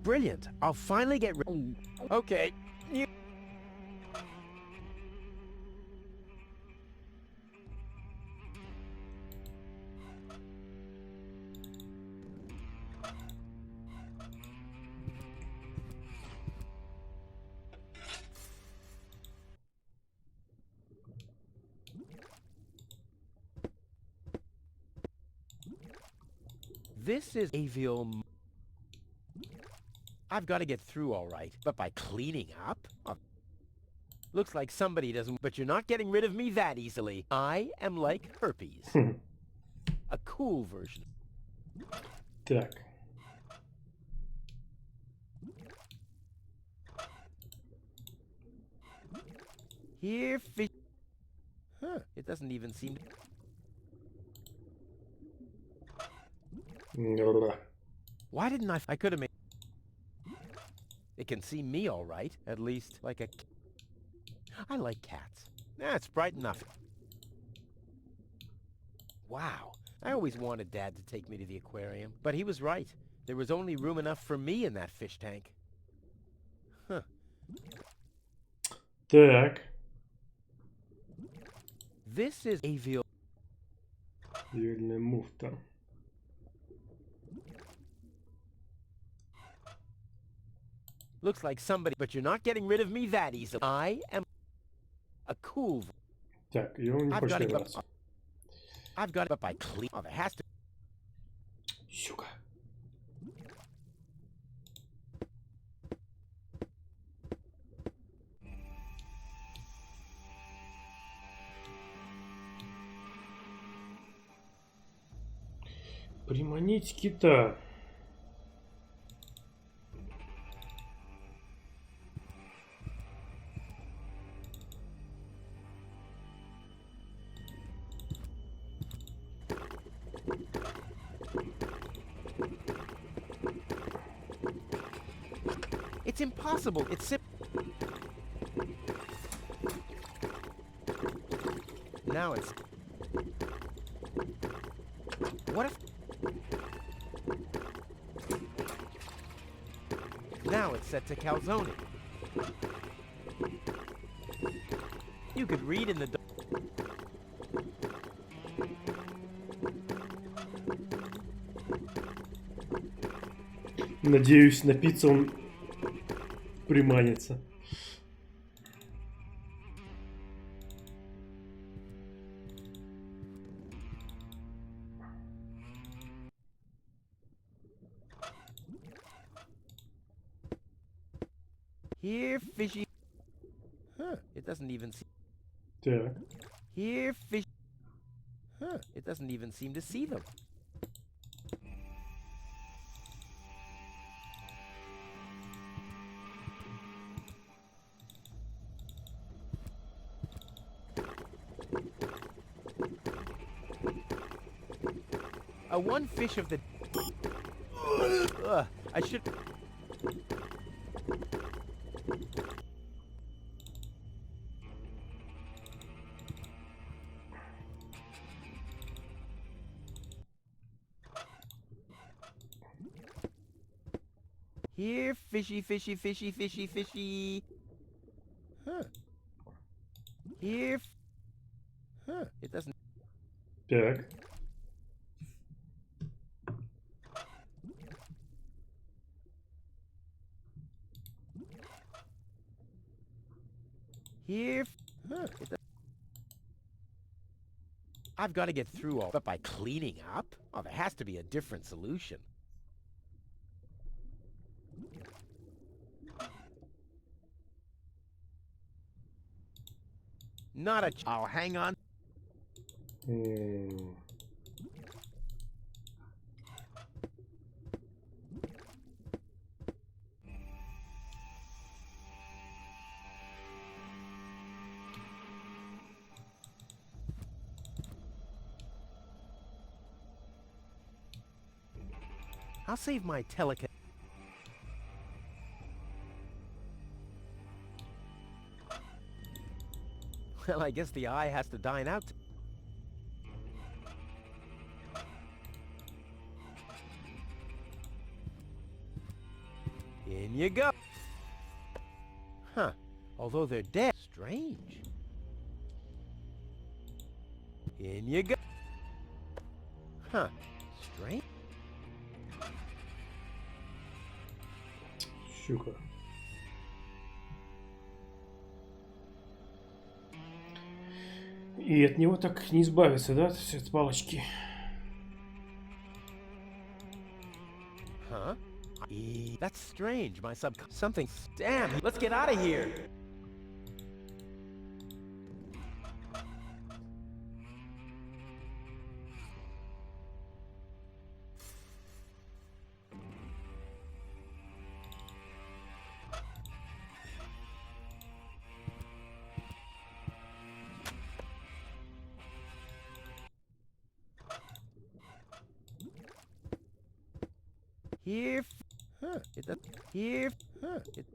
Brilliant. I'll finally get rid... Okay. This is avial... I've got to get through all right, but by cleaning up? Looks like somebody doesn't... But you're not getting rid of me that easily. I am like herpes. A cool version. Так. Here, fish... Huh, it doesn't even seem to... Why didn't I could have made... It can see me all right, at least like a... I like cats. That's bright enough. Wow, I always wanted Dad to take me to the aquarium, but he was right. There was only room enough for me in that fish tank. Huh. Так. This is avial... Вельная муфта. Looks like somebody... But you're not getting rid of me that easily. I am a cool... Так, его не хочет набраться. I've got it, but by clean... Oh, there has to... Сука. Приманить кита. It's impossible. It's now it's... What if... Now it's set to calzone. You could read in the... Надеюсь, напиться он приманится. Here, fishy. Huh, it doesn't even seem... Так. Here, fish... Huh, it doesn't even seem to see them. One fish of the... I should... Here, fishy, fishy, fishy, fishy, fishy. Huh. Here... Huh, it doesn't... Так. Here... Huh, it doesn't... I've got to get through all... But by cleaning up? Oh, there has to be a different solution. Not a... I'll hang on. I'll save my telecast. Well, I guess the eye has to dine out. In you go. Huh. Although they're dead. Strange. In you go. Huh. Strange. Щука. И от него так не избавиться, да, от палочки? Huh? That's strange. My something. Damn. Let's get out of here. Here, huh? It does. Here, huh? It.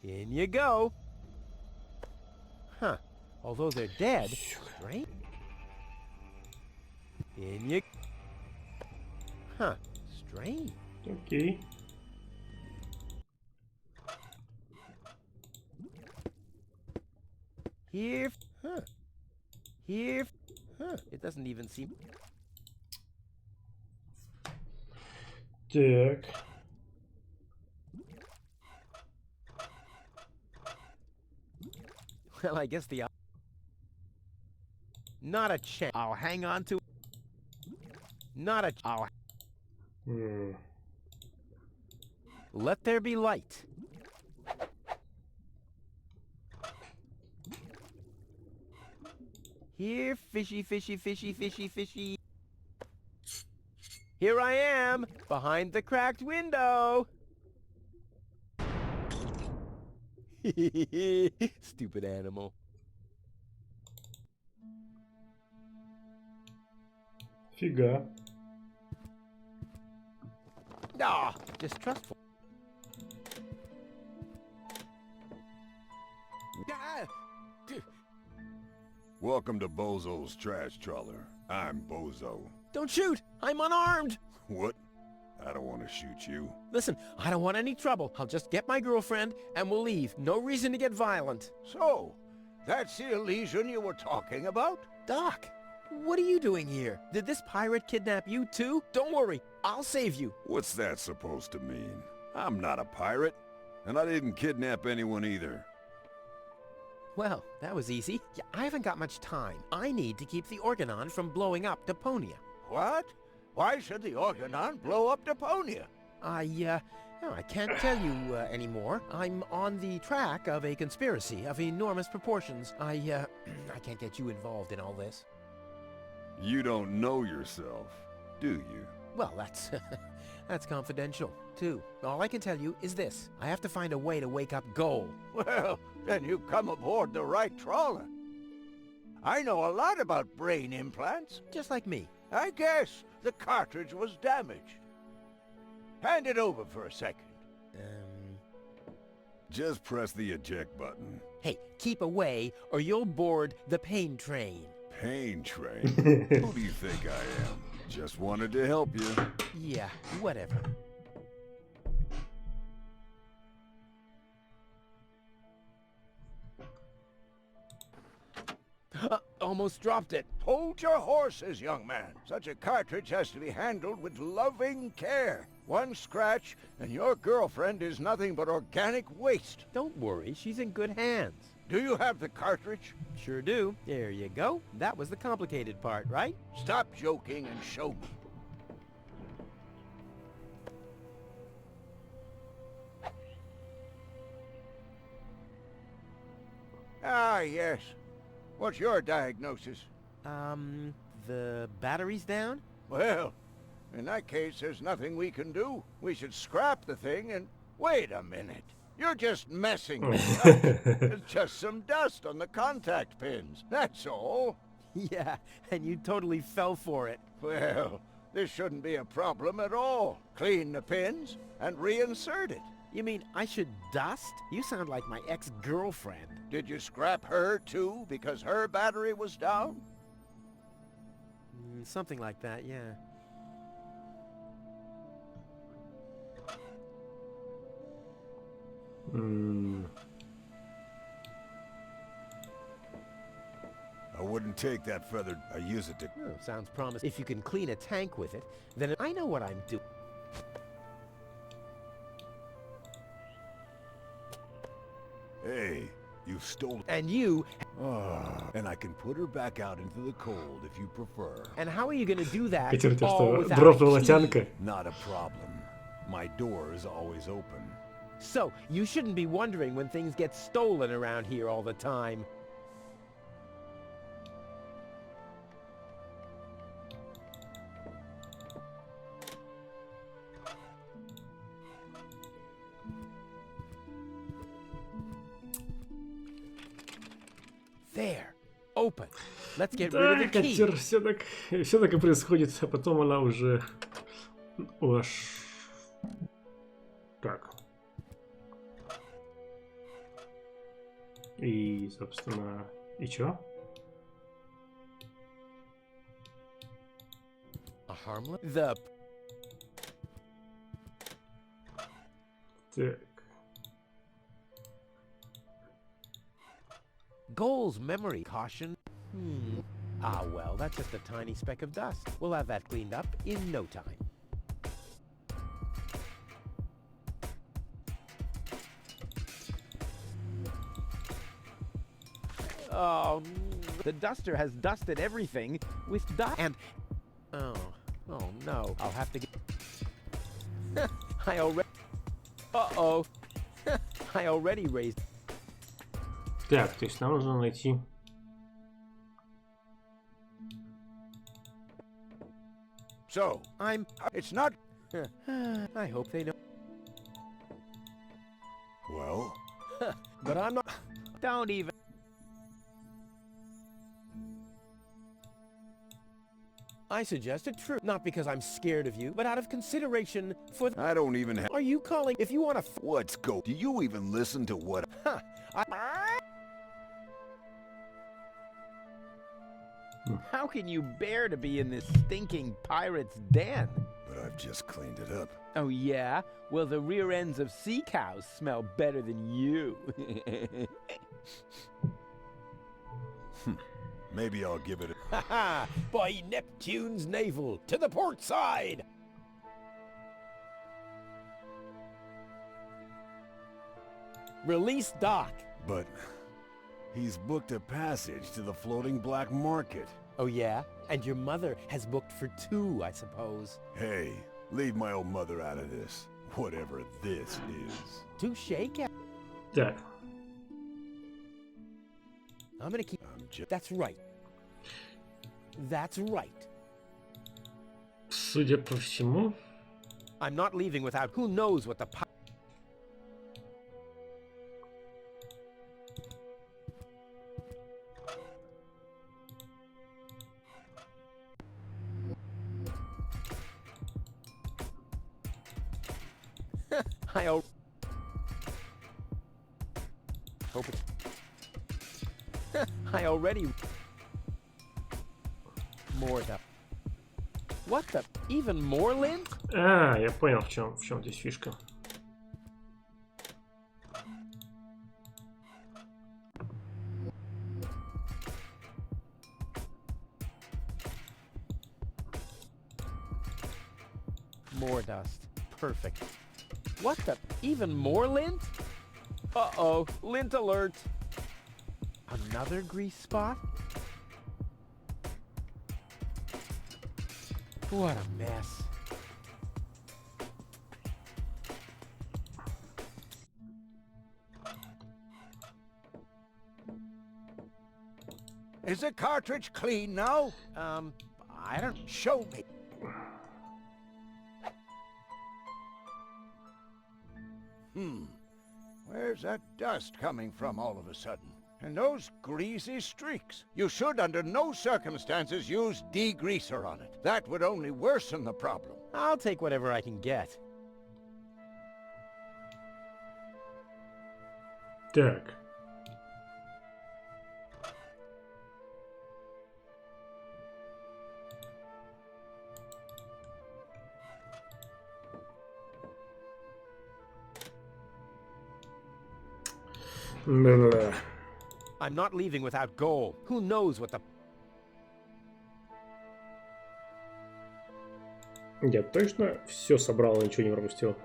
In you go. Huh? Although they're dead, right? In you. Huh? Strange. Окей. Here, huh? Here, huh? It doesn't even seem. Так. Well, I guess the. Not a chance. I'll hang on to. Not a. I'll. Let there be light. Here, fishy, fishy, fishy, fishy, fishy. Here I am, behind the cracked window. Stupid animal. Фига. Ah, distrustful. Welcome to Bozo's Trash Trawler. I'm Bozo. Don't shoot! I'm unarmed! What? I don't want to shoot you. Listen, I don't want any trouble. I'll just get my girlfriend and we'll leave. No reason to get violent. So, that's the Elysian you were talking about? Doc, what are you doing here? Did this pirate kidnap you too? Don't worry, I'll save you. What's that supposed to mean? I'm not a pirate, and I didn't kidnap anyone either. Well, that was easy. Yeah, I haven't got much time. I need to keep the Organon from blowing up Deponia. What? Why should the Organon blow up Deponia? I can't tell you anymore. I'm on the track of a conspiracy of enormous proportions. I can't get you involved in all this. You don't know yourself, do you? Well, that's that's confidential, too. All I can tell you is this. I have to find a way to wake up Goal. Well, then you've come aboard the right trawler. I know a lot about brain implants. Just like me. I guess the cartridge was damaged. Hand it over for a second. Just press the eject button. Hey, keep away or you'll board the pain train. Pain train? Who do you think I am? Just wanted to help you. Yeah, whatever. Almost dropped it. Hold your horses, young man. Such a cartridge has to be handled with loving care. One scratch, and your girlfriend is nothing but organic waste. Don't worry, she's in good hands. Do you have the cartridge? Sure do. There you go. That was the complicated part, right? Stop joking and show me. Ah, yes. What's your diagnosis? The battery's down? Well, in that case, there's nothing we can do. We should scrap the thing and... Wait a minute. You're just messing with us. It's just some dust on the contact pins. That's all. Yeah, and you totally fell for it. Well, this shouldn't be a problem at all. Clean the pins and reinsert it. You mean I should dust? You sound like my ex-girlfriend. Did you scrap her too because her battery was down? Something like that, yeah. I wouldn't take that feather. I use it to... Oh, sounds promising. If you can clean a tank with it, then I know what I'm doing. Hey, you stole... And you... and I can put her back out into the cold if you prefer. And how are you gonna do that Хотел то, all что without дропнула a key? тянка. Not a problem. My door is always open. So, you shouldn't be wondering when things get stolen around here all the time. There. Open. Let's get rid Да, of the key. Катер, все так и происходит, а потом она уже... Так. И, собственно, и чё? A harmless... The... Так. Goal's memory caution. Ah, well, that's just a tiny speck of dust. We'll have that cleaned up in no time. Oh, the duster has dusted everything with dust. And... Oh no. I'll have to get... I already... Uh-oh. I already raised... Так, то есть нам нужно найти... So, it's not... I hope they know. Well? But I'm not... Don't even... I suggested true. Not because I'm scared of you, but out of consideration for... I don't even have... Are you calling... If you want to... What's go... Do you even listen to what... Huh. How can you bear to be in this stinking pirate's den? But I've just cleaned it up. Oh, yeah? Well, the rear ends of sea cows smell better than you. Maybe I'll give it a... Ha ha! By Neptune's navel, to the port side! Release Doc. But... he's booked a passage to the floating black market. Oh yeah? And your mother has booked for 2, I suppose. Hey, leave my old mother out of this. Whatever this is. Touche, Cap. Так, I'm gonna keep... I'm just... That's right. That's right. судя по всему... I'm not leaving without... Who knows what the... I hope it... I already... More the... What the... Even more lint? А, я понял, в чем здесь фишка. More dust. Perfect. What the... Even more lint? Uh-oh. Lint alert. Another grease spot? What a mess. Is the cartridge clean now? I don't... Show me. Where's that dust coming from all of a sudden? And those greasy streaks. You should under no circumstances use degreaser on it. That would only worsen the problem. I'll take whatever I can get. Так. Да-да-да. I'm not leaving without gold. Who knows what the... Я точно все собрал и ничего не пропустил.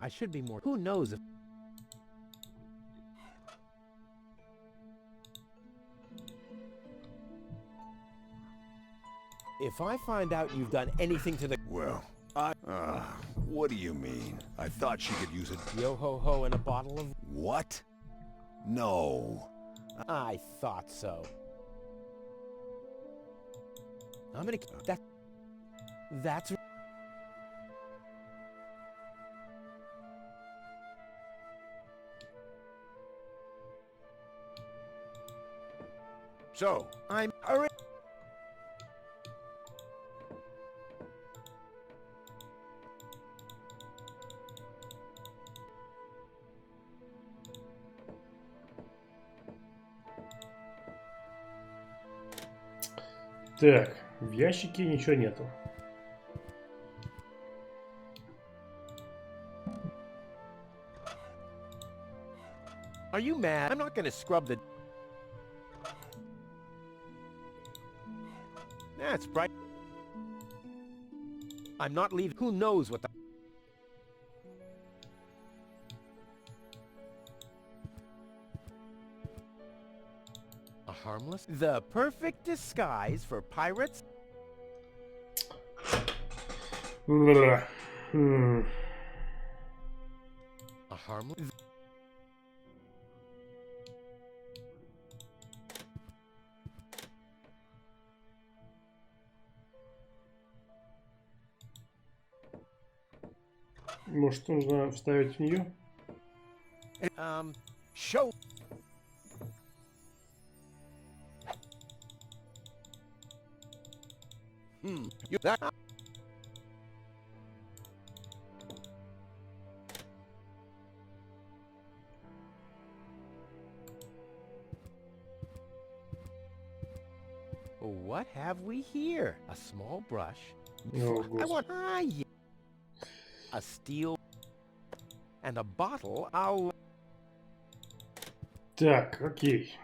I should be more... Who knows if... If I find out you've done anything to the... Well, what do you mean? I thought she could use it. Yo-ho-ho and a bottle of... What? No. I thought so. I'm gonna... That's... So, I'm... hurry. Так, в ящике ничего нету. Are you mad? I'm not gonna scrub the... That's bright. I'm not leaving. Who knows what the... A harmless? The perfect disguise for pirates? Да-да-да. A harmless... Может, нужно вставить в нее? Show. That... What have we here? A small brush. О, I want... господи. yeah. A steel... And a bottle. I'll... Так, окей.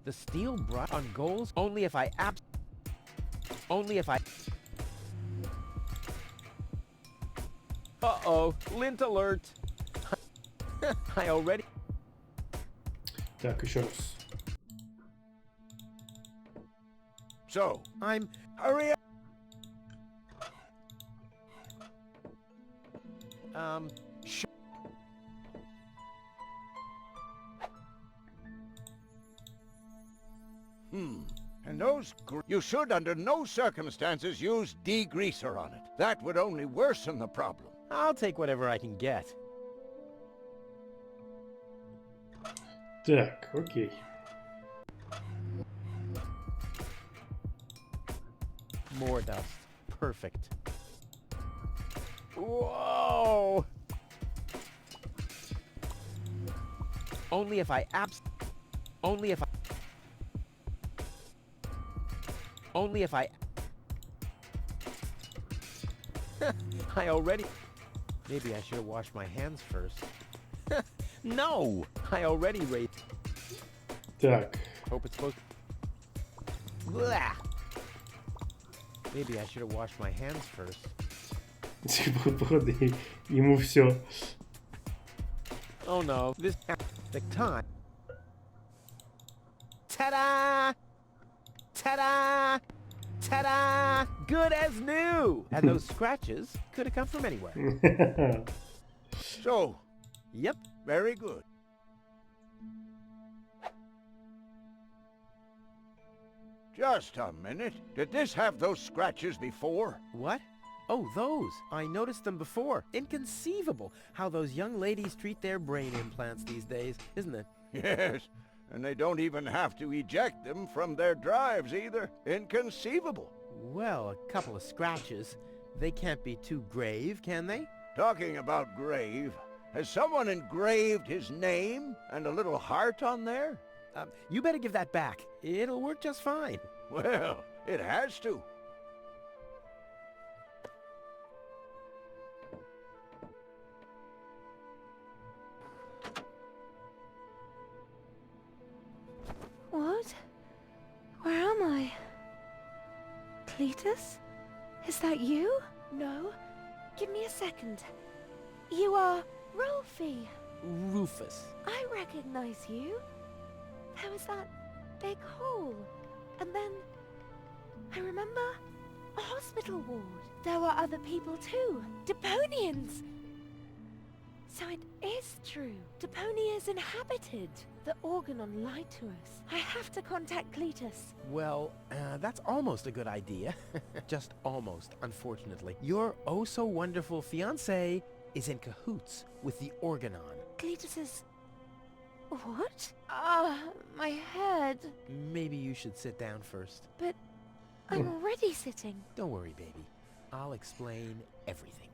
The steel brush on goals? Only if I Uh-oh, lint alert. I already... Так, еще раз. So, I'm... hurry up. And those... You should under no circumstances use degreaser on it. That would only worsen the problem. I'll take whatever I can get. Так, окей. More dust. Perfect. Whoa! Only if I Only if I... I already... Maybe I should have washed my hands first. No! I already raped... Так. Hope it's supposed... Blah! Maybe I should have washed my hands first. Походу, ему все. Oh no, this... The time... Ta-da! Ta-da! Ta-da! Good as new! And those scratches could have come from anywhere. So, Yep. very good. Just a minute. Did this have those scratches before? What? Oh, those. I noticed them before. Inconceivable how those young ladies treat their brain implants these days, isn't it? Yes, and they don't even have to eject them from their drives either. Inconceivable. Well, a couple of scratches. They can't be too grave, can they? Talking about grave, has someone engraved his name and a little heart on there? You better give that back. It'll work just fine. Well, it has to. What? Where am I? Cletus? Is that you? No. Give me a second. You are Rolfie. Rufus. I recognize you. There was that big hole. And then... I remember a hospital ward. There were other people too. Deponians! So it is true. Deponia is inhabited. The Organon lied to us. I have to contact Cletus. Well, that's almost a good idea. Just almost, unfortunately. Your oh-so-wonderful fiancé is in cahoots with the Organon. Cletus is... What? My head. Maybe you should sit down first. But I'm already sitting. Don't worry, baby. I'll explain everything.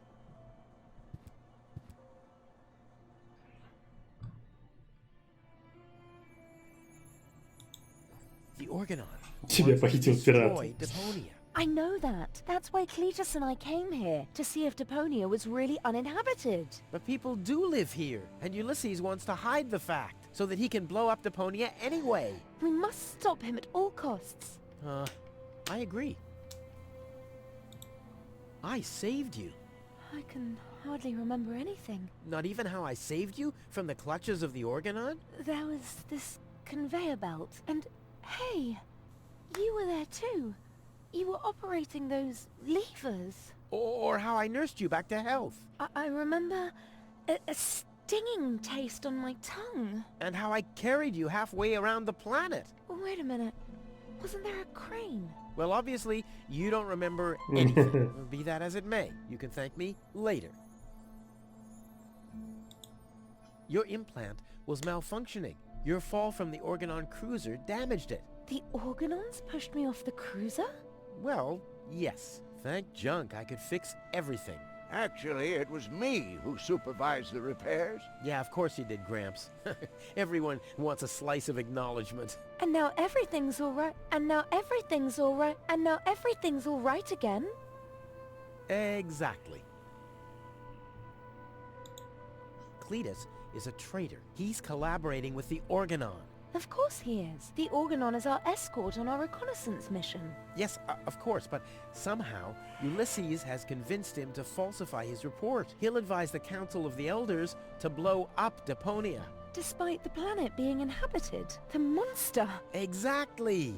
The Organon Тебя wants to похитил destroy пират. Deponia. I know that. That's why Cletus and I came here, to see if Deponia was really uninhabited. But people do live here, and Ulysses wants to hide the fact, so that he can blow up Deponia anyway. We must stop him at all costs. I agree. I saved you. I can hardly remember anything. Not even how I saved you from the clutches of the Organon? There was this conveyor belt, and hey, you were there too. You were operating those levers. Or how I nursed you back to health. I remember a stinging taste on my tongue. And how I carried you halfway around the planet. Wait a minute. Wasn't there a crane? Well, obviously, you don't remember anything. Be that as it may, you can thank me later. Your implant was malfunctioning. Your fall from the Organon cruiser damaged it. The Organons pushed me off the cruiser? Well, yes. Thank junk I could fix everything. Actually, it was me who supervised the repairs. Yeah, of course you did, Gramps. Everyone wants a slice of acknowledgement. And now everything's alright. And now everything's alright. And now everything's alright again. Exactly. Cletus is a traitor. He's collaborating with the Organon. Of course he is. The Organon is our escort on our reconnaissance mission. Yes, of course, but somehow Ulysses has convinced him to falsify his report. He'll advise the Council of the Elders to blow up Deponia. Despite the planet being inhabited. The monster! Exactly!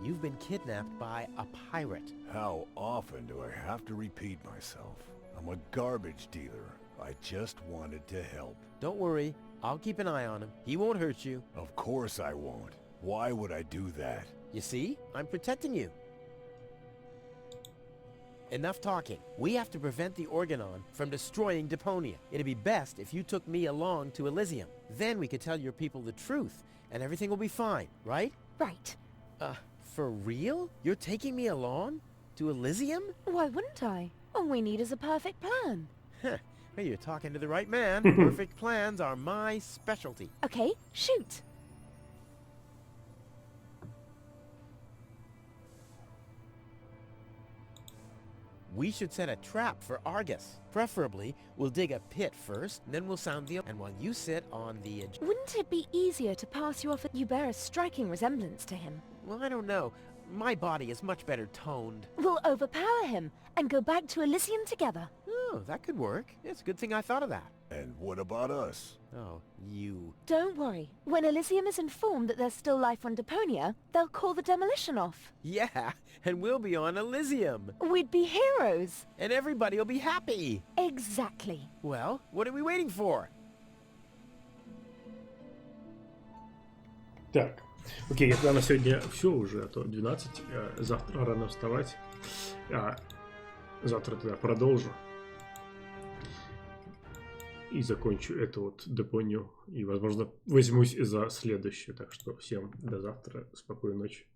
You've been kidnapped by a pirate. How often do I have to repeat myself? I'm a garbage dealer. I just wanted to help. Don't worry, I'll keep an eye on him. He won't hurt you. Of course I won't. Why would I do that? You see? I'm protecting you. Enough talking. We have to prevent the Organon from destroying Deponia. It'd be best if you took me along to Elysium. Then we could tell your people the truth, and everything will be fine, right? Right. For real? You're taking me along? To Elysium? Why wouldn't I? All we need is a perfect plan. Heh. Well, you're talking to the right man. Perfect plans are my specialty. Okay, shoot. We should set a trap for Argus. Preferably, we'll dig a pit first, then we'll sound the... And while you sit on the... Wouldn't it be easier to pass you off? You bear a striking resemblance to him. Well, I don't know. My body is much better toned. We'll overpower him and go back to Elysium together. Oh, that could work. It's a good thing I thought of that. And what about us? Oh, you... Don't worry. When Elysium is informed that there's still life on Deponia, they'll call the demolition off. Yeah, and we'll be on Elysium. We'd be heroes. And everybody will be happy. Exactly. Well, what are we waiting for? Так, окей, это на сегодня все уже, а то 12. Завтра рано вставать. Завтра тогда продолжу. И закончу эту вот Депонию. И, возможно, возьмусь за следующую. Так что всем до завтра. Спокойной ночи.